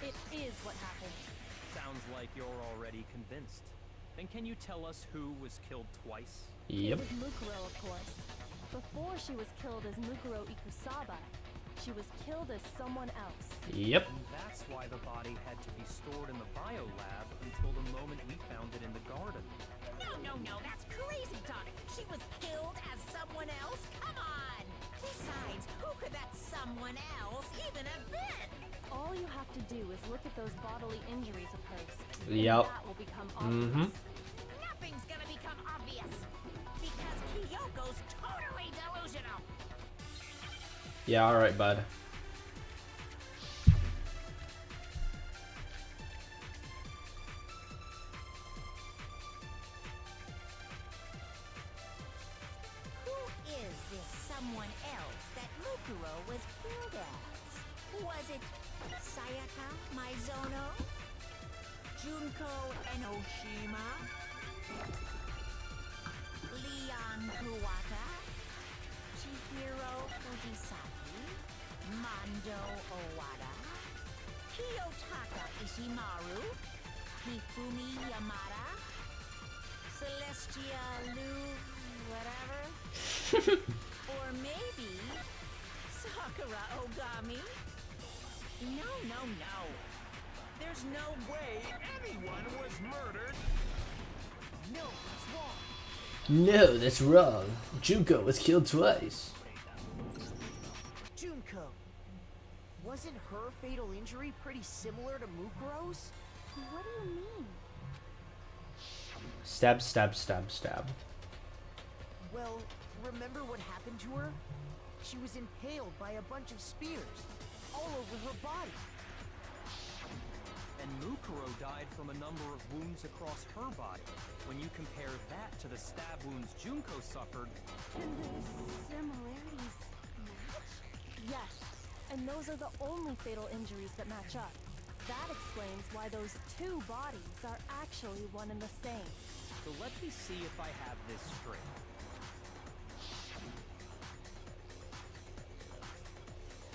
[SPEAKER 2] it is what happened.
[SPEAKER 9] Sounds like you're already convinced. Then can you tell us who was killed twice?
[SPEAKER 1] Yep.
[SPEAKER 2] It was Mukuro, of course. Before she was killed as Mukuro Ikusaba, She was killed as someone else.
[SPEAKER 1] Yep.
[SPEAKER 9] And that's why the body had to be stored in the biolab until the moment we found it in the garden.
[SPEAKER 8] No, that's crazy talk. She was killed as someone else? Come on! Besides, who could that someone else even have been?
[SPEAKER 2] All you have to do is look at those bodily injuries of hers.
[SPEAKER 1] Yep.
[SPEAKER 2] And that will become obvious.
[SPEAKER 8] Nothing's gonna become obvious. Because Kyoko's totally delusional.
[SPEAKER 1] Yeah, alright, bud.
[SPEAKER 8] Who is this someone else that Mukuro was killed as? Was it Sayaka Maizono? Junko Enoshima? Leon Kuwata? Chihiro Fujisaki? Mondo Owada? Kiyotaka Ishimaru? Hifumi Yamada? Celestia Lu... whatever? Or maybe... Sakura Ogami? No. There's no way anyone was murdered! No, that's wrong!
[SPEAKER 1] No, that's wrong. Junko was killed twice.
[SPEAKER 4] Junko. Wasn't her fatal injury pretty similar to Mukuro's?
[SPEAKER 2] What do you mean?
[SPEAKER 1] Stab, stab, stab, stab.
[SPEAKER 4] Well, remember what happened to her? She was impaled by a bunch of spears, all over her body.
[SPEAKER 9] And Mukuro died from a number of wounds across her body. When you compare that to the stab wounds Junko suffered...
[SPEAKER 2] And the similarities match? Yes, and those are the only fatal injuries that match up. That explains why those two bodies are actually one and the same.
[SPEAKER 9] So let me see if I have this straight.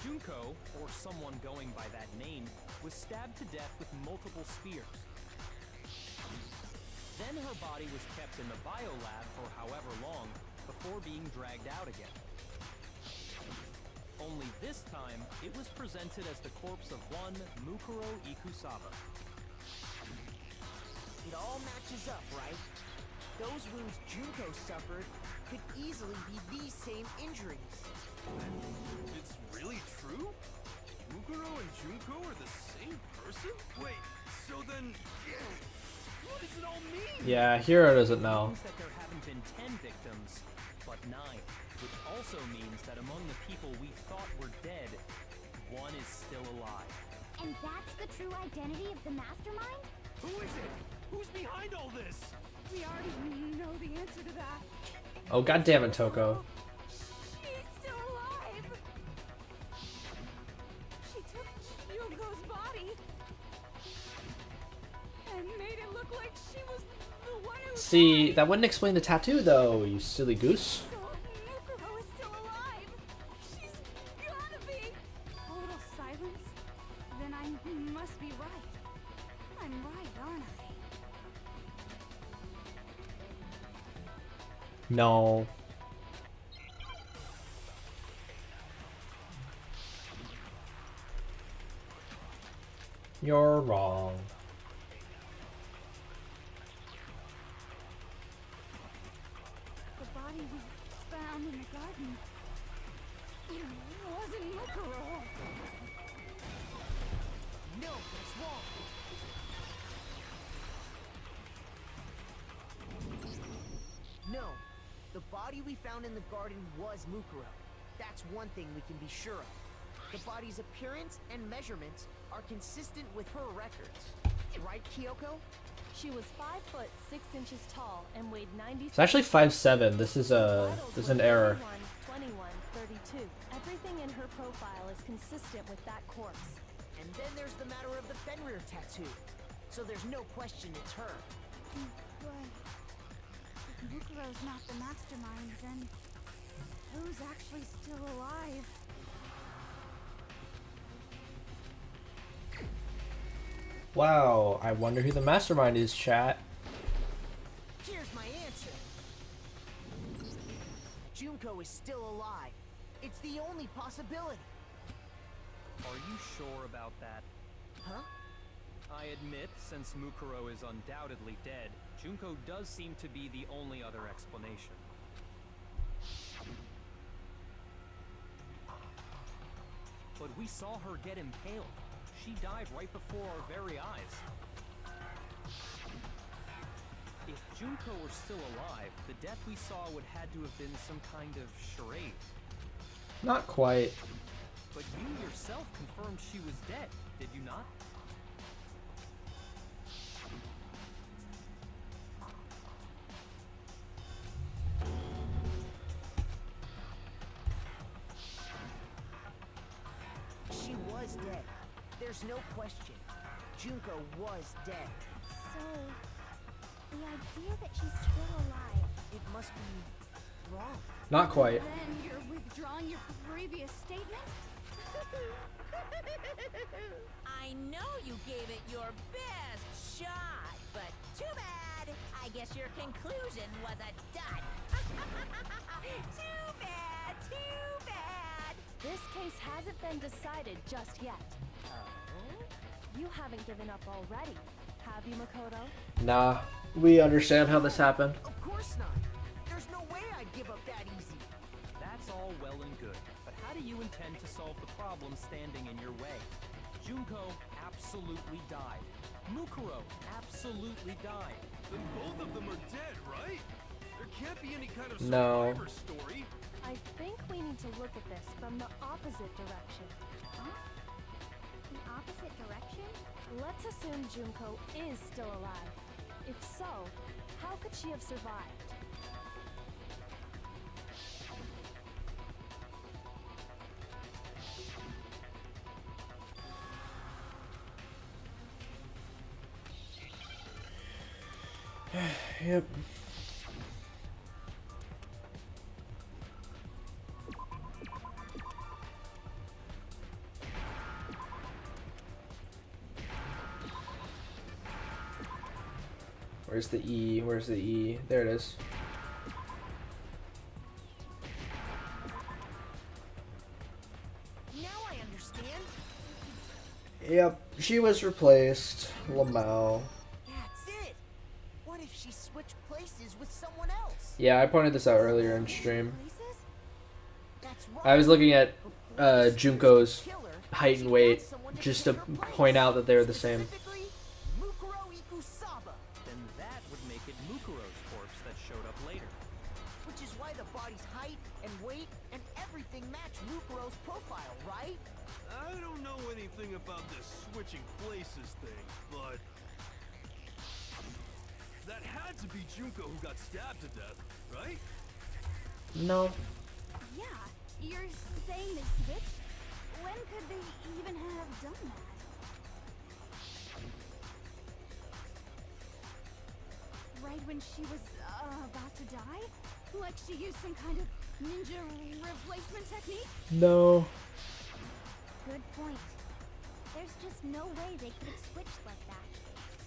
[SPEAKER 9] Junko, or someone going by that name, was stabbed to death with multiple spears. Then her body was kept in the biolab for however long, before being dragged out again. Only this time, it was presented as the corpse of one Mukuro Ikusaba.
[SPEAKER 4] It all matches up, right? Those wounds Junko suffered could easily be these same injuries.
[SPEAKER 5] It's really true? Mukuro and Junko are the same person? Wait, so then... what does it all mean?
[SPEAKER 1] Yeah, Hiro doesn't know.
[SPEAKER 9] It means that there haven't been 10 victims, but 9. Which also means that among the people we thought were dead, one is still alive.
[SPEAKER 11] And that's the true identity of the mastermind?
[SPEAKER 5] Who is it? Who's behind all this?
[SPEAKER 3] We already know the answer to that.
[SPEAKER 1] Oh, god damn it, Toko.
[SPEAKER 3] She's still alive! She took Junko's body and made it look like she was the one who...
[SPEAKER 1] See, that wouldn't explain the tattoo, though, you silly goose.
[SPEAKER 3] So Mukuro is still alive! She's gotta be! Total silence? Then I must be right. I'm right, aren't I?
[SPEAKER 1] No. You're wrong.
[SPEAKER 3] The body we found in the garden. It wasn't Mukuro.
[SPEAKER 4] No, that's wrong. No, the body we found in the garden was Mukuro. That's one thing we can be sure of. The body's appearance and measurements are consistent with her records. Right, Kyoko?
[SPEAKER 2] She was 5 foot 6 inches tall and weighed 90.
[SPEAKER 1] It's actually 5'7". This is an error.
[SPEAKER 2] 21, 32. Everything in her profile is consistent with that corpse.
[SPEAKER 4] And then there's the matter of the Fenrir tattoo. So there's no question it's her.
[SPEAKER 3] But if Mukuro's not the mastermind, then who's actually still alive?
[SPEAKER 1] Wow, I wonder who the mastermind is, chat.
[SPEAKER 4] Here's my answer. Junko is still alive. It's the only possibility.
[SPEAKER 9] Are you sure about that?
[SPEAKER 4] Huh?
[SPEAKER 9] I admit, since Mukuro is undoubtedly dead, Junko does seem to be the only other explanation. But we saw her get impaled. She died right before our very eyes. If Junko were still alive, the death we saw would had to have been some kind of charade.
[SPEAKER 1] Not quite.
[SPEAKER 9] But you yourself confirmed she was dead, did you not?
[SPEAKER 4] She was dead. There's no question. Junko was dead.
[SPEAKER 11] So, the idea that she's still alive.
[SPEAKER 4] It must be wrong.
[SPEAKER 1] Not quite.
[SPEAKER 3] Then you're withdrawing your previous statement?
[SPEAKER 8] I know you gave it your best shot, but too bad. I guess your conclusion was a dud. Too bad, too bad.
[SPEAKER 2] This case hasn't been decided just yet.
[SPEAKER 8] Oh?
[SPEAKER 2] You haven't given up already, have you, Makoto?
[SPEAKER 1] Nah, we understand how this happened.
[SPEAKER 4] Of course not. There's no way I'd give up that easy.
[SPEAKER 9] That's all well and good, but how do you intend to solve the problem standing in your way? Junko absolutely died. Mukuro absolutely died.
[SPEAKER 5] Then both of them are dead, right? There can't be any kind of
[SPEAKER 1] No.
[SPEAKER 5] survivor story.
[SPEAKER 2] I think we need to look at this from the opposite direction.
[SPEAKER 11] Huh? The opposite direction?
[SPEAKER 2] Let's assume Junko is still alive. If so, how could she have survived?
[SPEAKER 1] Yep. Where's the E? Where's the E? There it is.
[SPEAKER 4] Now I understand.
[SPEAKER 1] Yep, she was replaced. Lamau.
[SPEAKER 4] That's it. What if she switched places with someone else?
[SPEAKER 1] Yeah, I pointed this out earlier in stream.
[SPEAKER 4] Places? That's right.
[SPEAKER 1] I was looking at Junko's
[SPEAKER 4] Killer,
[SPEAKER 1] height
[SPEAKER 4] she
[SPEAKER 1] and
[SPEAKER 4] got
[SPEAKER 1] weight
[SPEAKER 4] someone to
[SPEAKER 1] just
[SPEAKER 4] take
[SPEAKER 1] to
[SPEAKER 4] her place.
[SPEAKER 1] point out that they're the same.
[SPEAKER 4] Specifically, Mukuro Ikusaba,
[SPEAKER 9] Then that would make it Mukuro's corpse that showed up later.
[SPEAKER 4] which is why the body's height and weight and everything match Mukuro's profile, right?
[SPEAKER 5] I don't know anything about this switching places thing, but that had to be Junko who got stabbed to death, right?
[SPEAKER 1] No.
[SPEAKER 3] Yeah, you're saying they switched? When could they even have done that? Right when she was about to die? Like she used some kind of ninja replacement technique?
[SPEAKER 1] No.
[SPEAKER 11] Good point. There's just no way they could have switched like that.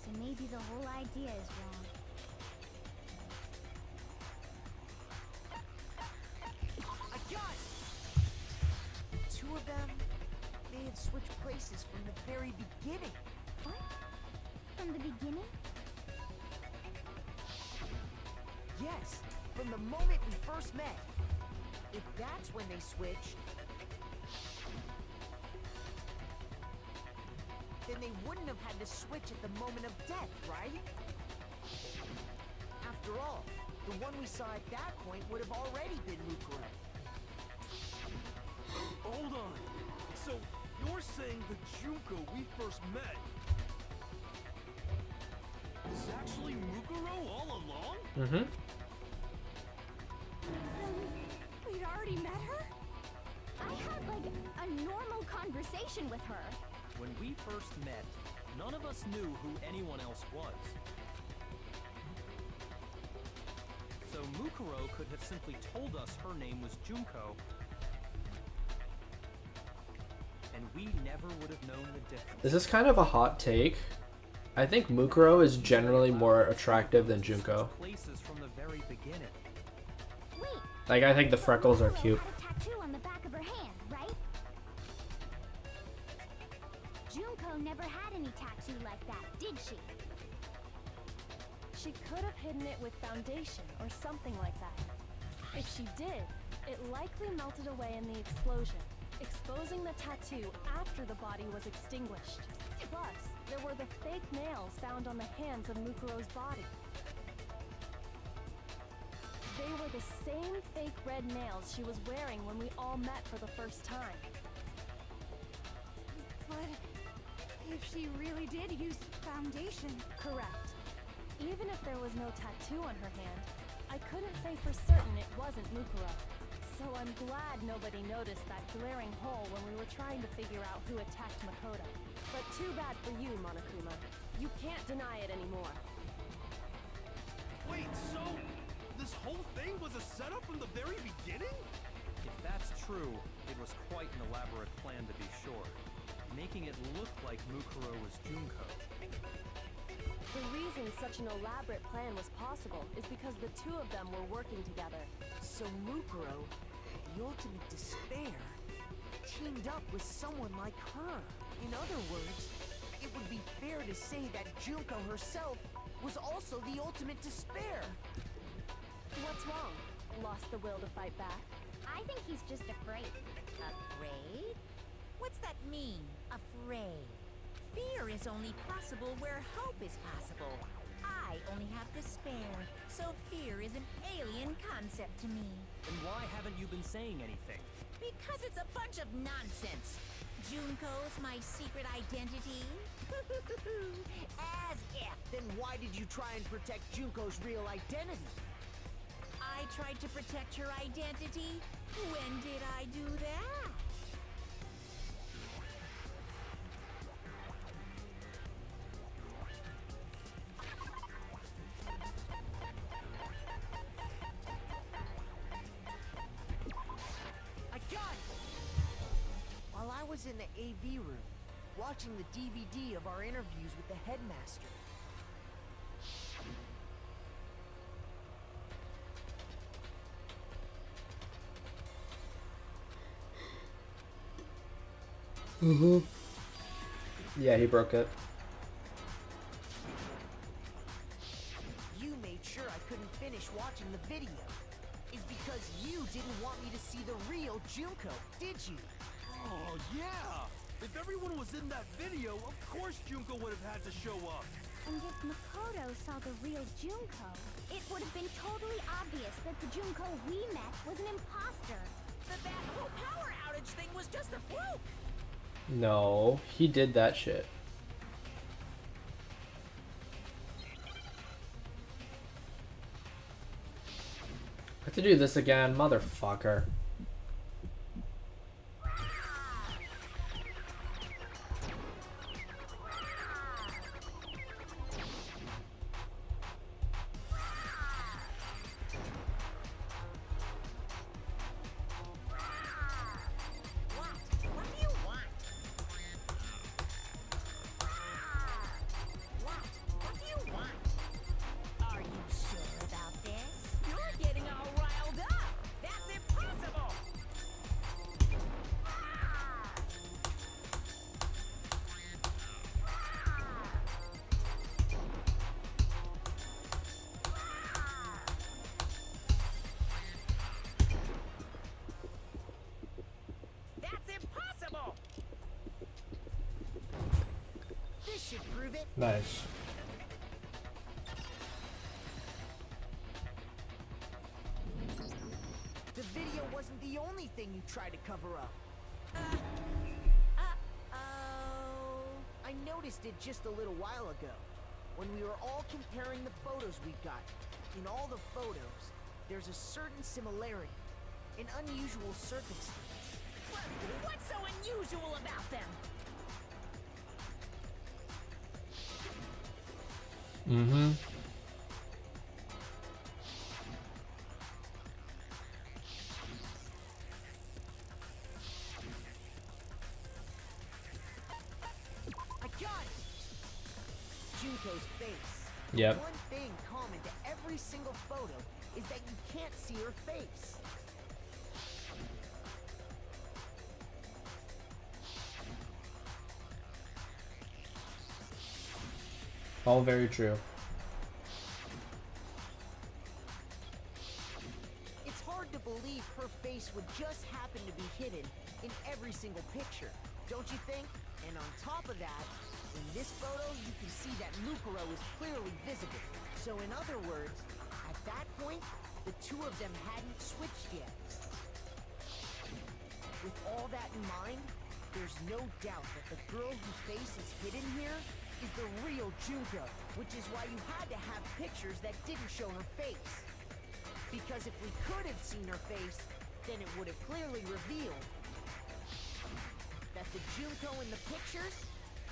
[SPEAKER 11] So maybe the whole idea is wrong.
[SPEAKER 4] I got it! Two of them, they had switched places from the very beginning.
[SPEAKER 11] What? From the beginning?
[SPEAKER 4] Yes, from the moment we first met. If that's when they switched, then they wouldn't have had to switch at the moment of death, right? After all, the one we saw at that point would have already been Mukuro.
[SPEAKER 5] Hold on. So you're saying the Junko we first met is actually Mukuro all along?
[SPEAKER 1] Mm-hmm.
[SPEAKER 3] We'd already met her?
[SPEAKER 11] I had like a normal conversation with her.
[SPEAKER 9] When we first met, none of us knew who anyone else was. So Mukuro could have simply told us her name was Junko, and we never would have known the difference.
[SPEAKER 1] This is kind of a hot take. I think Mukuro is generally more attractive than Junko.
[SPEAKER 9] Places from the very beginning.
[SPEAKER 11] Wait.
[SPEAKER 1] Like, I think the freckles are cute.
[SPEAKER 11] Had a tattoo on the back of her hand, right? Junko never had any tattoo like that, did she?
[SPEAKER 2] She could have hidden it with foundation or something like that. If she did, it likely melted away in the explosion, exposing the tattoo after the body was extinguished. Plus, there were the fake nails found on the hands of Mukuro's body. They were the same fake red nails she was wearing when we all met for the first time.
[SPEAKER 3] But if she really did use foundation...
[SPEAKER 2] Correct. Even if there was no tattoo on her hand, I couldn't say for certain it wasn't Mukuro. So I'm glad nobody noticed that glaring hole when we were trying to figure out who attacked Makoto. But too bad for you, Monokuma. You can't deny it anymore.
[SPEAKER 5] Wait, so this whole thing was a setup from the very beginning?
[SPEAKER 9] If that's true, it was quite an elaborate plan to be sure, making it look like Mukuro was Junko.
[SPEAKER 2] The reason such an elaborate plan was possible is because the two of them were working together.
[SPEAKER 4] So Mukuro, the ultimate despair, teamed up with someone like her. In other words, it would be fair to say that Junko herself was also the ultimate despair.
[SPEAKER 2] What's wrong? Lost the will to fight back?
[SPEAKER 11] I think he's just afraid.
[SPEAKER 8] Afraid? What's that mean, afraid? Fear is only possible where hope is possible. I only have despair, so fear is an alien concept to me.
[SPEAKER 9] Then why haven't you been saying anything?
[SPEAKER 8] Because it's a bunch of nonsense. Junko's my secret identity? As if.
[SPEAKER 4] Then why did you try and protect Junko's real identity?
[SPEAKER 8] I tried to protect her identity? When did I do that?
[SPEAKER 4] I got it! While I was in the AV room, watching the DVD of our interviews with the headmaster.
[SPEAKER 1] Yeah, he broke it.
[SPEAKER 4] You made sure I couldn't finish watching the video. Is because you didn't want me to see the real Junko, did you?
[SPEAKER 5] Oh, yeah! If everyone was in that video, of course Junko would have had to show up.
[SPEAKER 11] And if Makoto saw the real Junko, it would have been totally obvious that the Junko we met was an imposter.
[SPEAKER 8] That whole power outage thing was just a fluke!
[SPEAKER 1] No, he did that shit. I have to do this again, motherfucker. Nice.
[SPEAKER 4] The video wasn't the only thing you tried to cover up.
[SPEAKER 8] Uh-oh.
[SPEAKER 4] I noticed it just a little while ago, when we were all comparing the photos we got. In all the photos, there's a certain similarity, an unusual circumstance.
[SPEAKER 8] What's so unusual about them?
[SPEAKER 1] Mm-hmm.
[SPEAKER 4] I got it! Junko's face.
[SPEAKER 1] Yep.
[SPEAKER 4] One thing common to every single photo is that you can't see her face.
[SPEAKER 1] All very true.
[SPEAKER 4] It's hard to believe her face would just happen to be hidden in every single picture, don't you think? And on top of that, in this photo, you can see that Mukuro is clearly visible. So in other words, at that point, the two of them hadn't switched yet. With all that in mind, there's no doubt that the girl whose face is hidden here is the real Junko, which is why you had to have pictures that didn't show her face. Because if we could have seen her face, then it would have clearly revealed that the Junko in the pictures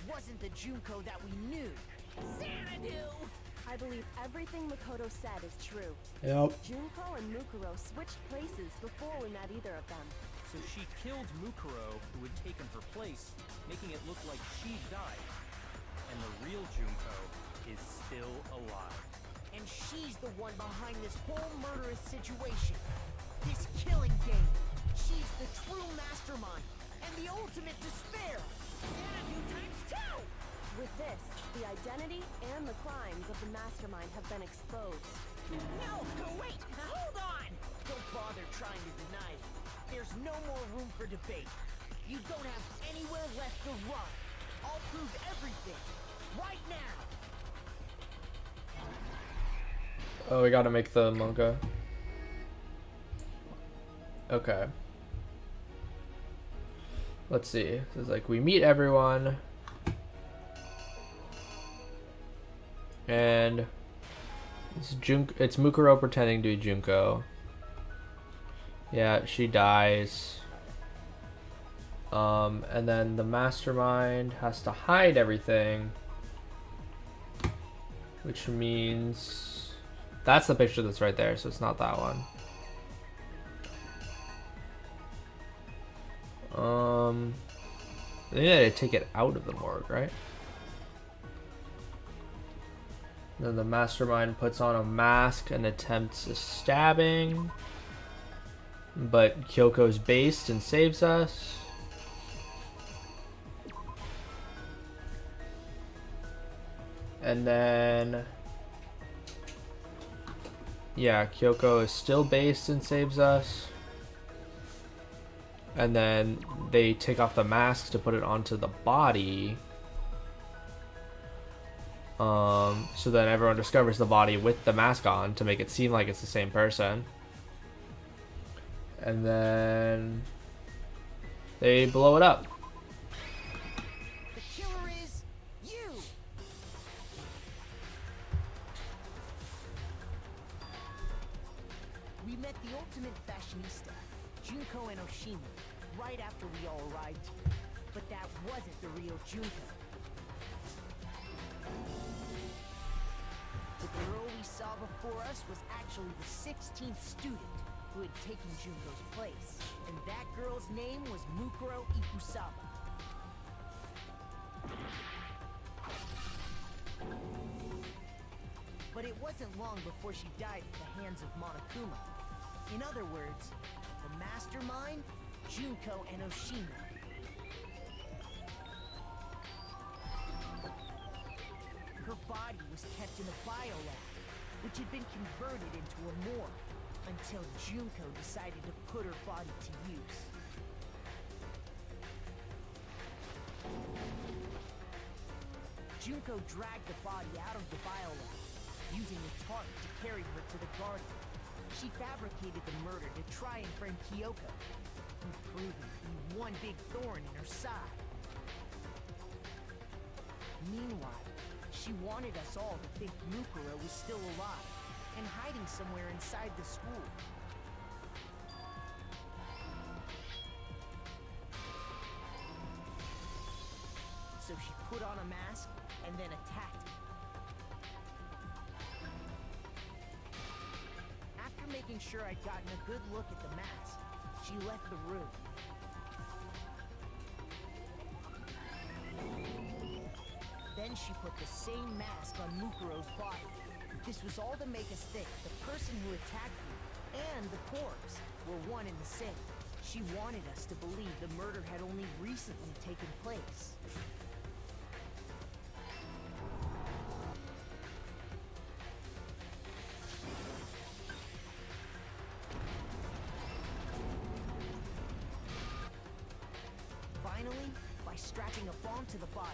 [SPEAKER 4] wasn't the Junko that we knew.
[SPEAKER 8] Xanadu!
[SPEAKER 2] I believe everything Makoto said is true.
[SPEAKER 1] Yep.
[SPEAKER 2] Junko and Mukuro switched places before we met either of them.
[SPEAKER 9] So she killed Mukuro, who had taken her place, making it look like she died. And the real Junko is still alive.
[SPEAKER 4] And she's the one behind this whole murderous situation. This killing game. She's the true mastermind and the ultimate despair.
[SPEAKER 8] Xanadu times 2!
[SPEAKER 2] With this, the identity and the crimes of the mastermind have been exposed.
[SPEAKER 8] No, wait! Hold on!
[SPEAKER 4] Don't bother trying to deny it. There's no more room for debate. You don't have anywhere left to run. I'll prove everything. Right now!
[SPEAKER 1] Oh, we gotta make the manga. Okay. Let's see. This is like we meet everyone. And it's Mukuro pretending to be Junko. Yeah, she dies. And then the mastermind has to hide everything. Which means that's the picture that's right there, so it's not that one. I think they had to take it out of the morgue, right? Then the mastermind puts on a mask and attempts a stabbing. But Kyoko's based and saves us. And then... yeah, Kyoko is still based and saves us. And then they take off the mask to put it onto the body. So then everyone discovers the body with the mask on to make it seem like it's the same person. And then they blow it up.
[SPEAKER 4] The killer is you! We met the ultimate fashionista, Junko and Oshima, right after we all arrived here. But that wasn't the real Junko. The girl we saw before us was actually the 16th student who had taken Junko's place. And that girl's name was Mukuro Ikusaba. But it wasn't long before she died at the hands of Monokuma. In other words, the mastermind, Junko and Oshima. Her body was kept in a biolab, which had been converted into a morgue, until Junko decided to put her body to use. Junko dragged the body out of the biolab, using the tarp to carry her to the garden. She fabricated the murder to try and frame Kyoko, who proved to be one big thorn in her side. Meanwhile, she wanted us all to think Mukuro was still alive and hiding somewhere inside the school. So she put on a mask and then attacked me. After making sure I'd gotten a good look at the mask, she left the room. Then she put the same mask on Mukuro's body. This was all to make us think the person who attacked me and the corpse were one and the same. She wanted us to believe the murder had only recently taken place. Additionally, by strapping a bomb to the body,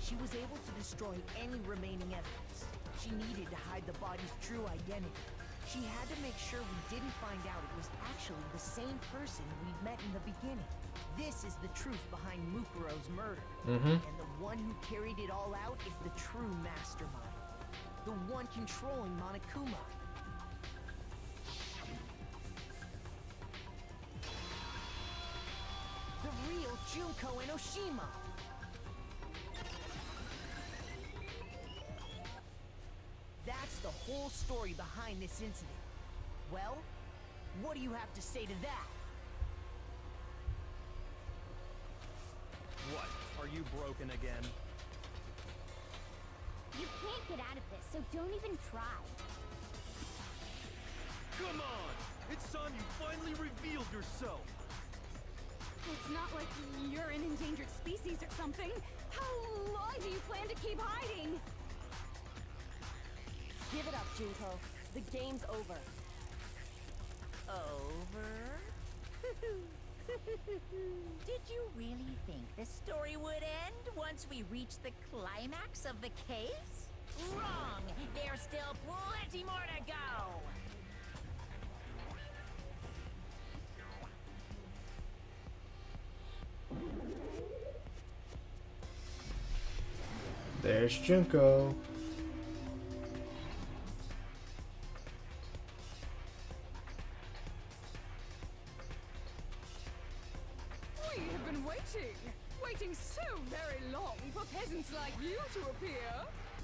[SPEAKER 4] she was able to destroy any remaining evidence. She needed to hide the body's true identity. She had to make sure we didn't find out it was actually the same person we'd met in the beginning. This is the truth behind Mukuro's murder. And the one who carried it all out is the true mastermind. The one controlling Monokuma. The real Junko Enoshima. That's the whole story behind this incident. Well, what do you have to say to that?
[SPEAKER 9] What? Are you broken again?
[SPEAKER 11] You can't get out of this, so don't even try.
[SPEAKER 5] Come on! It's time you finally revealed yourself!
[SPEAKER 3] It's not like you're an endangered species or something. How long do you plan to keep hiding?
[SPEAKER 2] Give it up, Junko. The game's over.
[SPEAKER 8] Over? Did you really think the story would end once we reached the climax of the case? Wrong! There's still plenty more to go!
[SPEAKER 1] There's Junko.
[SPEAKER 3] We have been waiting so very long for peasants like you to appear.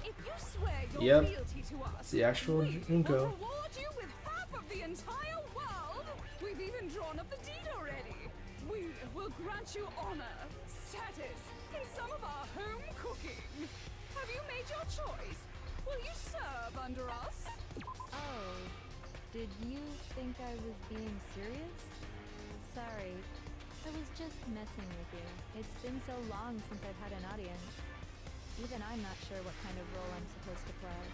[SPEAKER 3] If you swear your fealty to us,
[SPEAKER 1] It's the actual
[SPEAKER 3] we
[SPEAKER 1] Junko.
[SPEAKER 3] will reward you with half of the entire world. We've even drawn up the deed already. We will grant you honor, status, and some of our home cooking. Have you made your choice? Will you serve under us?
[SPEAKER 2] Oh, did you think I was being serious? Sorry, I was just messing with you. It's been so long since I've had an audience. Even I'm not sure what kind of role I'm supposed to play.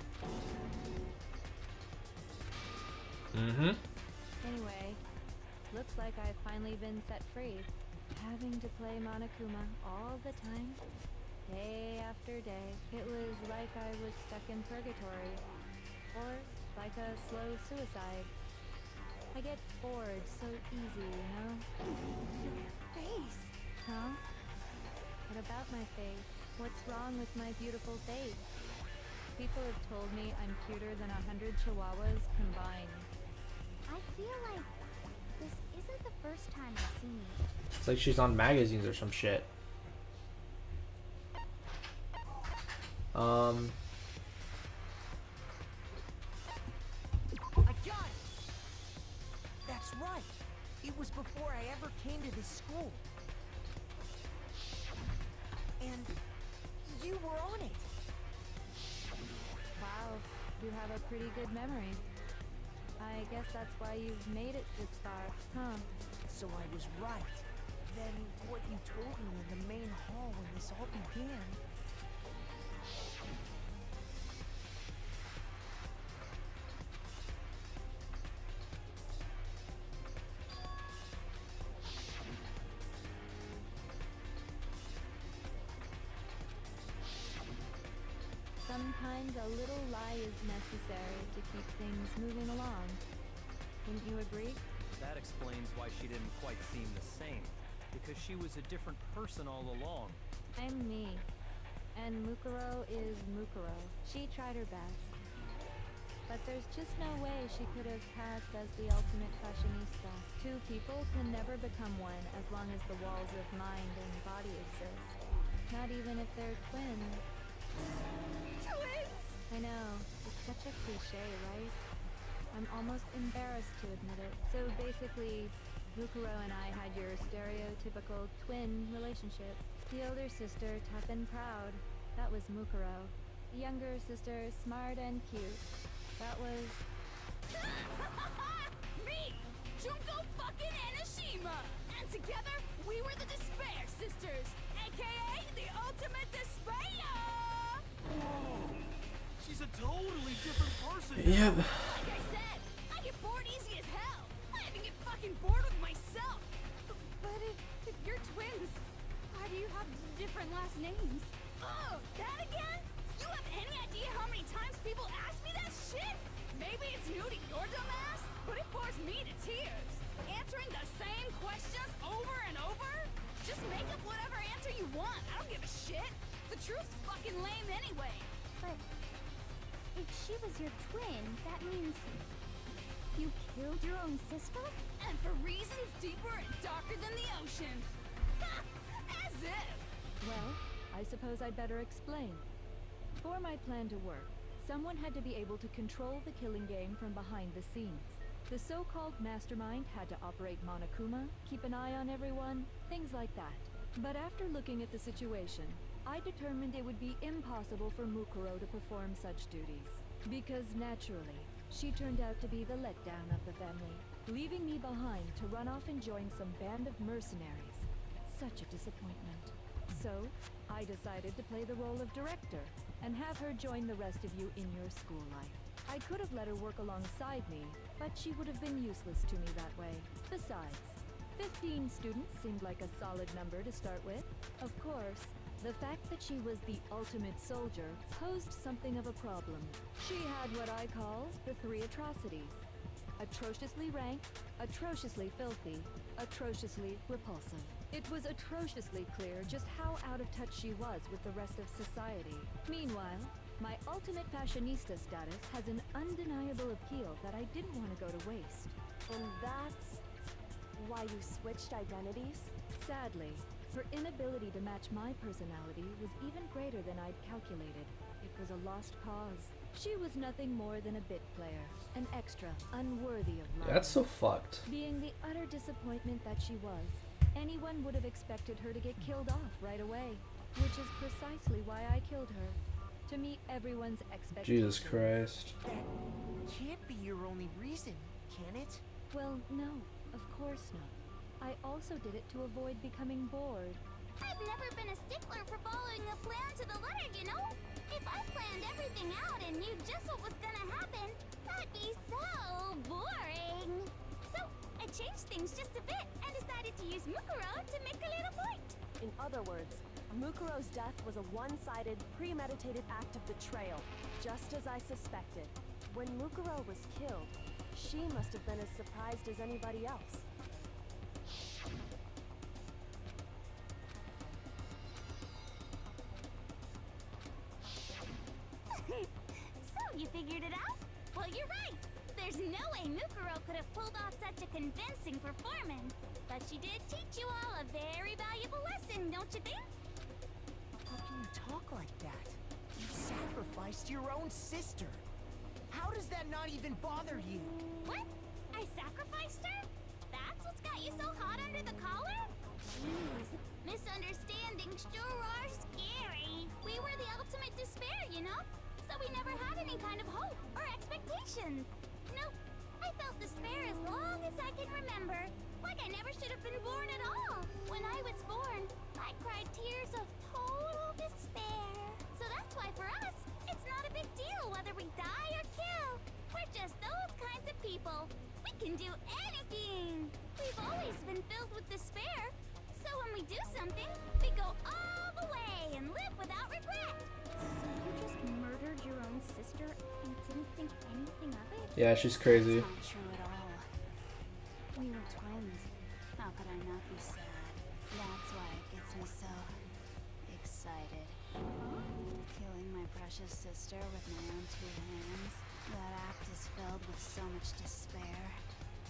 [SPEAKER 2] Anyway, looks like I've finally been set free. Having to play Monokuma all the time, day after day. It was like I was stuck in purgatory. Or like a slow suicide. I get bored so easy, you know?
[SPEAKER 3] Face.
[SPEAKER 2] Huh? What about my face? What's wrong with my beautiful face? People have told me I'm cuter than 100 chihuahuas combined.
[SPEAKER 11] I feel like this isn't the first time I've seen you.
[SPEAKER 1] It's like she's on magazines or some shit.
[SPEAKER 4] I got it! That's right. It was before I ever came to this school. And you were on it.
[SPEAKER 2] Wow, you have a pretty good memory. I guess that's why you've made it this far, huh?
[SPEAKER 4] So I was right. Then what you told me in the main hall when this all began.
[SPEAKER 2] Sometimes a little lie is necessary to keep things moving along. Wouldn't you agree?
[SPEAKER 9] That explains why she didn't quite seem the same. Because she was a different person all along.
[SPEAKER 2] I'm me. And Mukuro is Mukuro. She tried her best. But there's just no way she could have passed as the ultimate fashionista. Two people can never become one as long as the walls of mind and body exist. Not even if they're twins.
[SPEAKER 3] Twins!
[SPEAKER 2] I know, it's such a cliche, right? I'm almost embarrassed to admit it. So basically, Mukuro and I had your stereotypical twin relationship. The older sister, tough and proud. That was Mukuro. The younger sister, smart and cute. That was...
[SPEAKER 3] Me! Junko fucking Enoshima! And together, we were the Despair Sisters, aka the ultimate despair!
[SPEAKER 5] She's a totally different person now.
[SPEAKER 1] Yep.
[SPEAKER 3] Like I said, I get bored easy as hell. I even get fucking bored with myself. But if you're twins, why do you last names. Oh, that again? You have any idea how many times people ask me that shit? Maybe it's new to your dumb ass, but it bores me to tears. Answering the same questions over and over? Just make up whatever answer you want. I don't give a shit. The truth's fucking lame anyway.
[SPEAKER 11] But if she was your twin, that means you killed your own sister?
[SPEAKER 3] And for reasons deeper and darker than the ocean. Ha! As if!
[SPEAKER 2] Well, I suppose I'd better explain. For my plan to work, someone had to be able to control the killing game from behind the scenes. The so-called mastermind had to operate Monokuma, keep an eye on everyone, things like that. But after looking at the situation, I determined it would be impossible for Mukuro to perform such duties. Because naturally, she turned out to be the letdown of the family, leaving me behind to run off and join some band of mercenaries. Such a disappointment. So, I decided to play the role of director and have her join the rest of you in your school life. I could have let her work alongside me, but she would have been useless to me that way. Besides, 15 students seemed like a solid number to start with. Of course, the fact that she was the ultimate soldier posed something of a problem. She had what I call the 3 atrocities. Atrociously rank, atrociously filthy, atrociously repulsive. It was atrociously clear just how out of touch she was with the rest of society. Meanwhile, my ultimate fashionista status has an undeniable appeal that I didn't want to go to waste.
[SPEAKER 12] And that's why you switched identities?
[SPEAKER 2] Sadly, her inability to match my personality was even greater than I'd calculated. It was a lost cause. She was nothing more than a bit player, an extra, unworthy of love.
[SPEAKER 1] That's so fucked.
[SPEAKER 2] Being the utter disappointment that she was, anyone would have expected her to get killed off right away, which is precisely why I killed her. To meet everyone's expectations.
[SPEAKER 1] Jesus Christ.
[SPEAKER 4] That can't be your only reason, can it?
[SPEAKER 2] Well, no, of course not. I also did it to avoid becoming bored.
[SPEAKER 11] I've never been a stickler for following a plan to the letter, you know? If I planned everything out and knew just what was gonna happen, that'd be so boring. So, I changed things just a bit and decided to use Mukuro to make a little point.
[SPEAKER 12] In other words, Mukuro's death was a one-sided, premeditated act of betrayal, just as I suspected. When Mukuro was killed, she must have been as surprised as anybody else.
[SPEAKER 11] So, you figured it out? Well, you're right. There's no way Mukuro could have pulled off such a convincing performance. But she did teach you all a very valuable lesson, don't you think?
[SPEAKER 4] How can you talk like that? You sacrificed your own sister. How does that not even bother you?
[SPEAKER 11] What? I sacrificed her? That's what's got you so hot under the collar? Jeez, misunderstandings sure are scary. We were the ultimate despair, you know? So we never had any kind of hope or expectations. Nope, I felt despair as long as I can remember. Like I never should have been born at all. When I was born, I cried tears of total despair. So that's why for us, it's not a big deal whether we die or kill. We're just those kinds of people. We can do anything. We've always been filled with despair. So when we do something, we go all the way and live without regret.
[SPEAKER 3] So you just murdered your own sister and didn't think anything of it?
[SPEAKER 1] Yeah, she's crazy.
[SPEAKER 3] That's not true at all. We were twins. How could I not be sad? That's why it gets me so excited. Killing my precious sister with my own 2 hands. That act is filled with so much despair.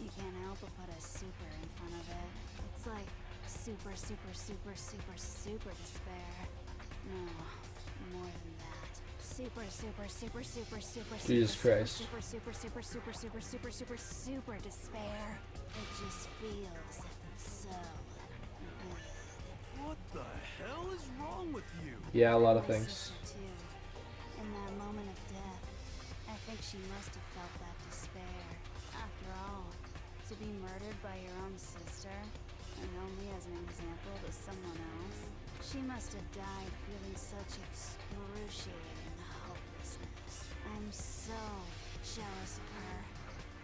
[SPEAKER 3] You can't help but put a super in front of it. It's like super, super, super, super, super despair. No, more than that. Super, super, super, super, super,
[SPEAKER 1] Jesus
[SPEAKER 3] super,
[SPEAKER 1] Christ.
[SPEAKER 3] super, super, super, super, super, super, super, super despair. It just feels so good.
[SPEAKER 5] What the hell is wrong with you?
[SPEAKER 1] Yeah, a lot of
[SPEAKER 3] My
[SPEAKER 1] things.
[SPEAKER 3] sister, too. In that moment of death, I think she must have felt that despair. After all, to be murdered by your own sister, and only as an example to someone else, she must have died feeling such excruciating hopelessness. I'm so jealous of her.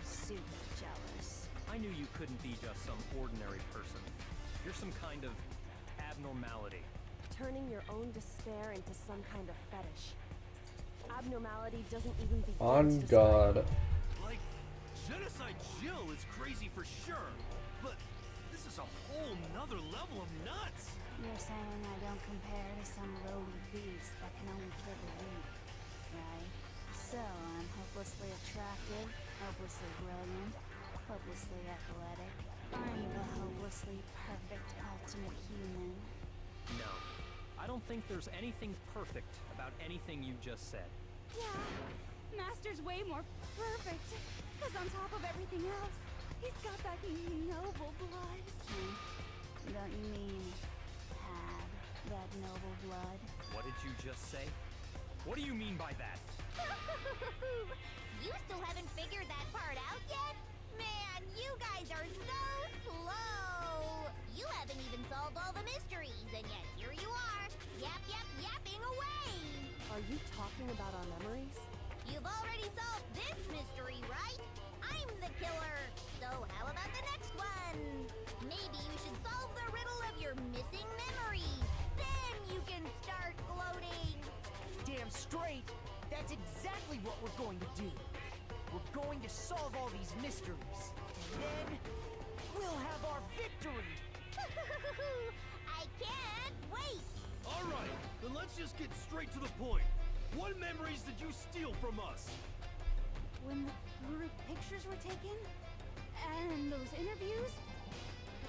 [SPEAKER 3] Super jealous.
[SPEAKER 9] I knew you couldn't be just some ordinary person. You're some kind of abnormality.
[SPEAKER 12] turning your own despair into some kind of fetish. Abnormality doesn't even begin
[SPEAKER 1] On
[SPEAKER 12] to describe
[SPEAKER 1] God.
[SPEAKER 12] it.
[SPEAKER 5] Like, Genocide Jill is crazy for sure, but this is a whole nother level of nuts.
[SPEAKER 11] You're saying I don't compare to some lowly beast that can only kill the weak, right? So I'm hopelessly attractive, hopelessly brilliant, hopelessly athletic. I'm the hopelessly perfect ultimate human.
[SPEAKER 9] No. I don't think there's anything perfect about anything you just said.
[SPEAKER 3] Yeah, Master's way more perfect. Because on top of everything else, he's got that noble blood.
[SPEAKER 11] Don't you mean had that noble blood?
[SPEAKER 9] What did you just say? What do you mean by that?
[SPEAKER 11] You still haven't figured that part out yet? Man, you guys are so slow! You haven't even solved all the mysteries, and yet here you are, yapping away!
[SPEAKER 12] Are you talking about our memories?
[SPEAKER 11] You've already solved this mystery, right? I'm the killer! So how about the next one? Maybe you should solve the riddle of your missing memories. Then you can start gloating!
[SPEAKER 4] Damn straight, that's exactly what we're going to do. We're going to solve all these mysteries, and then we'll have our victory!
[SPEAKER 11] I can't wait!
[SPEAKER 5] Alright, then let's just get straight to the point. What memories did you steal from us?
[SPEAKER 3] When the lurid pictures were taken, and those interviews,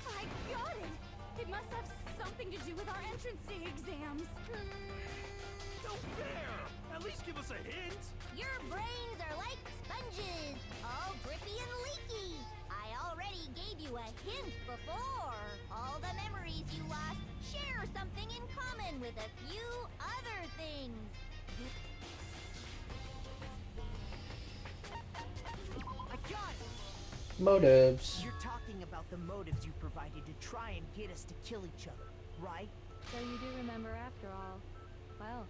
[SPEAKER 3] I got it! It must have something to do with our entrance day exams.
[SPEAKER 5] No fair! At least give us a hint!
[SPEAKER 11] Your brains are like sponges, all drippy and leaky. I already gave you a hint before. All the memories you lost share something in common with a few other things.
[SPEAKER 4] I got it!
[SPEAKER 1] Motives.
[SPEAKER 4] You're talking about the motives you provided to try and get us to kill each other, right?
[SPEAKER 13] So you do remember after all. Well,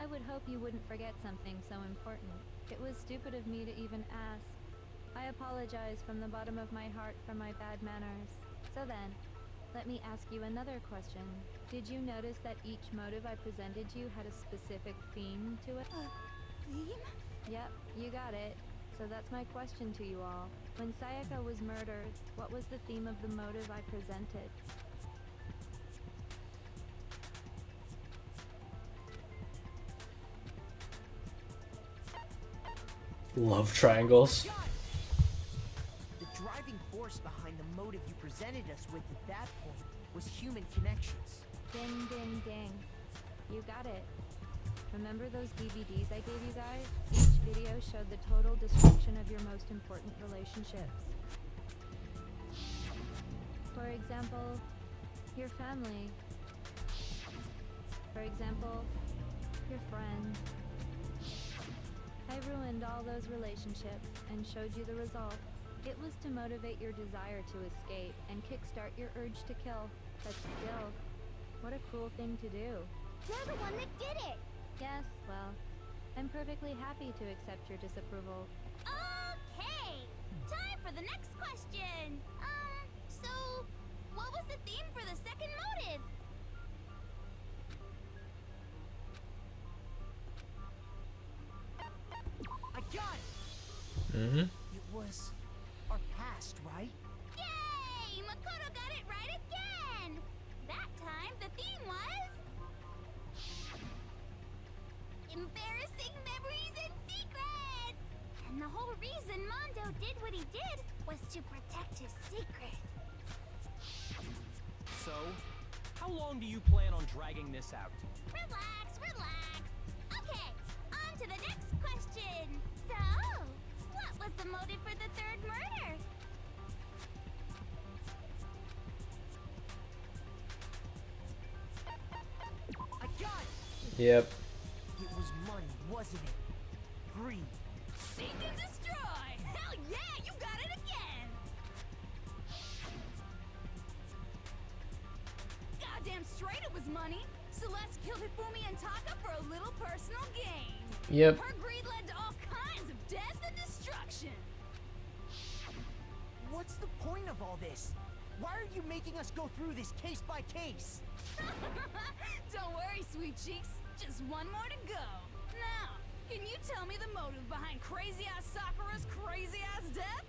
[SPEAKER 13] I would hope you wouldn't forget something so important. It was stupid of me to even ask. I apologize from the bottom of my heart for my bad manners. So then, let me ask you another question. Did you notice that each motive I presented you had a specific theme to it?
[SPEAKER 3] Theme?
[SPEAKER 13] Yep, you got it. So that's my question to you all. When Sayaka was murdered, what was the theme of the motive I presented?
[SPEAKER 1] Love triangles.
[SPEAKER 4] The driving force behind the motive you presented us with at that point was human connections.
[SPEAKER 13] Ding, ding, ding. You got it. Remember those DVDs I gave you guys? Each video showed the total destruction of your most important relationships. For example, your family. For example, your friends. I ruined all those relationships and showed you the results. It was to motivate your desire to escape and kickstart your urge to kill. But still, what a cruel thing to do.
[SPEAKER 11] You're the one that did it!
[SPEAKER 13] Yes, well, I'm perfectly happy to accept your disapproval.
[SPEAKER 11] Okay! Time for the next question! So, what was the theme for the second motive?
[SPEAKER 4] I got it!
[SPEAKER 1] Mm-hmm.
[SPEAKER 4] It was our past, right?
[SPEAKER 11] Yay! Makoto got it right again! That time, the theme was... embarrassing memories and secrets! And the whole reason Mondo did what he did was to protect his secret.
[SPEAKER 9] So, how long do you plan on dragging this out?
[SPEAKER 11] Relax, relax. Okay, on to the next question. So, what was the motive for the third murder?
[SPEAKER 4] I got it!
[SPEAKER 1] Yep.
[SPEAKER 4] It was money, wasn't it? Greed.
[SPEAKER 3] Seek and destroy! Hell yeah, you got it again! Goddamn straight it was money! Celeste killed Hifumi and Taka for a little personal gain.
[SPEAKER 1] Yep.
[SPEAKER 3] Her greed led to all kinds of death and destruction.
[SPEAKER 4] What's the point of all this? Why are you making us go through this case by case?
[SPEAKER 3] sweet cheeks. Just one more to go. Now, can you tell me the motive behind crazy-ass Sakura's crazy-ass death?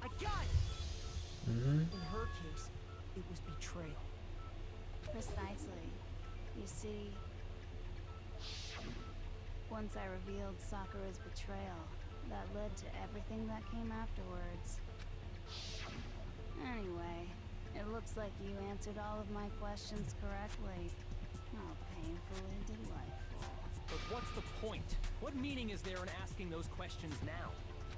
[SPEAKER 4] I got it! In her case, it was betrayal.
[SPEAKER 2] Precisely. You see, once I revealed Sakura's betrayal, that led to everything that came afterwards. Anyway, it looks like you answered all of my questions correctly. How painfully delightful.
[SPEAKER 9] But what's the point? What meaning is there in asking those questions now?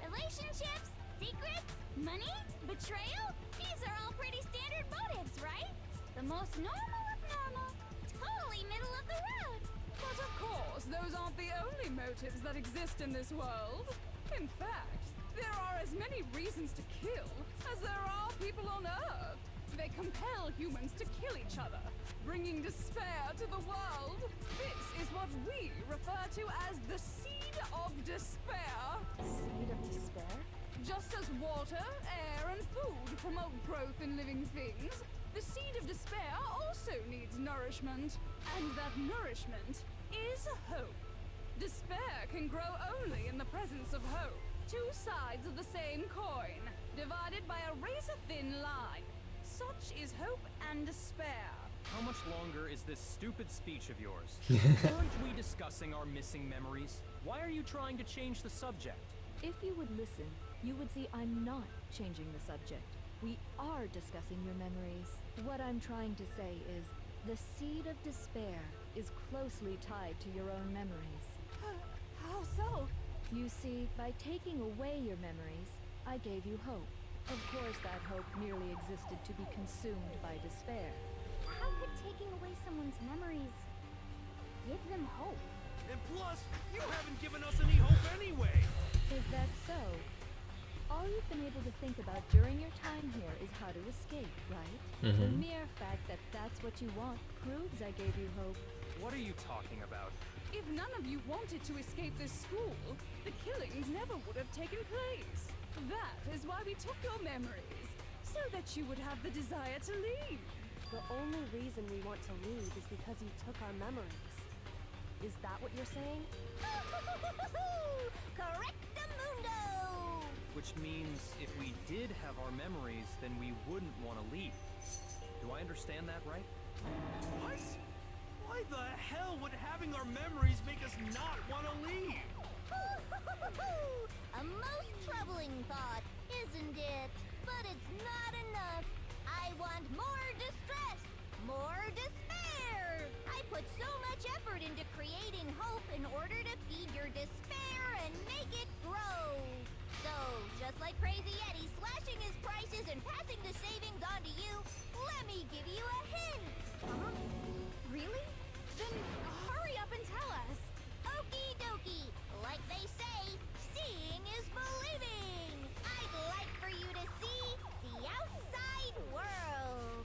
[SPEAKER 11] Relationships? Secrets? Money? Betrayal? These are all pretty standard motives, right? The most normal of normal. Totally middle of the road.
[SPEAKER 3] But of course, those aren't the only motives that exist in this world. In fact, there are as many reasons to kill as there are people on Earth. They compel humans to kill each other, bringing despair to the world. This is what we refer to as the seed of despair.
[SPEAKER 12] Seed of despair?
[SPEAKER 3] Just as water, air, and food promote growth in living things, the seed of despair also needs nourishment. And that nourishment is hope. Despair can grow only in the presence of hope. Two sides of the same coin, divided by a razor-thin line. Such is hope and despair.
[SPEAKER 9] How much longer is this stupid speech of yours? Aren't we discussing our missing memories? Why are you trying to change the subject?
[SPEAKER 13] If you would listen, you would see I'm not changing the subject. We are discussing your memories. What I'm trying to say is, the seed of despair is closely tied to your own memories.
[SPEAKER 3] How so?
[SPEAKER 13] You see, by taking away your memories, I gave you hope. Of course, that hope merely existed to be consumed by despair.
[SPEAKER 11] How could taking away someone's memories give them hope?
[SPEAKER 5] And plus, you haven't given us any hope anyway!
[SPEAKER 13] Is that so? All you've been able to think about during your time here is how to escape, right? The mere fact that that's what you want proves I gave you hope.
[SPEAKER 9] What are you talking about?
[SPEAKER 3] If none of you wanted to escape this school, the killings never would have taken place. That is why we took your memories, so that you would have the desire to leave.
[SPEAKER 12] The only reason we want to leave is because you took our memories. Is that what you're saying?
[SPEAKER 8] Correctamundo!
[SPEAKER 9] Which means if we did have our memories, then we wouldn't want to leave. Do I understand that right?
[SPEAKER 5] What? Why the hell would having our memories make us not want to leave?
[SPEAKER 11] A most troubling thought, isn't it? But it's not enough. I want more distress, more despair. I put so much effort into creating hope in order to feed your despair and make it grow. So, just like Crazy Eddie slashing his prices and passing the savings on to you, let me give you a hint.
[SPEAKER 3] Huh? Really? Then hurry up and tell us.
[SPEAKER 11] Okie dokie. Like they say, seeing is believing. I'd like for you to see the outside world.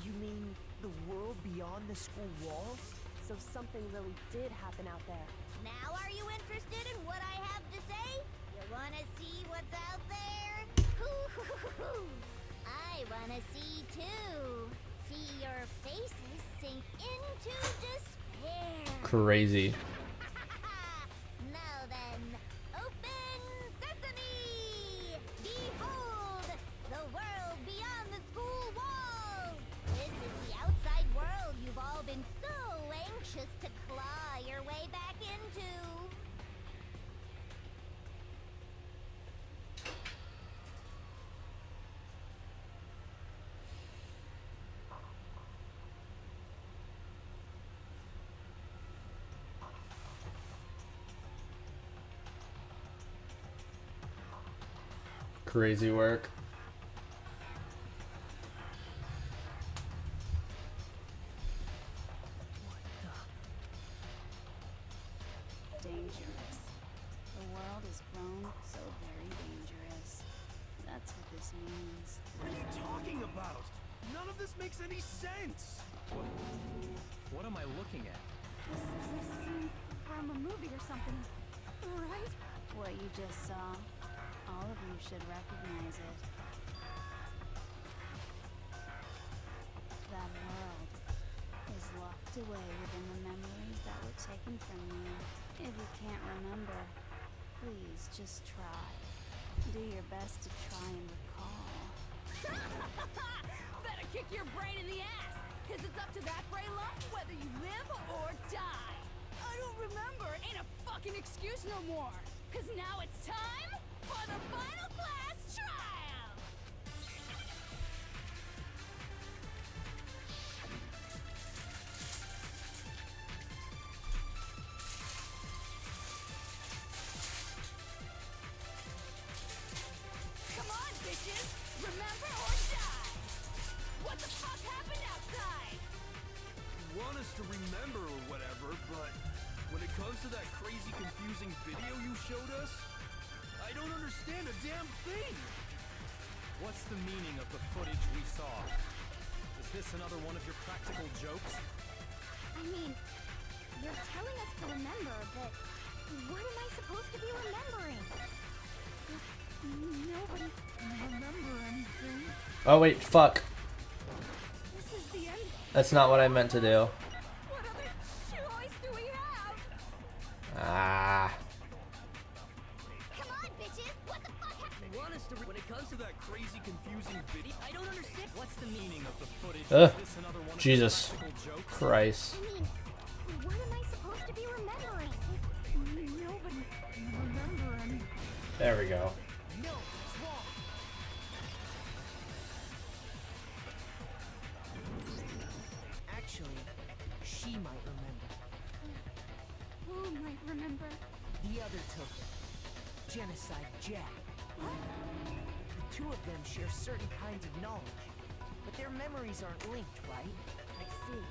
[SPEAKER 4] You mean the world beyond the school walls?
[SPEAKER 12] So something really did happen out there.
[SPEAKER 11] Now are you interested in what I have to say? You wanna see what's out there? I wanna see too. See your faces sink into despair.
[SPEAKER 1] Crazy.
[SPEAKER 11] Now then, open sesame! Behold, the world beyond the school walls! This is the outside world you've all been so anxious to claw your way back into.
[SPEAKER 1] Crazy work.
[SPEAKER 2] Dangerous. The world has grown so very dangerous. That's what this means.
[SPEAKER 5] What are you talking about? None of this makes any sense!
[SPEAKER 9] What am I looking at?
[SPEAKER 3] This is a scene from a movie or something, right?
[SPEAKER 2] What you just saw,
[SPEAKER 11] All of you should recognize it. That world is locked away within the memories that were taken from you. If you can't remember, please just try. Do your best to try and recall.
[SPEAKER 3] Better kick your brain in the ass, cause it's up to that brain lump whether you live or die. I don't remember ain't a fucking excuse no more, cause now it's time for the final class trial. Come on, bitches! Remember or die! What the fuck happened outside?
[SPEAKER 5] You want us to remember or whatever, but when it comes to that crazy confusing video you showed us, I don't understand a damn thing!
[SPEAKER 9] What's the meaning of the footage we saw? Is this another one of your practical jokes?
[SPEAKER 11] I mean, you're telling us to remember, but what am I supposed to be remembering? Nobody can remember anything.
[SPEAKER 1] Oh wait, fuck.
[SPEAKER 3] This is the end.
[SPEAKER 1] That's not what I meant to do.
[SPEAKER 3] What other choice do we have?
[SPEAKER 1] Ah.
[SPEAKER 11] Come on, bitches! What the fuck happened?
[SPEAKER 10] You want us to when it comes to
[SPEAKER 5] That crazy confusing video.
[SPEAKER 10] I don't understand.
[SPEAKER 9] What's the meaning of the footage?
[SPEAKER 1] Ugh.
[SPEAKER 9] Is this another one of
[SPEAKER 1] Jesus
[SPEAKER 9] your practical jokes?
[SPEAKER 1] Christ.
[SPEAKER 11] I mean, what am I supposed to be remembering?
[SPEAKER 3] Nobody can remember anything.
[SPEAKER 1] There we go.
[SPEAKER 4] No, it's wrong. Actually, she might remember.
[SPEAKER 11] Who might remember?
[SPEAKER 4] The other token, Genocide Jack. The two of them share certain kinds of knowledge, but their memories aren't linked, right?
[SPEAKER 12] I see.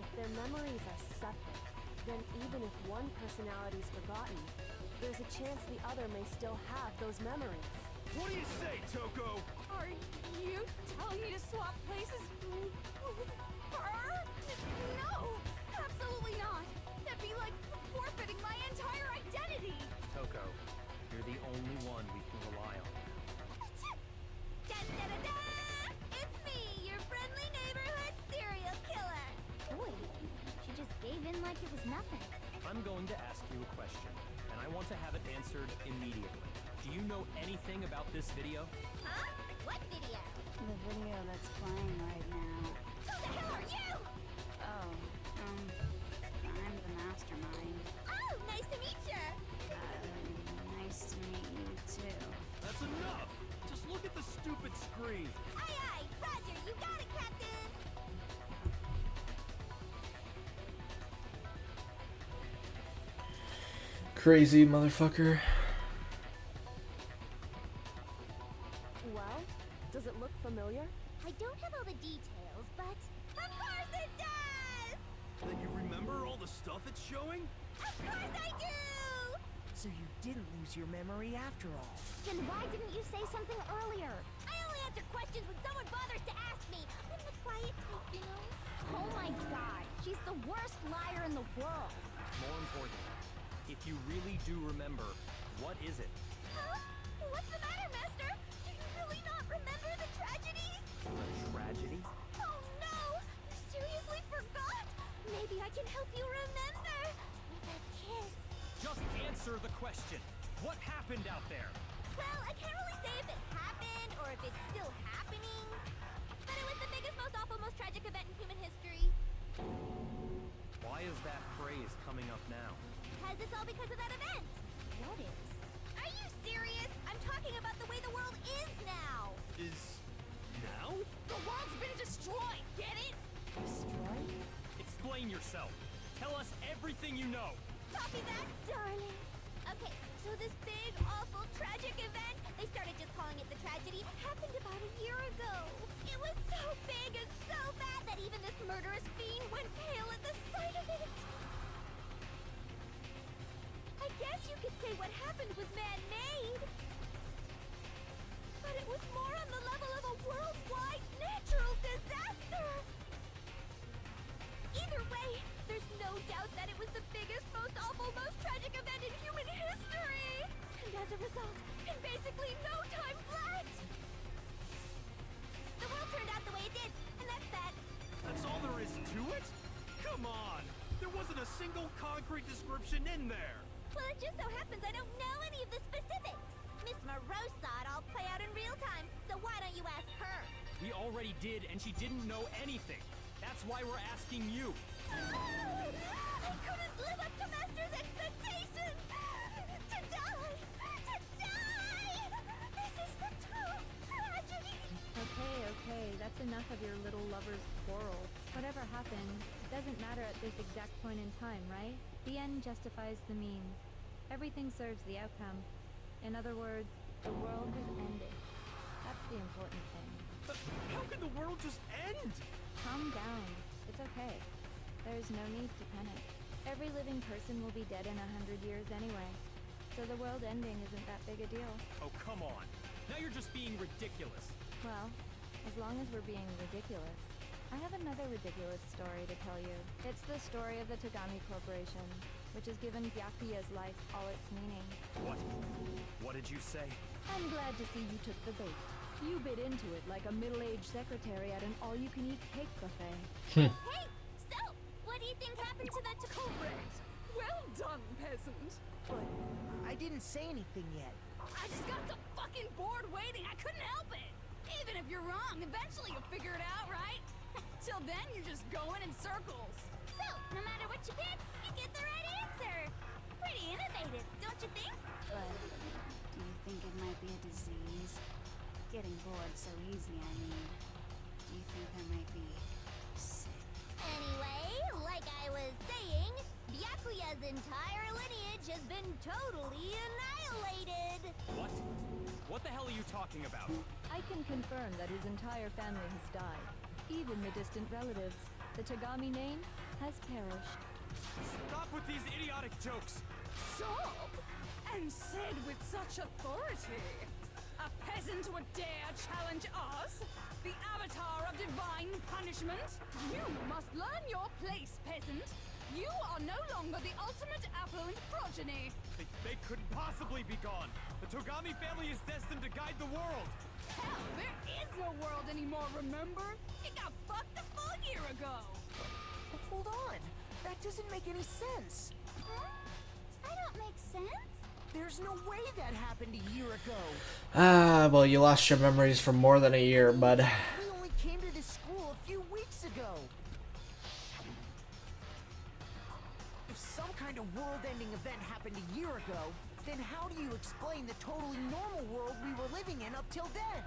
[SPEAKER 12] If their memories are separate, then even if one personality's forgotten, there's a chance the other may still have those memories.
[SPEAKER 5] What do you say, Toko?
[SPEAKER 3] Are you telling me to swap places with her? No, absolutely not. That'd be like forfeiting my entire identity.
[SPEAKER 9] Toko, you're the only one we can rely on.
[SPEAKER 11] Da-da-da-da! It's me, your friendly neighborhood serial killer. Boy, she just gave in like it was nothing.
[SPEAKER 9] I'm going to ask you a question, and I want to have it answered immediately. Do you know anything about this video?
[SPEAKER 11] Huh? What video?
[SPEAKER 13] The video that's playing right now.
[SPEAKER 11] Who the hell are you?
[SPEAKER 13] Oh, I'm the mastermind.
[SPEAKER 11] Oh, nice to meet you.
[SPEAKER 13] Nice to meet you too.
[SPEAKER 5] That's enough! Just look at the stupid screen!
[SPEAKER 11] Aye, aye, Roger, you got it, Captain.
[SPEAKER 1] Crazy motherfucker.
[SPEAKER 12] Well, does it look familiar?
[SPEAKER 11] I don't have all the details, but of course it does.
[SPEAKER 5] Then you remember all the stuff it's showing?
[SPEAKER 11] Of course I do.
[SPEAKER 4] So you didn't lose your memory after all.
[SPEAKER 11] Then why didn't you say something earlier? I only answer questions when someone bothers to ask me. I'm the quiet type, you know? Oh my god, she's the worst liar in the world.
[SPEAKER 9] More importantly, if you really do remember, what is it?
[SPEAKER 11] Huh? What's the matter, Master? Do you really not remember the tragedy?
[SPEAKER 9] A tragedy?
[SPEAKER 11] Oh no! You seriously forgot? Maybe I can help you remember with a kiss.
[SPEAKER 9] Just answer the question. What happened out there?
[SPEAKER 11] Well, I can't really say if it happened or if it's still happening. But it was the biggest, most awful, most tragic event in human history.
[SPEAKER 9] Why is that phrase coming up now?
[SPEAKER 11] Because it's all because of that event. What is? Are you serious? I'm talking about the way the world is now.
[SPEAKER 5] Is... now?
[SPEAKER 3] The world's been destroyed, get it?
[SPEAKER 11] Destroyed?
[SPEAKER 9] Explain yourself. Tell us everything you know.
[SPEAKER 11] Copy that, darling. Okay, so this big, awful, tragic event, they started just calling it the tragedy, happened about a year ago. It was so big and so bad that even this murderous fiend went pale at the sight of it. I guess you could say what happened was man-made. But it was more on the level of a worldwide natural disaster. Either way, there's no doubt that it was the biggest, most awful, most tragic event in human history. And as a result,
[SPEAKER 3] basically no time flat!
[SPEAKER 8] The world turned out the way it did, and that's that.
[SPEAKER 5] That's all there is to it? Come on! There wasn't a single concrete description in there!
[SPEAKER 8] Well, it just so happens I don't know any of the specifics. Miss Moreau saw it all play out in real time, so why don't you ask her?
[SPEAKER 9] We already did, and she didn't know anything. That's why we're asking you.
[SPEAKER 8] I couldn't live up to Master's expectations! To die! To die! This is the true tragedy!
[SPEAKER 13] Okay, that's enough of your little lover's quarrel. Whatever happened, it doesn't matter at this exact point in time, right? The end justifies the means. Everything serves the outcome. In other words, the world has ended. That's the important thing.
[SPEAKER 5] But how can the world just end?
[SPEAKER 13] Calm down. It's okay. There's no need to panic. Every living person will be dead in 100 years anyway. So the world ending isn't that big a deal.
[SPEAKER 9] Oh, come on. Now you're just being ridiculous.
[SPEAKER 13] Well, as long as we're being ridiculous. I have another ridiculous story to tell you. It's the story of the Togami Corporation, which has given Byakuya's life all its meaning.
[SPEAKER 9] What? What did you say?
[SPEAKER 12] I'm glad to see you took the bait. You bit into it like a middle-aged secretary at an all-you-can-eat cake buffet.
[SPEAKER 8] Hey, so, what do you think happened to the
[SPEAKER 3] Correct! Well done, peasant!
[SPEAKER 4] But I didn't say anything yet.
[SPEAKER 3] I just got so fucking bored waiting, I couldn't help it! Even if you're wrong, eventually you'll figure it out, right? Till then, you're just going in circles.
[SPEAKER 11] So, no matter what you pick, you get the right answer. Pretty innovative, don't you think?
[SPEAKER 14] But do you think it might be a disease? Getting bored so easy, I mean. Do you think I might be sick?
[SPEAKER 11] Anyway, like I was saying, Byakuya's entire lineage has been totally annihilated.
[SPEAKER 9] What? What the hell are you talking about?
[SPEAKER 12] I can confirm that his entire family has died. Even the distant relatives. The Togami name has perished.
[SPEAKER 9] Stop with these idiotic jokes!
[SPEAKER 3] Stop! And said with such authority. A peasant would dare challenge us? The avatar of divine punishment? You must learn your place, peasant. You are no longer the ultimate affluent progeny.
[SPEAKER 9] They couldn't possibly be gone. The Togami family is destined to guide the world.
[SPEAKER 3] Hell, there is no world anymore, remember? It got fucked a full year ago.
[SPEAKER 4] But hold on. That doesn't make any sense.
[SPEAKER 11] Huh? I don't make sense.
[SPEAKER 4] There's no way that happened a year ago.
[SPEAKER 1] Ah, well, you lost your memories for more than a year, bud.
[SPEAKER 4] We only came to this school a few weeks ago. If some kind of world-ending event happened a year ago, then how do you explain the totally normal world we were living in up till then?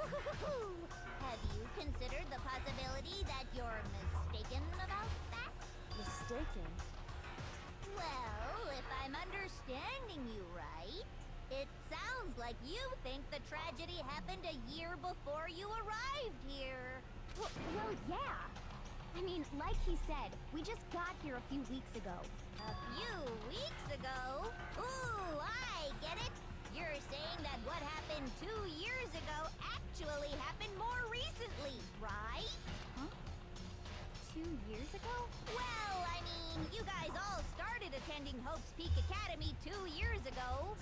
[SPEAKER 11] Have you considered the possibility that you're mistaken about that?
[SPEAKER 12] Mistaken?
[SPEAKER 11] Well, if I'm understanding you right, it sounds like you think the tragedy happened a year before you arrived here.
[SPEAKER 15] Well, yeah. I mean, like he said, we just got here a few weeks ago.
[SPEAKER 11] A few weeks ago? Ooh, I get it. You're saying that what happened 2 years ago actually happened more recently, right?
[SPEAKER 15] Huh? 2 years ago?
[SPEAKER 11] Well, I mean, you guys all started attending Hope's Peak Academy 2 years ago.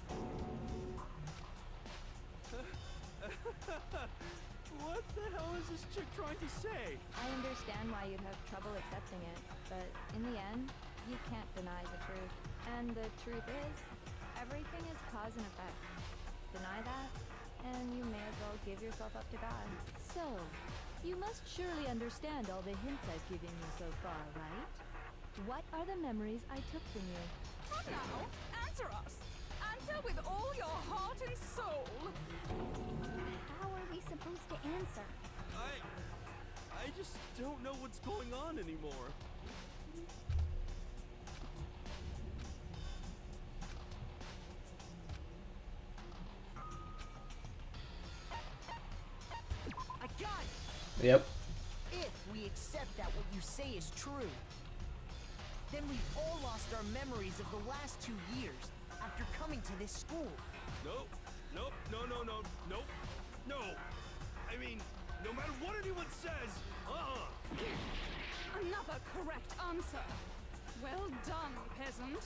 [SPEAKER 5] What the hell is this chick trying to say?
[SPEAKER 13] I understand why you'd have trouble accepting it, but in the end, you can't deny the truth. And the truth is, everything is cause and effect. Deny that, and you may as well give yourself up to God.
[SPEAKER 12] So, you must surely understand all the hints I've given you so far, right? What are the memories I took from you?
[SPEAKER 3] Come now, answer us. Answer with all your heart and soul.
[SPEAKER 15] How are we supposed to answer?
[SPEAKER 5] I just don't know what's going on anymore.
[SPEAKER 4] I got it!
[SPEAKER 1] Yep.
[SPEAKER 4] If we accept that what you say is true, then we've all lost our memories of the last 2 years after coming to this school.
[SPEAKER 5] Nope. Nope. No. No. I mean, no matter what anyone says,
[SPEAKER 3] Another correct answer. Well done, peasant.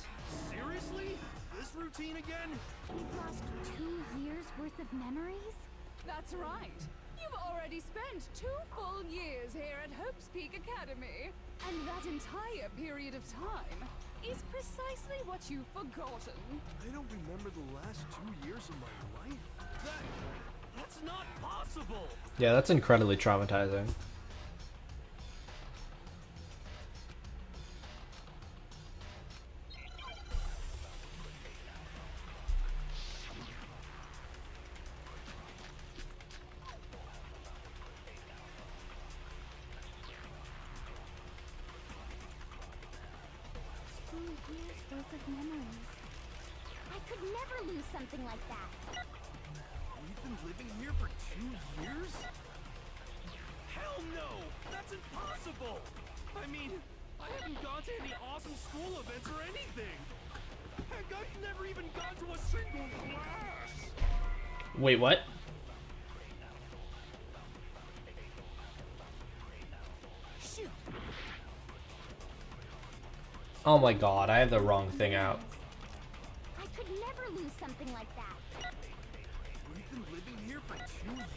[SPEAKER 5] Seriously? This routine again?
[SPEAKER 11] We've lost 2 years worth of memories?
[SPEAKER 3] That's right. You've already spent 2 full years here at Hope's Peak Academy. And that entire period of time is precisely what you've forgotten.
[SPEAKER 5] I don't remember the last 2 years of my life. That's not possible!
[SPEAKER 1] Yeah, that's incredibly traumatizing.
[SPEAKER 11] Worth of memories. I could never lose something like that.
[SPEAKER 5] We've been living here for 2 years? Hell no! That's impossible! I mean, I haven't gone to any awesome school events or anything! Heck, I've never even gone to a single class!
[SPEAKER 1] Wait, what?
[SPEAKER 4] Shoot.
[SPEAKER 1] Oh my god, I have the wrong thing out.
[SPEAKER 11] I could never lose something like that.
[SPEAKER 5] We've been living here for 2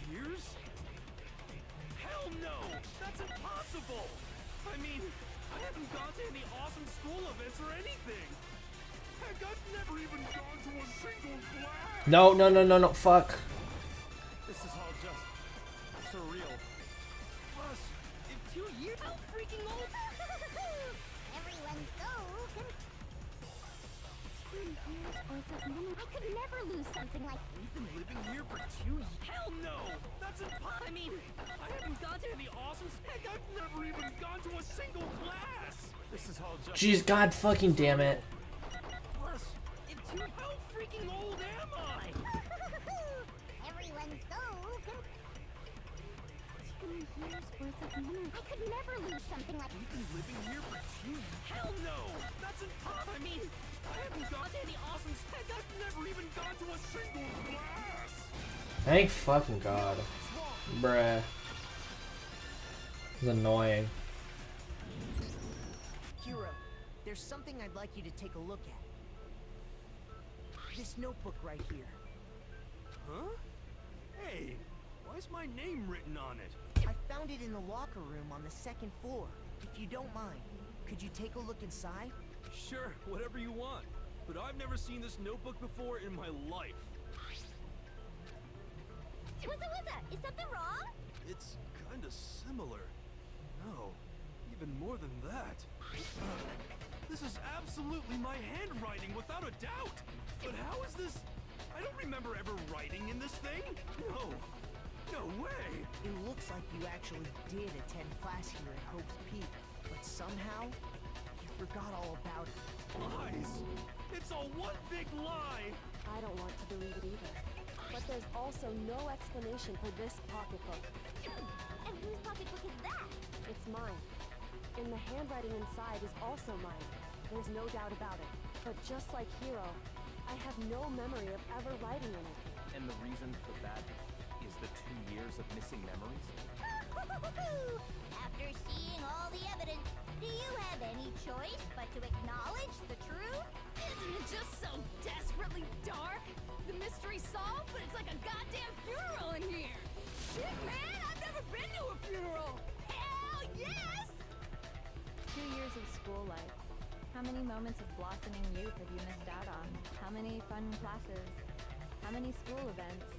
[SPEAKER 5] years? Hell no! That's impossible! I mean, I haven't gone to any awesome school events or anything! Heck, I've never even gone to a single class!
[SPEAKER 1] No, no, no, no, no, fuck.
[SPEAKER 9] This is all just surreal.
[SPEAKER 5] Plus, if 2 years...
[SPEAKER 3] How freaking old?
[SPEAKER 11] Everyone's so 2 years worth of memories. I could never lose something like.
[SPEAKER 5] We've been living here for 2 years? Hell no! That's impossible!
[SPEAKER 3] I mean,
[SPEAKER 5] I haven't gone to any awesome... Heck, I've never even gone to a single class!
[SPEAKER 9] This is all just...
[SPEAKER 1] Jeez, god fucking damn it.
[SPEAKER 5] Plus, if 2... How freaking old am I?
[SPEAKER 11] Everyone's so 2 years worth of memories. I could never lose something like.
[SPEAKER 5] We've been living here for 2 years? Hell no! That's impossible! I mean, I haven't gone to any awesome... Heck, I've never even gone to a single class!
[SPEAKER 1] Thank fucking god. Bruh. It's annoying.
[SPEAKER 4] Hero, there's something I'd like you to take a look at. This notebook right here.
[SPEAKER 5] Huh? Hey, why's my name written on it?
[SPEAKER 4] I found it in the locker room on the 2nd floor. If you don't mind, could you take a look inside?
[SPEAKER 5] Sure, whatever you want. But I've never seen this notebook before in my life.
[SPEAKER 11] Wuzza, is something wrong?
[SPEAKER 5] It's kinda similar. No, even more than that. This is absolutely my handwriting, without a doubt! But how is this... I don't remember ever writing in this thing! No! No way!
[SPEAKER 4] It looks like you actually did attend class here at Hope's Peak, but somehow, you forgot all about it.
[SPEAKER 5] Lies! It's all one big lie!
[SPEAKER 12] I don't want to believe it either. But there's also no explanation for this pocketbook.
[SPEAKER 11] And whose pocketbook is that?
[SPEAKER 12] It's mine. And the handwriting inside is also mine. There's no doubt about it. But just like Hero, I have no memory of ever writing in it.
[SPEAKER 9] And the reason for that is the 2 years of missing memories?
[SPEAKER 11] After seeing all the evidence, do you have any choice but to acknowledge the truth?
[SPEAKER 3] Isn't it just so desperately dark? The mystery solved, but it's like a goddamn funeral in here! Shit, man! I've never been to a funeral! Hell yes!
[SPEAKER 13] 2 years of school life. How many moments of blossoming youth have you missed out on? How many fun classes? How many school events?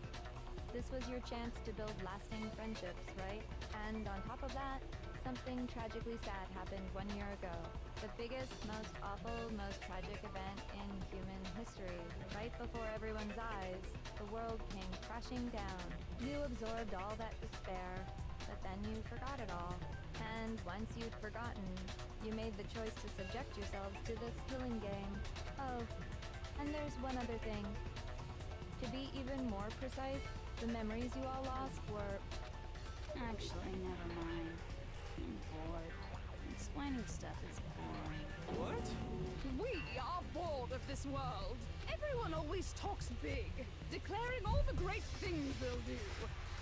[SPEAKER 13] This was your chance to build lasting friendships, right? And on top of that, something tragically sad happened 1 year ago. The biggest, most awful, most tragic event in human history. Right before everyone's eyes, the world came crashing down. You absorbed all that despair, but then you forgot it all. And once you'd forgotten, you made the choice to subject yourselves to this killing game. Oh, and there's one other thing. To be even more precise, the memories you all lost were...
[SPEAKER 14] Actually, never mind. I'm bored. Explaining stuff is boring.
[SPEAKER 5] What?
[SPEAKER 3] We are bored of this world. Everyone always talks big, declaring all the great things they'll do.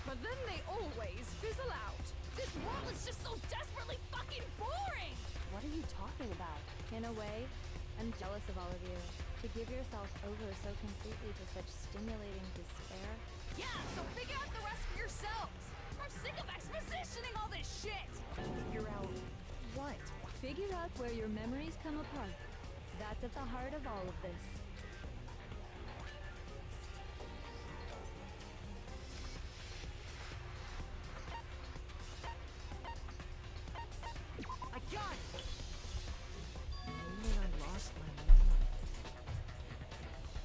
[SPEAKER 3] But then they always fizzle out. This world is just so desperately fucking boring!
[SPEAKER 12] What are you talking about?
[SPEAKER 13] In a way, I'm jealous of all of you. To give yourself over so completely to such stimulating despair?
[SPEAKER 3] Yeah, so figure out the rest for yourselves. I'm sick of expositioning all this shit.
[SPEAKER 4] Figure out what?
[SPEAKER 13] Figure out where your memories come apart. That's at the heart of all of this.
[SPEAKER 4] I got it! The moment I lost my memory.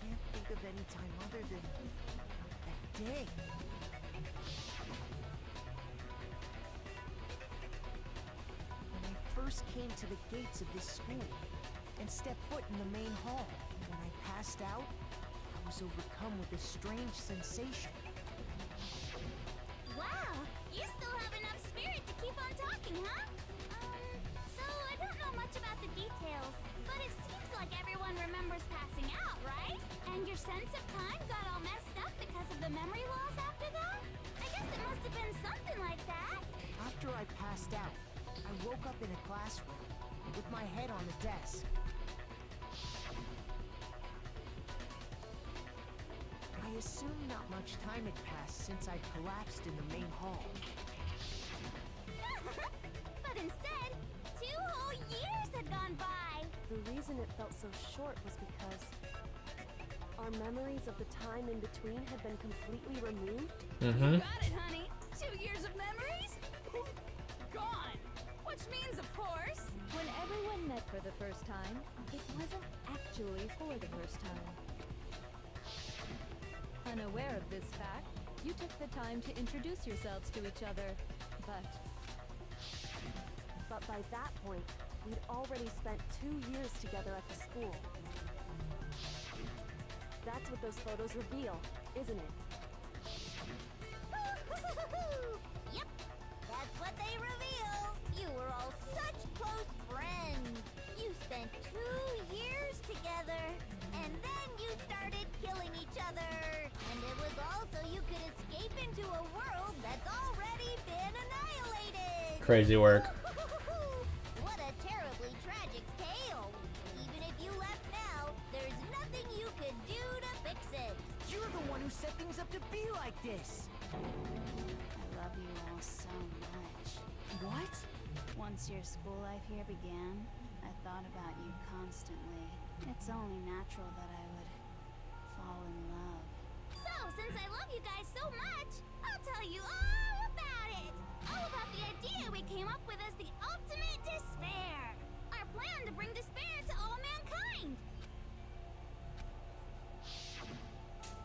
[SPEAKER 4] Can't think of any time other than that day. When I first came to the gates of this school and stepped foot in the main hall, when I passed out, I was overcome with a strange sensation.
[SPEAKER 11] Wow, you still have enough spirit to keep on talking, huh? So I don't know much about the details, but it seems like everyone remembers passing out, right? And your sense of time got all messed up because of the memory loss after that? I guess it must have been something like that.
[SPEAKER 4] After I passed out, I woke up in a classroom with my head on the desk. I assumed not much time had passed since I'd collapsed in the main hall.
[SPEAKER 11] But instead, 2 whole years had gone by.
[SPEAKER 12] The reason it felt so short was because our memories of the time in between had been completely removed.
[SPEAKER 1] Mm-hmm.
[SPEAKER 3] Got it, honey. 2 years of memories? Gone. Which means, of course,
[SPEAKER 13] When everyone met for the first time, it wasn't actually for the first time. Unaware of this fact, you took the time to introduce yourselves to each other, but
[SPEAKER 12] by that point, we'd already spent 2 years together at the school. That's what those photos reveal, isn't it?
[SPEAKER 15] Yep, that's what they reveal. You were all such close friends. You spent 2 years together, and then you started killing each other. And it was all so you could escape into a world that's already been annihilated.
[SPEAKER 1] Crazy work.
[SPEAKER 15] What a terribly tragic tale. Even if you left now, there's nothing you could do to fix it.
[SPEAKER 4] You're the one who set things up to be like this!
[SPEAKER 14] I love you all so much.
[SPEAKER 4] What?
[SPEAKER 14] Once your school life here began, I thought about you constantly. It's only natural that I would fall in love.
[SPEAKER 11] So, since I love you guys so much, I'll tell you all about it. All about the idea we came up with as the ultimate despair. Our plan to bring despair to all mankind.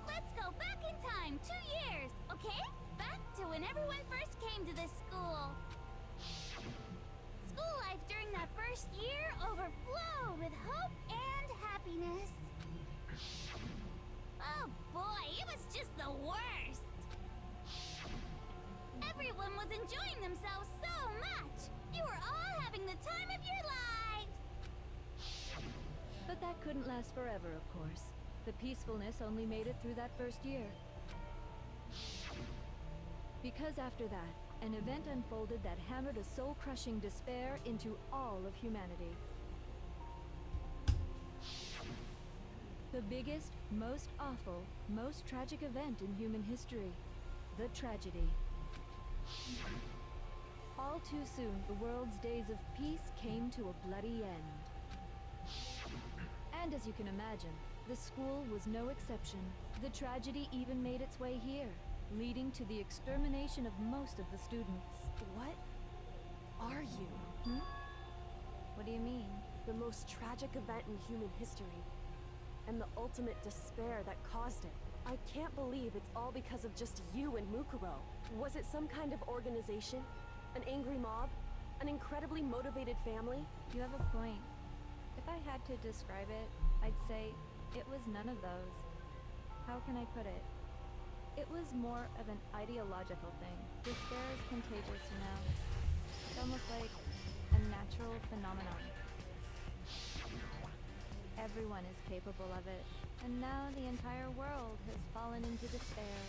[SPEAKER 11] Let's go back in time 2 years, okay? Back to when everyone first came to this school. School life during that first year overflowed with hope and happiness. Oh boy, it was just the worst. Everyone was enjoying themselves so much. You were all having the time of your lives.
[SPEAKER 13] But that couldn't last forever, of course. The peacefulness only made it through that first year. Because after that, an event unfolded that hammered a soul-crushing despair into all of humanity. The biggest, most awful, most tragic event in human history. The tragedy. All too soon, the world's days of peace came to a bloody end. And as you can imagine, the school was no exception. The tragedy even made its way here, leading to the extermination of most of the students.
[SPEAKER 12] What are you?
[SPEAKER 13] What do you mean?
[SPEAKER 12] The most tragic event in human history. And the ultimate despair that caused it. I can't believe it's all because of just you and Mukuro. Was it some kind of organization? An angry mob? An incredibly motivated family?
[SPEAKER 13] You have a point. If I had to describe it, I'd say it was none of those. How can I put it? It was more of an ideological thing. Despair is contagious, you know? It's almost like a natural phenomenon. Everyone is capable of it, and now the entire world has fallen into despair.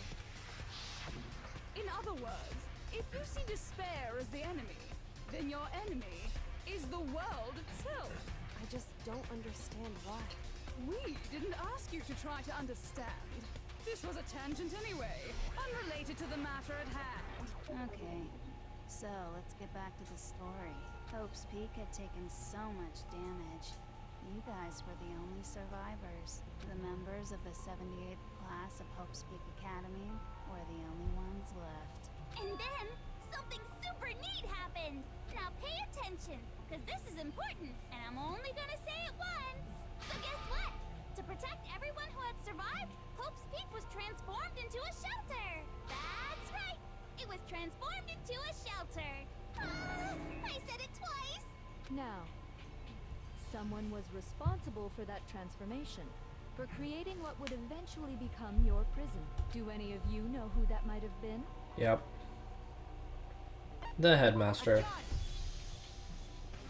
[SPEAKER 3] in other words, if you see despair as the enemy, then your enemy is the world itself.
[SPEAKER 12] I just don't understand why.
[SPEAKER 3] We didn't ask you to try to understand. This was a tangent anyway, unrelated to the matter at hand.
[SPEAKER 14] Okay, so let's get back to the story. Hope's Peak had taken so much damage. You guys were the only survivors. The members of the 78th class of Hope's Peak Academy were the only ones left.
[SPEAKER 11] And then, something super neat happened! Now pay attention, because this is important, and I'm only gonna say it once! So guess what? To protect everyone who had survived, Hope's Peak was transformed into a shelter! That's right! It was transformed into a shelter! I said it twice!
[SPEAKER 13] Now, someone was responsible for that transformation, for creating what would eventually become your prison. Do any of you know who that might have been?
[SPEAKER 1] Yep. The headmaster.
[SPEAKER 4] It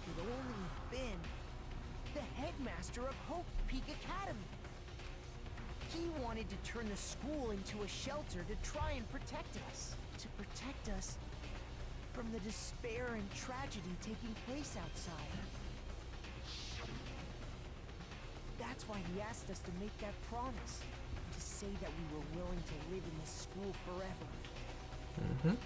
[SPEAKER 4] could only have been the headmaster of Hope Peak Academy. He wanted to turn the school into a shelter to try and protect us. To protect us from the despair and tragedy taking place outside. That's why he asked us to make that promise. To say that we were willing to live in this school forever.
[SPEAKER 1] Mm-hmm.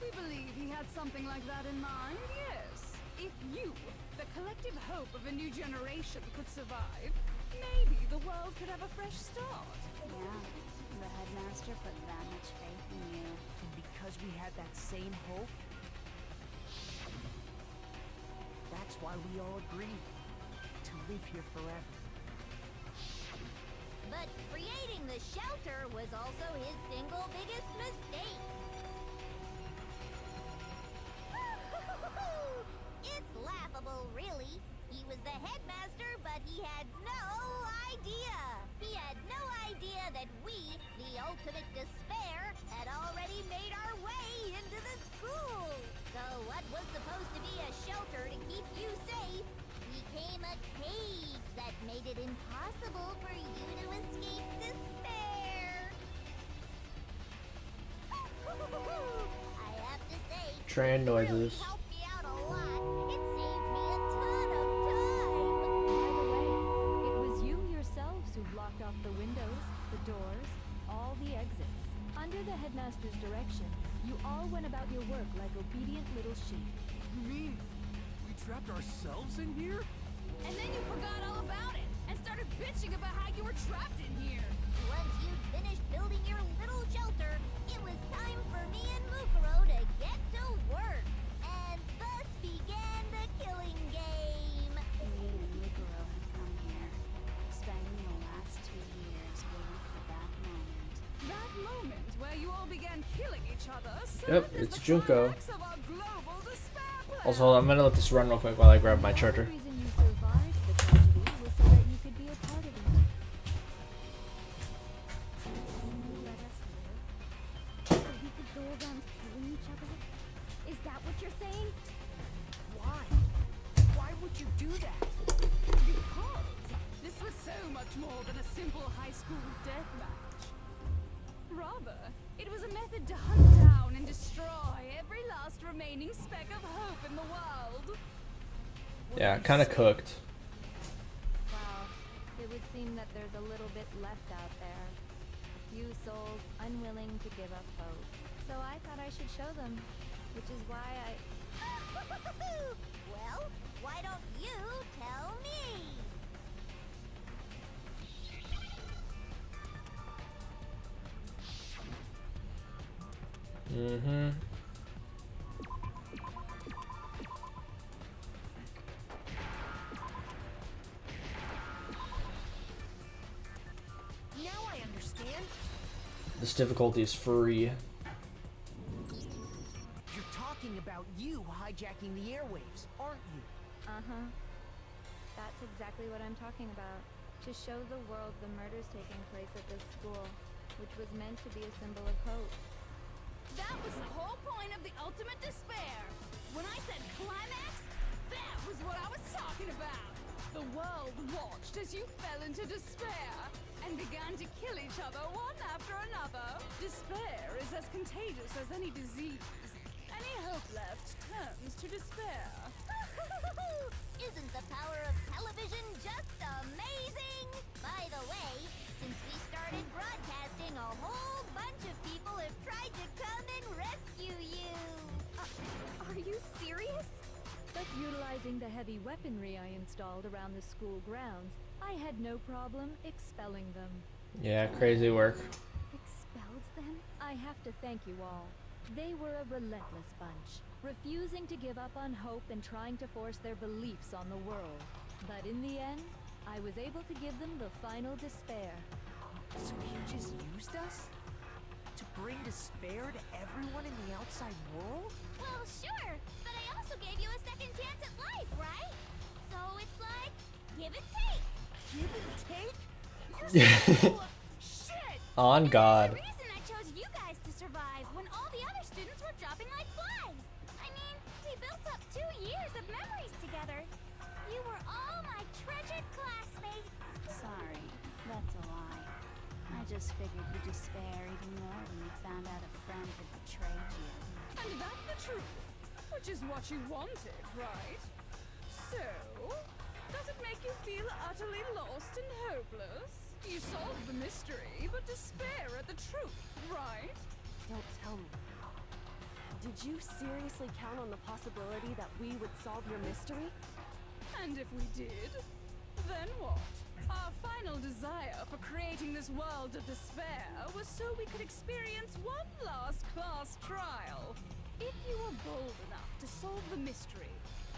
[SPEAKER 3] We believe he had something like that in mind, yes. If you, the collective hope of a new generation, could survive, maybe the world could have a fresh start.
[SPEAKER 14] Yeah, the headmaster put that much faith in you.
[SPEAKER 4] And because we had that same hope, that's why we all agreed to live here forever.
[SPEAKER 15] But creating the shelter was also his single biggest mistake. It's laughable, really. He was the headmaster, but he had no idea. He had no idea that we, the ultimate despair, had already made our way into the school. So what was supposed to be a shelter to keep you safe became a cage that made it impossible for you to escape despair. I have to say,
[SPEAKER 1] Train noises.
[SPEAKER 15] it helped me out a lot. It saved me a ton of time.
[SPEAKER 13] By the way, it was you yourselves who blocked off the windows, the doors, all the exits. Under the headmaster's direction, you all went about your work like obedient little sheep.
[SPEAKER 5] You mean we trapped ourselves in here?
[SPEAKER 3] And then you forgot all about it, and started bitching about how you were trapped in here.
[SPEAKER 15] Once you'd finished building your little shelter, it was time for me and Mukuro to get to work. And thus began the killing game.
[SPEAKER 14] Me and Mukuro had come here, spending the last 2 years waiting for that moment.
[SPEAKER 3] That moment where you all began killing each other.
[SPEAKER 1] Yep, it's Junko.
[SPEAKER 3] Of our global despair plan.
[SPEAKER 1] Also, hold on, I'm gonna let this run real quick while I grab my charger.
[SPEAKER 13] The reason you survived the tragedy was so that you could be a part of it.
[SPEAKER 11] You let us live, so we could go around killing each other? Is that what you're saying?
[SPEAKER 4] Why? Why would you do that?
[SPEAKER 3] Because this was so much more than a simple high school death match. Rather, it was a method to hunt down and destroy every last remaining speck of hope in the world.
[SPEAKER 1] Yeah, kind of cooked.
[SPEAKER 13] Well, it would seem that there's a little bit left out there. Few souls unwilling to give up hope. So I thought I should show them, which is why I...
[SPEAKER 15] Well, why don't you tell me?
[SPEAKER 1] Mm-hmm.
[SPEAKER 4] Now I understand.
[SPEAKER 1] This difficulty is free.
[SPEAKER 4] You're talking about you hijacking the airwaves, aren't you?
[SPEAKER 13] Uh-huh. That's exactly what I'm talking about. To show the world the murders taking place at this school, which was meant to be a symbol of hope.
[SPEAKER 3] That was the whole point of the ultimate despair. When I said climax, that was what I was talking about. The world watched as you fell into despair and began to kill each other one after another. Despair is as contagious as any disease. Any hope left turns to despair.
[SPEAKER 15] Isn't the power of television just amazing? By the way, since we started broadcasting, a whole bunch of people have tried to come and rescue you.
[SPEAKER 2] Are you serious?
[SPEAKER 13] But utilizing the heavy weaponry I installed around the school grounds, I had no problem expelling them.
[SPEAKER 1] Yeah, crazy work.
[SPEAKER 13] Expelled them? I have to thank you all. They were a relentless bunch, refusing to give up on hope and trying to force their beliefs on the world. But in the end, I was able to give them the final despair.
[SPEAKER 4] So you just used us? To bring despair to everyone in the outside world?
[SPEAKER 11] Well, sure, but I also gave you a second chance at life, right? So it's like, give and take.
[SPEAKER 4] Give and take? You're so full of shit!
[SPEAKER 1] On God.
[SPEAKER 11] There's a reason I chose you guys to survive when all the other students were dropping like flies. I mean, we built up 2 years of memories together. You were all my treasured classmates.
[SPEAKER 14] Sorry, that's a lie. I just figured you'd despair even more when you found out a friend had betrayed you.
[SPEAKER 3] And that's the truth, which is what you wanted, right? So, does it make you feel utterly lost and hopeless? You solved the mystery, but despair at the truth, right?
[SPEAKER 12] Don't tell me. Did you seriously count on the possibility that we would solve your mystery?
[SPEAKER 3] And if we did, then what? Our final desire for creating this world of despair was so we could experience one last class trial. If you were bold enough to solve the mystery,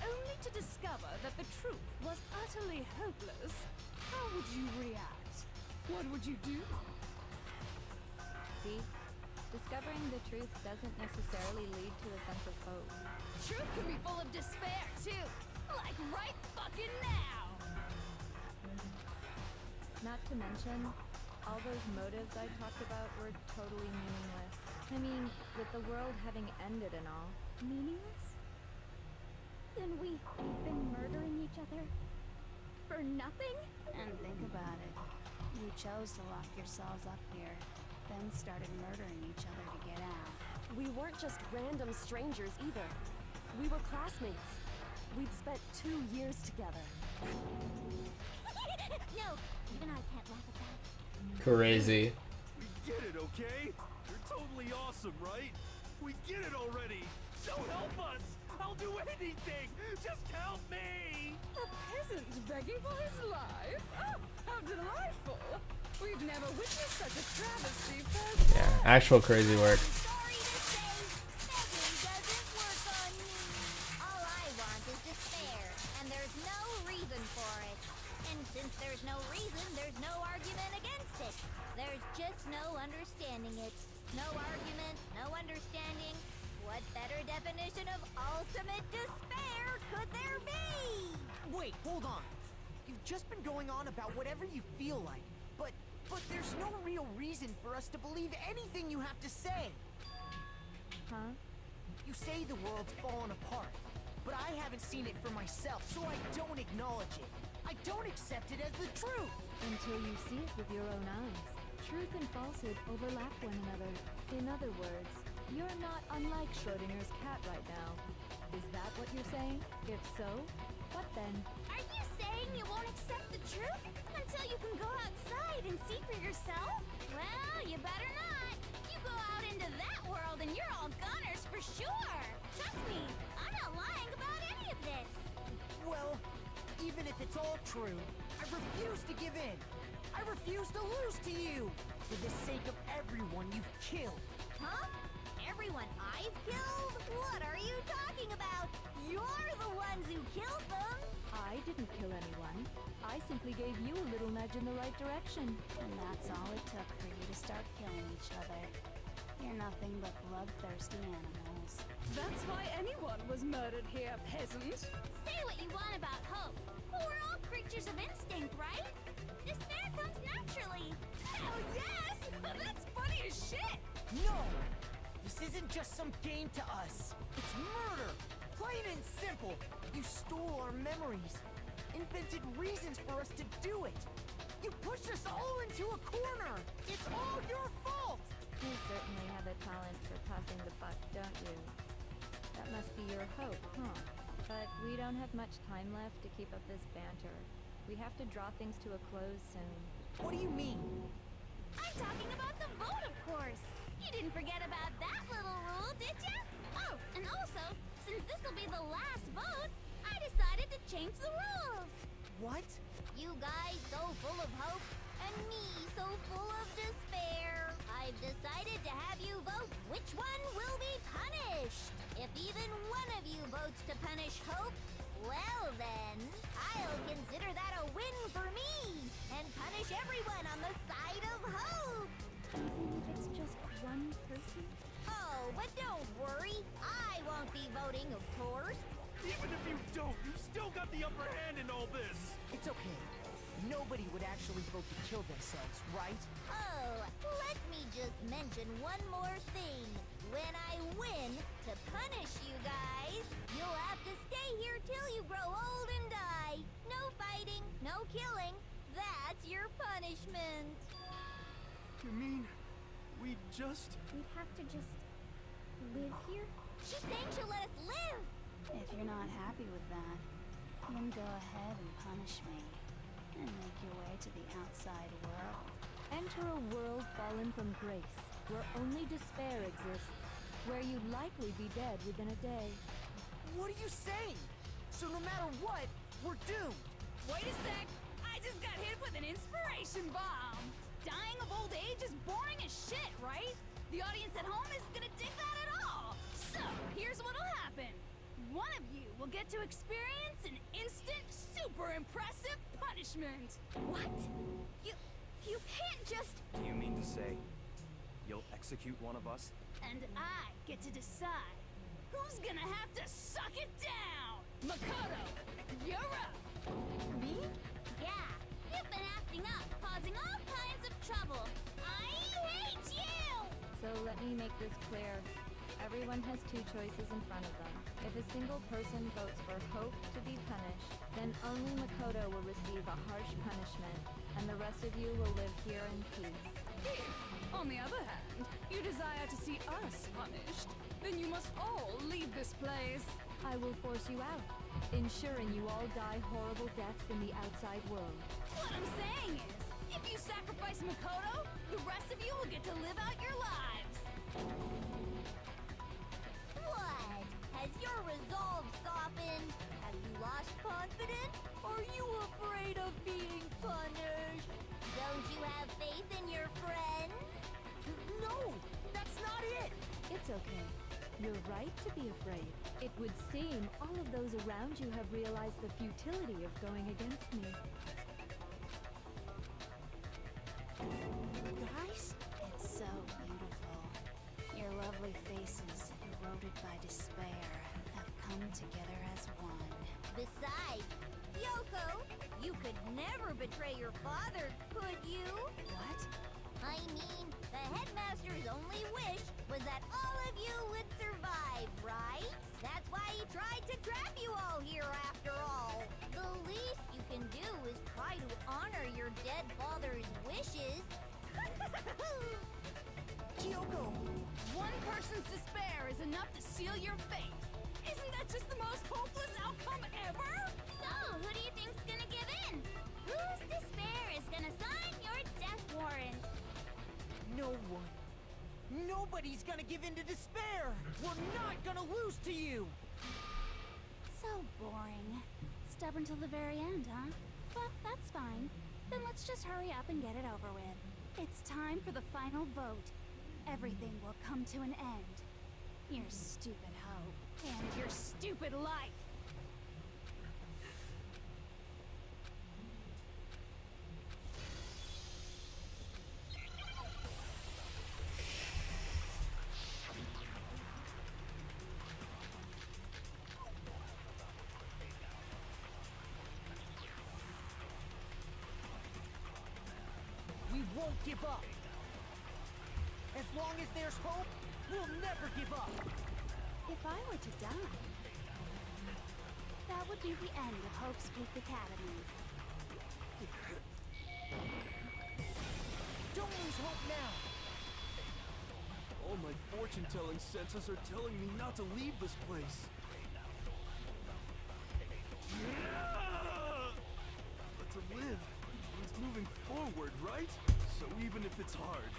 [SPEAKER 3] only to discover that the truth was utterly hopeless, how would you react? What would you do?
[SPEAKER 13] See? Discovering the truth doesn't necessarily lead to a sense of hope.
[SPEAKER 3] Truth can be full of despair, too. Like right fucking now.
[SPEAKER 13] Not to mention, all those motives I talked about were totally meaningless. I mean, with the world having ended and all.
[SPEAKER 2] Meaningless? Then we've been murdering each other for nothing?
[SPEAKER 14] And think about it. You chose to lock yourselves up here, then started murdering each other to get out.
[SPEAKER 12] We weren't just random strangers either. We were classmates. We'd spent 2 years together.
[SPEAKER 11] No, even I can't laugh at that.
[SPEAKER 1] Crazy.
[SPEAKER 5] We get it, okay? You're totally awesome, right? We get it already! So help us! I'll do anything! Just help me!
[SPEAKER 3] A peasant begging for his life? Oh, how delightful! We've never witnessed such a travesty firsthand.
[SPEAKER 1] Yeah, actual crazy work.
[SPEAKER 15] Sorry to say, begging doesn't work on me. All I want is despair, and there's no reason for it. And since there's no reason, there's no argument against it. There's just no understanding it. No argument, no understanding. What better definition of ultimate despair could there be?
[SPEAKER 4] Wait, hold on. You've just been going on about whatever you feel like, but there's no real reason for us to believe anything you have to say.
[SPEAKER 13] Huh?
[SPEAKER 4] You say the world's fallen apart, but I haven't seen it for myself, so I don't acknowledge it. I don't accept it as the truth.
[SPEAKER 13] Until you see it with your own eyes. Truth and falsehood overlap one another. In other words, you're not unlike Schrodinger's cat right now. Is that what you're saying? If so, what then?
[SPEAKER 11] Are you saying you won't accept the truth until you can go outside and see for yourself? Well, you better not. You go out into that world and you're all goners for sure. Trust me, I'm not lying about any of this.
[SPEAKER 4] Well, even if it's all true, I refuse to give in. I refuse to lose to you. For the sake of everyone you've killed.
[SPEAKER 15] Huh? Everyone I've killed? What are you talking about? You're the ones who killed them.
[SPEAKER 13] I didn't kill anyone. I simply gave you a little nudge in the right direction.
[SPEAKER 14] And that's all it took for you to start killing each other. You're nothing but bloodthirsty animals.
[SPEAKER 3] That's why anyone was murdered here, peasant.
[SPEAKER 11] Say what you want about hope, but we're all creatures of instinct, right? Despair comes naturally.
[SPEAKER 3] Hell yes! That's funny as shit!
[SPEAKER 4] No! This isn't just some game to us. It's murder! Plain and simple! You stole our memories. Invented reasons for us to do it. You pushed us all into a corner! It's all your fault!
[SPEAKER 13] You certainly have a talent for tossing the buck, don't you? That must be your hope, huh? But we don't have much time left to keep up this banter. We have to draw things to a close soon.
[SPEAKER 10] What do you mean?
[SPEAKER 11] I'm talking about the vote, of course. You didn't forget about that little rule, did ya? Oh, and also, since this will be the last vote, I decided to change the rules.
[SPEAKER 10] What?
[SPEAKER 15] You guys so full of hope, and me so full of despair. I've decided to have you vote which one will be punished. If even one of you votes to punish Hope, well then, I'll consider that a win for me, and punish everyone on the side of Hope.
[SPEAKER 2] Even if it's just one person?
[SPEAKER 15] Oh, but don't worry, I won't be voting, of course.
[SPEAKER 5] Even if you don't, you've still got the upper hand in all this.
[SPEAKER 4] It's okay. Nobody would actually vote to kill themselves, right?
[SPEAKER 15] Oh, let me just mention one more thing. When I win, to punish you guys, you'll have to stay here till you grow old and die. No fighting, no killing. That's your punishment.
[SPEAKER 5] You mean we just...
[SPEAKER 2] We'd have to just live here?
[SPEAKER 15] She's saying she'll let us live.
[SPEAKER 14] If you're not happy with that, then go ahead and punish me. And make your way to the outside world.
[SPEAKER 12] Enter a world fallen from grace, where only despair exists, where you'd likely be dead within a day.
[SPEAKER 4] What are you saying? So no matter what, we're doomed.
[SPEAKER 3] Wait a sec! I just got hit with an inspiration bomb! Dying of old age is boring as shit, right? The audience at home isn't gonna dig that at all! So, here's what'll happen. One of you will get to experience an instant, super impressive punishment!
[SPEAKER 2] What? You can't just...
[SPEAKER 9] Do you mean to say you'll execute one of us?
[SPEAKER 3] And I get to decide who's gonna have to suck it down! Makoto, you're up!
[SPEAKER 2] Me?
[SPEAKER 11] Yeah, you've been acting up, causing all kinds of trouble. I hate you!
[SPEAKER 13] So let me make this clear. Everyone has two choices in front of them. If a single person votes for Hope to be punished, then only Makoto will receive a harsh punishment, and the rest of you will live here in peace.
[SPEAKER 3] If, on the other hand, you desire to see us punished, then you must all leave this place.
[SPEAKER 12] I will force you out, ensuring you all die horrible deaths in the outside world.
[SPEAKER 3] What I'm saying is, if you sacrifice Makoto, the rest of you will get to live out your lives.
[SPEAKER 15] What? Has your resolve softened? Have you lost confidence? Are you afraid of being punished? Don't you have faith in your friends?
[SPEAKER 4] No, that's not it.
[SPEAKER 12] It's okay. You're right to be afraid. It would seem all of those around you have realized the futility of going against me.
[SPEAKER 14] Guys? It's so beautiful. Your lovely faces, eroded by despair, have come together as one.
[SPEAKER 15] Besides, Yoko, you could never betray your father, could you?
[SPEAKER 14] What?
[SPEAKER 15] I mean, the headmaster's only wish was that all of you would survive, right? That's why he tried to trap you all here after all. The least you can do is try to honor your dead father's wishes.
[SPEAKER 4] Kyoko!
[SPEAKER 3] One person's despair is enough to seal your fate. Isn't that just the most hopeless outcome ever?
[SPEAKER 11] So, who do you think's gonna give in? Whose despair is gonna sign your death warrant?
[SPEAKER 4] No one. Nobody's gonna give in to despair! We're not gonna lose to you!
[SPEAKER 2] So boring. Stubborn till the very end, huh? Well, that's fine. Then let's just hurry up and get it over with. It's time for the final vote. Everything will come to an end. Your stupid hope.
[SPEAKER 3] And your stupid life.
[SPEAKER 4] We won't give up! As long as there's hope, we'll never give up!
[SPEAKER 2] If I were to die, that would be the end of Hope's Peak Academy.
[SPEAKER 4] Don't lose hope now!
[SPEAKER 5] All my fortune-telling senses are telling me not to leave this place. right? So even if it's hard,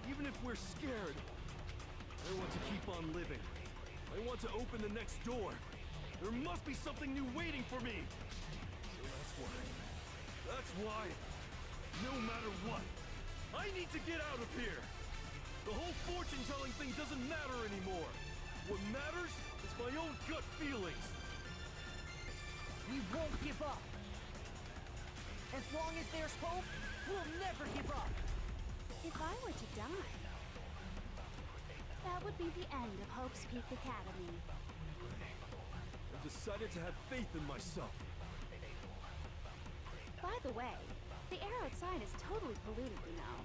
[SPEAKER 5] even if we're scared, I want to keep on living. I want to open the next door. There must be something new waiting for me. So that's why, no matter what, I need to get out of here. The whole fortune-telling thing doesn't matter anymore. What matters is my own gut feelings.
[SPEAKER 4] We won't give up. As long as there's hope, we'll never give up.
[SPEAKER 14] If I were to die, that would be the end of Hope's Peak Academy.
[SPEAKER 5] I've decided to have faith in myself.
[SPEAKER 14] By the way, the air outside is totally polluted, you know.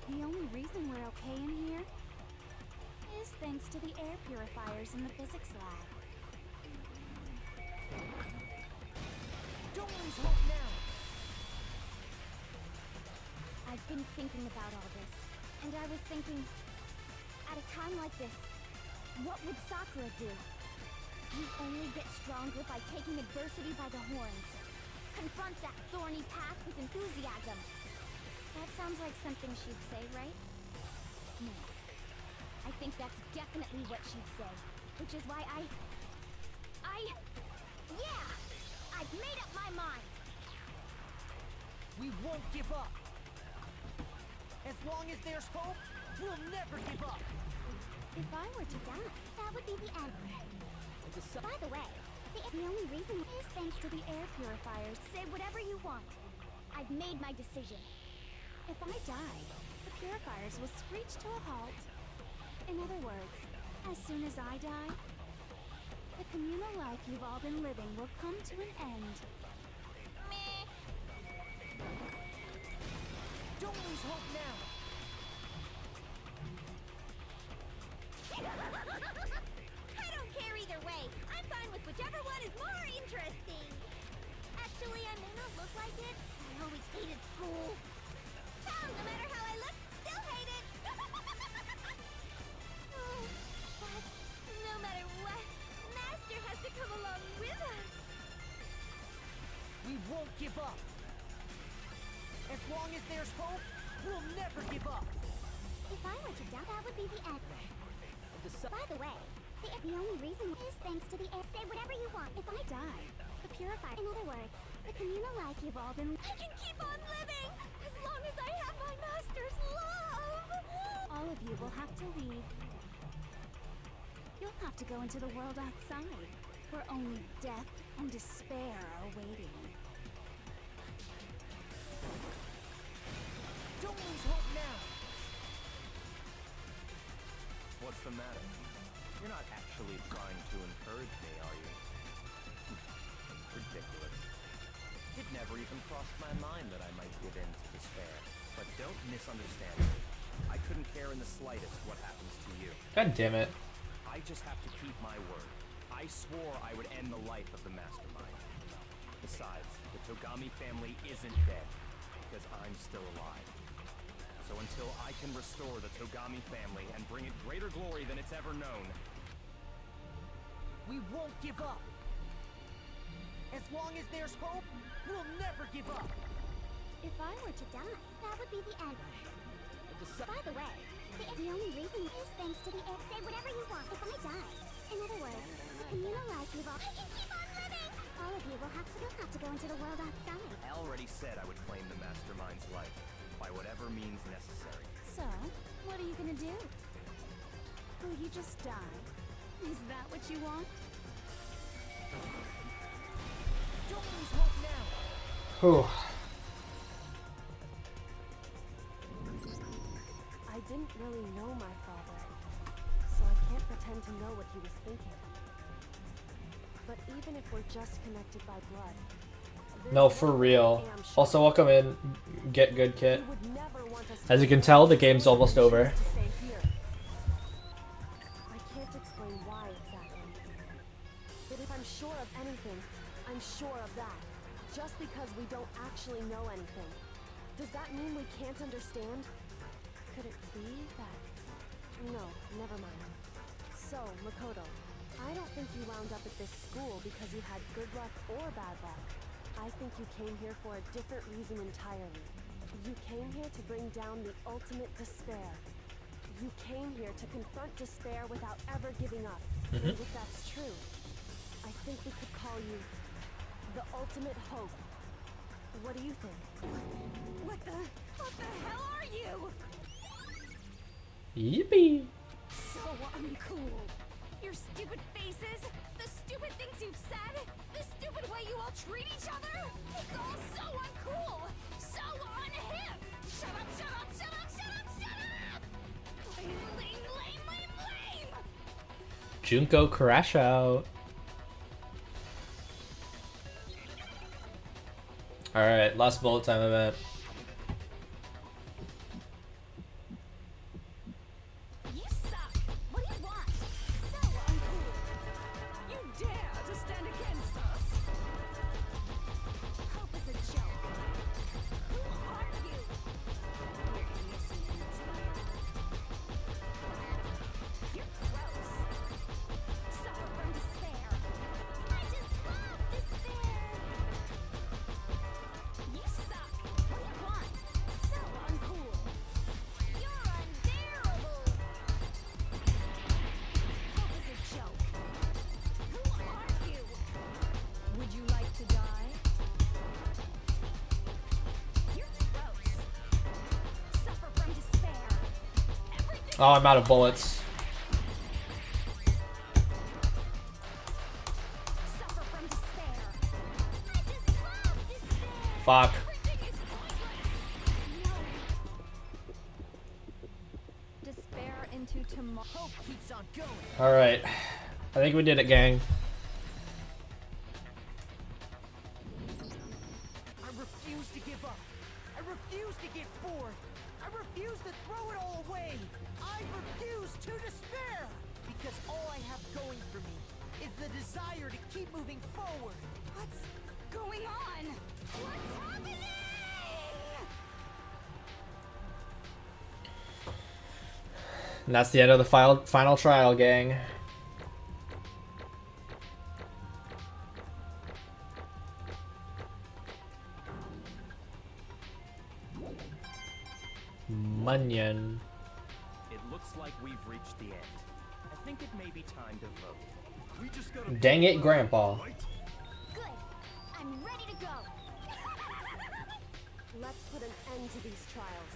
[SPEAKER 14] The only reason we're okay in here is thanks to the air purifiers in the physics lab.
[SPEAKER 4] Don't lose hope now.
[SPEAKER 11] I've been thinking about all this, and I was thinking, at a time like this, what would Sakura do? You only get stronger by taking adversity by the horns. Confront that thorny path with enthusiasm. That sounds like something she'd say, right? No. I think that's definitely what she'd say, which is why yeah! I've made up my mind!
[SPEAKER 4] We won't give up. As long as there's hope, we'll never give up.
[SPEAKER 11] If I were to die, that would be the end. By the way, the only reason is thanks to the air purifiers. Say whatever you want. I've made my decision.
[SPEAKER 14] If I die, the purifiers will screech to a halt. In other words, as soon as I die, the communal life you've all been living will come to an end.
[SPEAKER 11] Meh.
[SPEAKER 4] Don't lose hope now.
[SPEAKER 11] I don't care either way. I'm fine with whichever one is more interesting. Actually, I may not look like it. I always hated school. Hell, no matter how I look, still hate it. Oh, but no matter what, Master has to come along with us.
[SPEAKER 4] We won't give up. As long as there's hope, we'll never give up.
[SPEAKER 11] If I were to die, that would be the end. By the way, the only reason is thanks to the air. Say whatever you want. If I die, the purifier. In other words, the communal life you've all been. I can keep on living as long as I have my master's love.
[SPEAKER 14] All of you will have to leave. You'll have to go into the world outside, where only death and despair are waiting.
[SPEAKER 4] Don't lose hope now.
[SPEAKER 9] What's the matter? You're not actually trying to encourage me, are you? Ridiculous. It never even crossed my mind that I might give in to despair. But don't misunderstand me. I couldn't care in the slightest what happens to you.
[SPEAKER 1] God damn it.
[SPEAKER 9] I just have to keep my word. I swore I would end the life of the mastermind. Besides, the Togami family isn't dead, because I'm still alive. So until I can restore the Togami family and bring it greater glory than it's ever known,
[SPEAKER 4] We won't give up. As long as there's hope, we'll never give up.
[SPEAKER 11] If I were to die, that would be the end. By the way, the only reason is thanks to the air. Say whatever you want. If I die, in other words, the communal life you've all. I can keep on living. All of you will have to go into the world outside.
[SPEAKER 9] I already said I would claim the mastermind's life by whatever means necessary.
[SPEAKER 14] So, what are you gonna do? Will you just die? Is that what you want?
[SPEAKER 4] Don't lose hope now.
[SPEAKER 1] Whew.
[SPEAKER 12] I didn't really know my father, so I can't pretend to know what he was thinking. But even if we're just connected by blood,
[SPEAKER 1] No, for real. Also, welcome in. Get good, Kit.
[SPEAKER 12] he would never want us to
[SPEAKER 1] As you can tell, the game's almost over.
[SPEAKER 12] to stay here. I can't explain why exactly. But if I'm sure of anything, I'm sure of that. Just because we don't actually know anything, does that mean we can't understand? Could it be that... No, never mind. So, Makoto, I don't think you wound up at this school because you had good luck or bad luck. I think you came here for a different reason entirely. You came here to bring down the ultimate despair. You came here to confront despair without ever giving up. And if that's true, I think we could call you the ultimate hope. What do you think?
[SPEAKER 3] What the hell are you?
[SPEAKER 1] Yippee!
[SPEAKER 3] So uncool. Your stupid faces, the stupid things you've said, the stupid way you all treat each other. It's all so uncool, so unhip. Shut up, shut up, shut up, shut up, shut up! Lame, lame, lame, lame, lame!
[SPEAKER 1] Junko crash out. Alright, last bullet time event.
[SPEAKER 3] You suck. What do you want? So uncool. You dare to stand against us? Hope is a joke. Who are you? You're innocent and inspired. You're gross. Suffer from despair. I just love despair. You suck. What do you want? So uncool. You're unbearable. Hope is a joke. Who are you? Would you like to die? You're gross. Suffer from despair. Everything
[SPEAKER 1] Oh, I'm out of bullets.
[SPEAKER 3] suffer from despair. I just love despair.
[SPEAKER 1] Fuck.
[SPEAKER 3] Everything is pointless. No.
[SPEAKER 13] Despair into tomorrow.
[SPEAKER 4] Hope keeps on going.
[SPEAKER 1] Alright. I think we did it, gang.
[SPEAKER 4] I refuse to give up. I refuse to get bored. I refuse to throw it all away. I refuse to despair. Because all I have going for me is the desire to keep moving forward.
[SPEAKER 3] What's going on? What's happening?
[SPEAKER 1] And that's the end of the final trial, gang. Munyon.
[SPEAKER 9] It looks like we've reached the end. I think it may be time to vote.
[SPEAKER 5] We just gotta
[SPEAKER 1] Dang it, Grandpa.
[SPEAKER 5] right?
[SPEAKER 15] Good. I'm ready to go.
[SPEAKER 12] Let's put an end to these trials.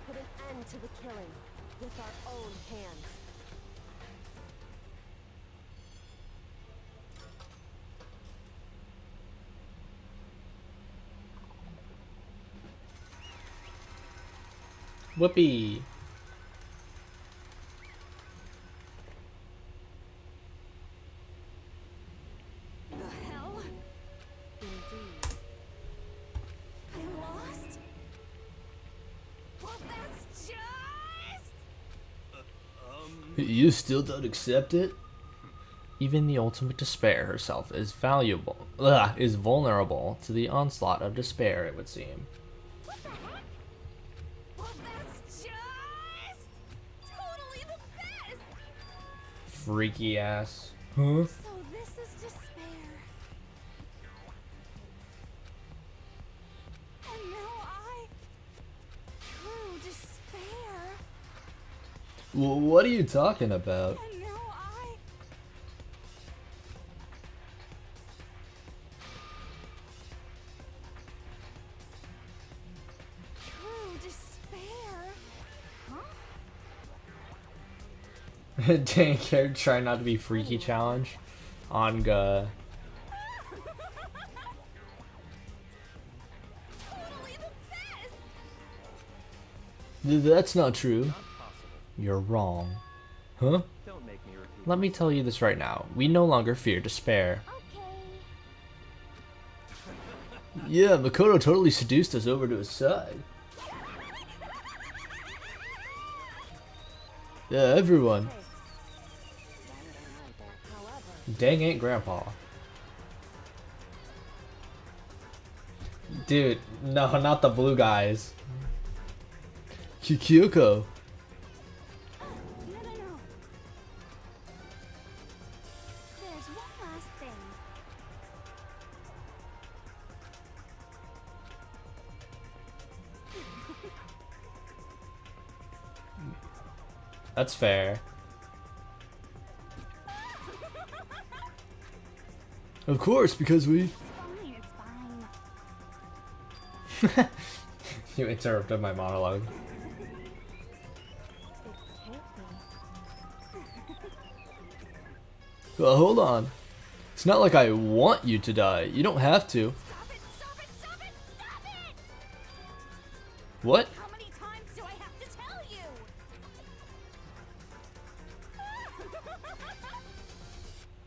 [SPEAKER 12] Put an end to the killing with our own hands.
[SPEAKER 1] Whoopee.
[SPEAKER 3] The hell?
[SPEAKER 12] Indeed.
[SPEAKER 3] I lost? Well, that's just...
[SPEAKER 1] You still don't accept it? Even the ultimate despair herself is is vulnerable to the onslaught of despair, it would seem.
[SPEAKER 3] What the heck? Well, that's just... totally the best!
[SPEAKER 1] Freaky ass. Huh?
[SPEAKER 3] So this is despair. And now I... true despair.
[SPEAKER 1] Well, what are you talking about?
[SPEAKER 3] And now I... true despair? Huh?
[SPEAKER 1] Dang, care try not to be freaky challenge. Anga.
[SPEAKER 3] Totally the best!
[SPEAKER 1] That's not true. You're wrong. Huh?
[SPEAKER 9] Don't make me repeat.
[SPEAKER 1] Let me tell you this right now. We no longer fear despair. Yeah, Makoto totally seduced us over to his side. Yeah, everyone. Dang it, Grandpa. Dude, no, not the blue guys. Kyoko.
[SPEAKER 3] No. There's one last thing.
[SPEAKER 1] That's fair. Of course, because we...
[SPEAKER 3] Fine, it's fine.
[SPEAKER 1] You interrupted my monologue.
[SPEAKER 12] It can't be.
[SPEAKER 1] Well, hold on. It's not like I want you to die. You don't have to.
[SPEAKER 3] Stop it! Stop it! Stop it! Stop it!
[SPEAKER 1] What?
[SPEAKER 3] How many times do I have to tell you?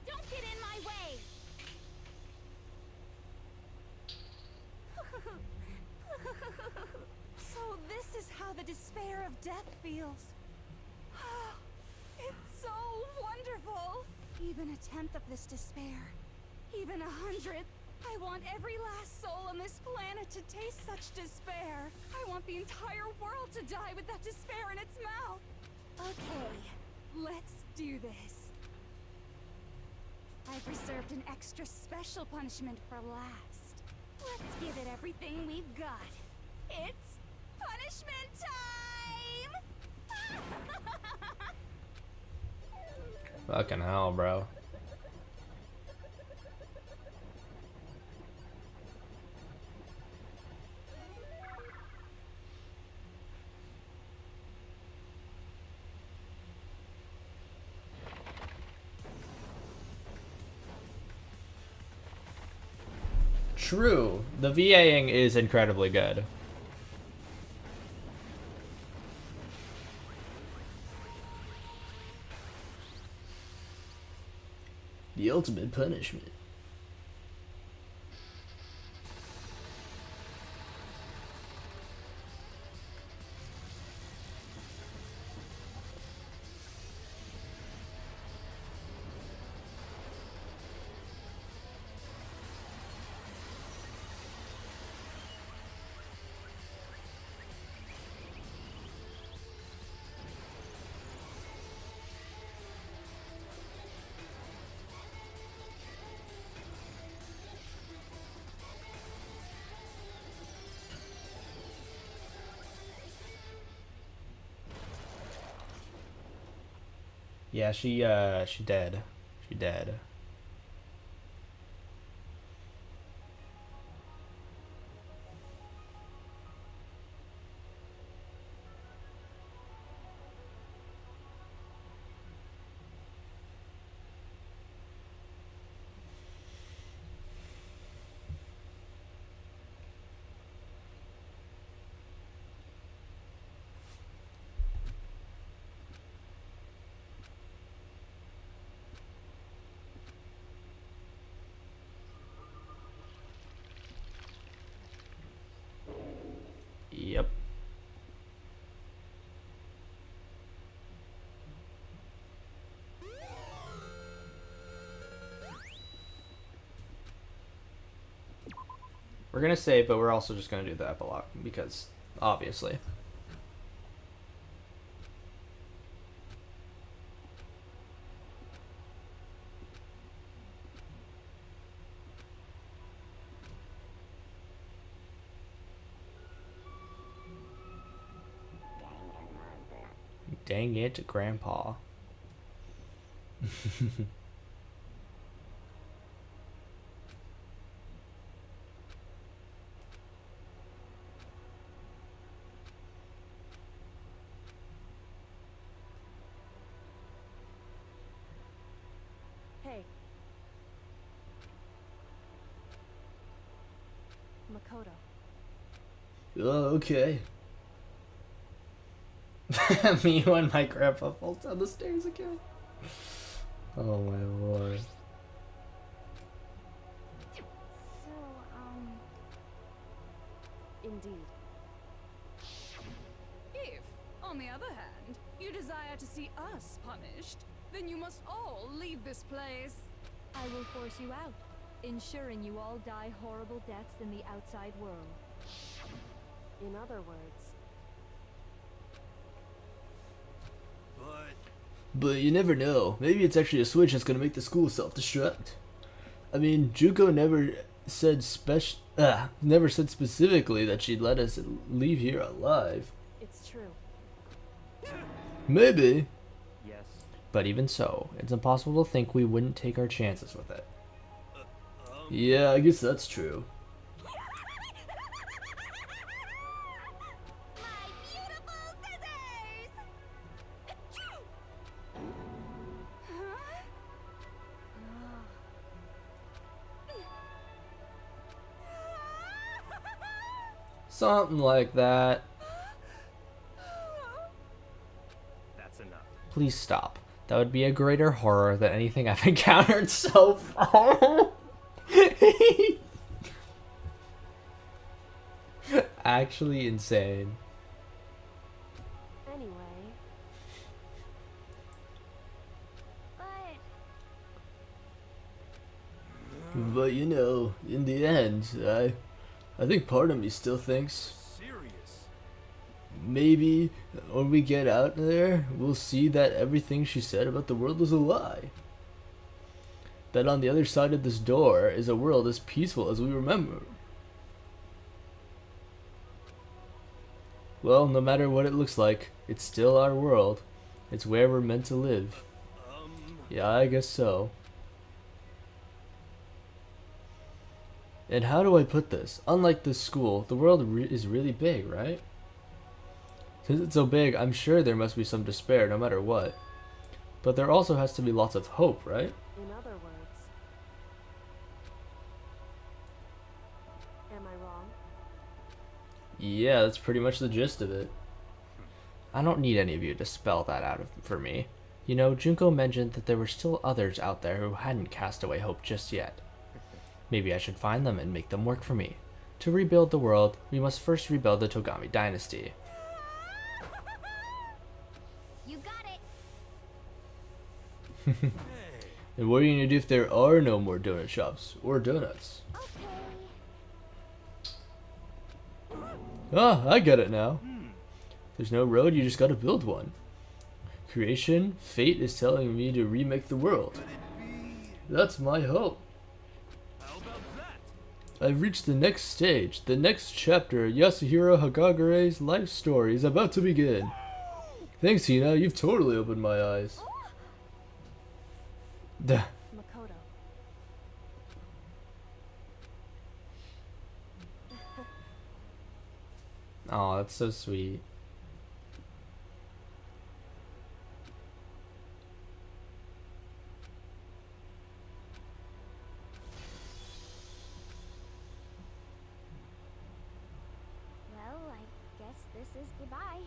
[SPEAKER 3] Don't get in my way! So this is how the despair of death feels. It's so wonderful. Even a tenth of this despair, even 100th. I want every last soul on this planet to taste such despair. I want the entire world to die with that despair in its mouth. Okay, let's do this. I've reserved an extra special punishment for last. Let's give it everything we've got. It's punishment time!
[SPEAKER 1] Fucking hell, bro. True. The VAing is incredibly good. The ultimate punishment. Yeah, she dead. She dead. Yep. We're gonna save, but we're also just gonna do the epilogue because obviously. Dang it, Grandpa.
[SPEAKER 12] Hey. Makoto.
[SPEAKER 1] Oh, okay. Me when my grandpa falls down the stairs again. Oh my lord.
[SPEAKER 12] So, indeed.
[SPEAKER 3] If, on the other hand, you desire to see us punished, then you must all leave this place.
[SPEAKER 13] I will force you out, ensuring you all die horrible deaths in the outside world.
[SPEAKER 12] In other words,
[SPEAKER 1] But you never know. Maybe it's actually a switch that's gonna make the school self-destruct. I mean, Juko never said specifically that she'd let us leave here alive.
[SPEAKER 12] it's true.
[SPEAKER 1] Maybe. But even so, it's impossible to think we wouldn't take our chances with it. Yeah, I guess that's true. Something like that.
[SPEAKER 9] That's enough.
[SPEAKER 1] Please stop. That would be a greater horror than anything I've encountered so far. Actually insane.
[SPEAKER 12] Anyway.
[SPEAKER 1] But you know, in the end, I think part of me still thinks
[SPEAKER 5] Serious?
[SPEAKER 1] maybe when we get out there, we'll see that everything she said about the world was a lie. That on the other side of this door is a world as peaceful as we remember. Well, no matter what it looks like, it's still our world. It's where we're meant to live. Yeah, I guess so. And how do I put this? Unlike this school, the world is really big, right? Since it's so big, I'm sure there must be some despair no matter what. But there also has to be lots of hope, right?
[SPEAKER 12] In other words, am I wrong?
[SPEAKER 1] Yeah, that's pretty much the gist of it. I don't need any of you to spell that out for me. You know, Junko mentioned that there were still others out there who hadn't cast away hope just yet. Maybe I should find them and make them work for me. To rebuild the world, we must first rebuild the Togami dynasty.
[SPEAKER 15] You got it.
[SPEAKER 1] And what are you gonna do if there are no more donut shops or donuts? Ah, I get it now. There's no road, you just gotta build one. Creation, fate is telling me to remake the world. That's my hope. I've reached the next stage. The next chapter, Yasuhiro Hagagure's life story is about to begin. Thanks, Hina. You've totally opened my eyes. Duh.
[SPEAKER 12] Makoto.
[SPEAKER 1] Oh, that's so sweet.
[SPEAKER 11] Well, I guess this is goodbye.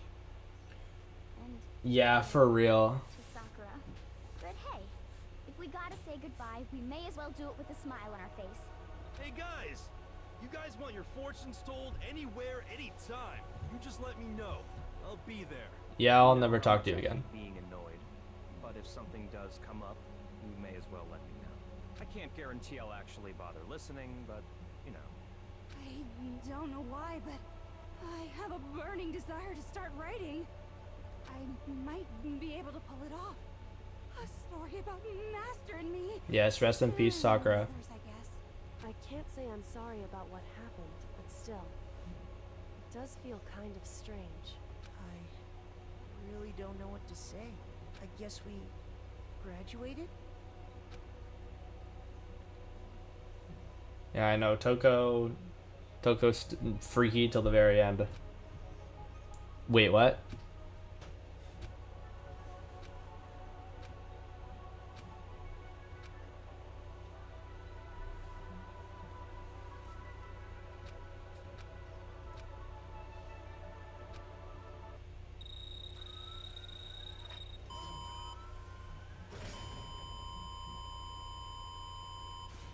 [SPEAKER 11] And
[SPEAKER 1] Yeah, for real.
[SPEAKER 11] to Sakura. But hey, if we gotta say goodbye, we may as well do it with a smile on our face.
[SPEAKER 5] Hey guys! You guys want your fortunes told anywhere, anytime. You just let me know. I'll be there.
[SPEAKER 1] Yeah, I'll never talk to you again.
[SPEAKER 9] Being annoyed, but if something does come up, you may as well let me know. I can't guarantee I'll actually bother listening, but, you know.
[SPEAKER 3] I don't know why, but I have a burning desire to start writing. I might be able to pull it off. A story about Master and me.
[SPEAKER 1] Yes, rest in peace, Sakura.
[SPEAKER 3] Others, I guess.
[SPEAKER 12] I can't say I'm sorry about what happened, but still, it does feel kind of strange.
[SPEAKER 4] I really don't know what to say. I guess we graduated?
[SPEAKER 1] Yeah, I know. Toko's freaky till the very end. Wait, what?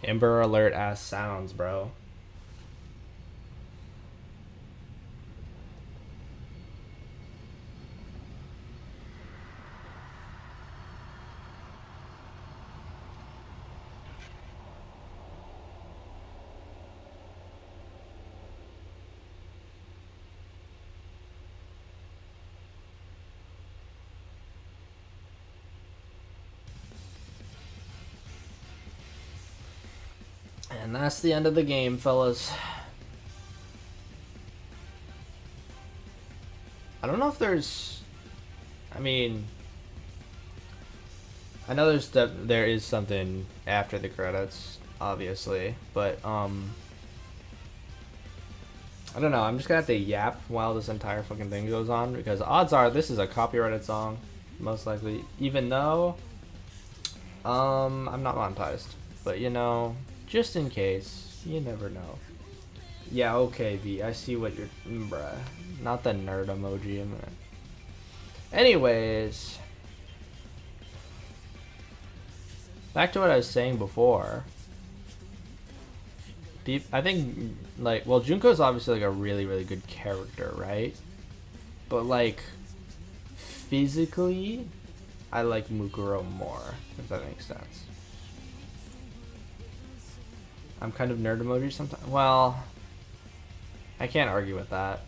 [SPEAKER 1] Amber Alert ass sounds, bro. And that's the end of the game, fellas. I don't know if there's... I mean... I know there is something after the credits, obviously, but I don't know. I'm just gonna have to yap while this entire fucking thing goes on because odds are this is a copyrighted song, most likely. Even though I'm not monetized, but you know, just in case, you never know. Yeah, okay, V. I see what you're, bruh. Not the nerd emoji. Anyways, back to what I was saying before. I think, like, well, Junko's obviously, like, a really, really good character, right? But, like, physically, I like Mukuro more, if that makes sense. I'm kind of nerd emoji sometimes. Well, I can't argue with that.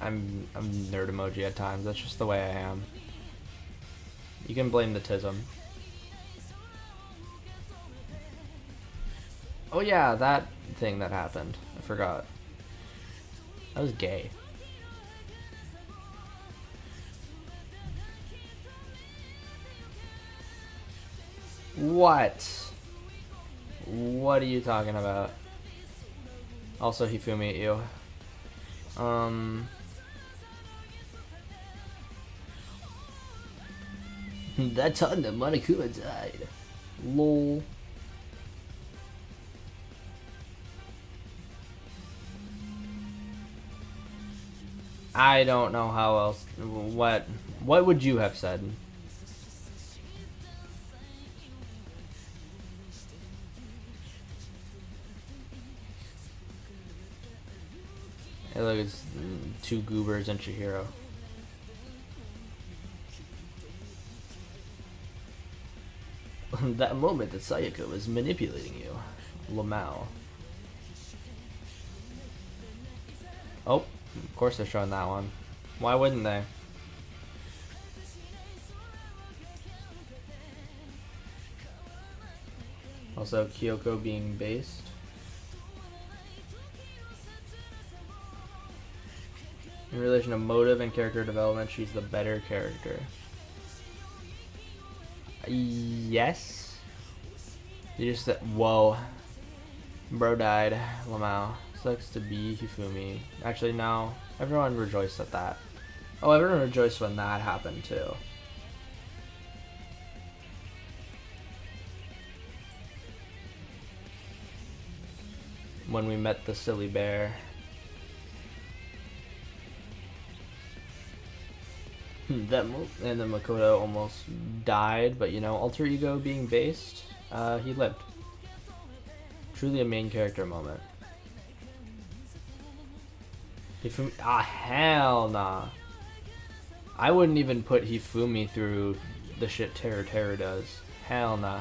[SPEAKER 1] I'm nerd emoji at times. That's just the way I am. You can blame the tism. Oh yeah, that thing that happened. I forgot. That was gay. What? What are you talking about? Also, Hifumi at you. That time that Monokuma died. Lol. I don't know how else. What would you have said? Hey, look, it's two goobers and Chihiro. That moment that Sayaka was manipulating you. Lamau. Oh, of course they're showing that one. Why wouldn't they? Also, Kyoko being based. In relation to motive and character development, she's the better character. Yes. You just said, whoa. Bro died. Lamau. Sucks to be Hifumi. Actually, no. Everyone rejoiced at that. Oh, everyone rejoiced when that happened, too. When we met the silly bear. And then Makoto almost died, but you know, alter ego being based, he lived. Truly a main character moment. Hifumi, hell nah. I wouldn't even put Hifumi through the shit Terra does. Hell nah.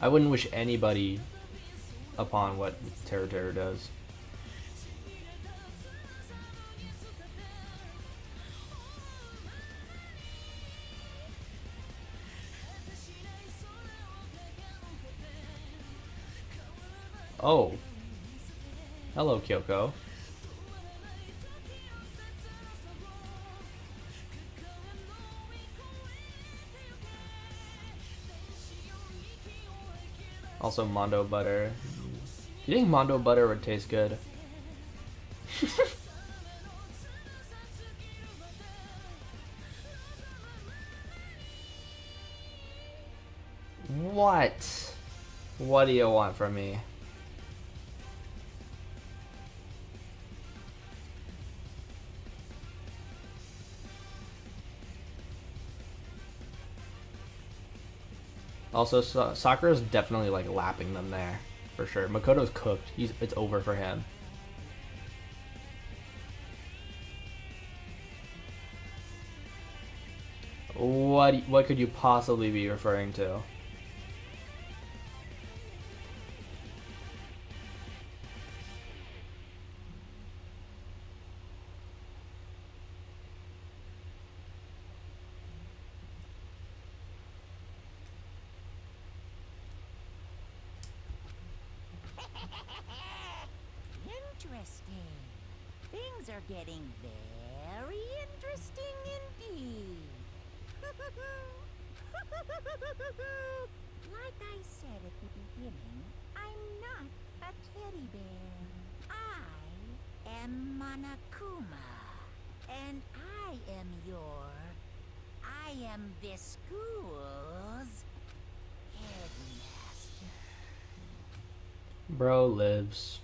[SPEAKER 1] I wouldn't wish anybody upon what Terra does. Oh. Hello, Kyoko. Also, Mondo butter. You think Mondo butter would taste good? What? What do you want from me? Also, Sakura's definitely like lapping them there, for sure. Makoto's cooked. It's over for him. What could you possibly be referring to?
[SPEAKER 8] Interesting. Things are getting very interesting indeed. Like I said at the beginning, I'm not a teddy bear. I am Monokuma. And I am this school's headmaster.
[SPEAKER 1] Bro lives.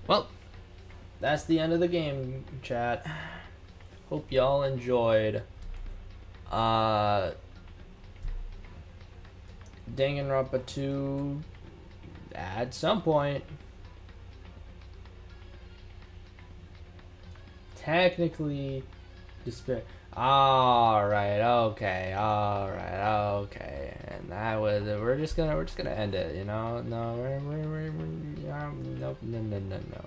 [SPEAKER 1] Well, that's the end of the game, chat. Hope y'all enjoyed. Danganronpa 2 at some point. Technically, despair. Alright, okay, and that was we're just gonna end it, you know? No, nope, no.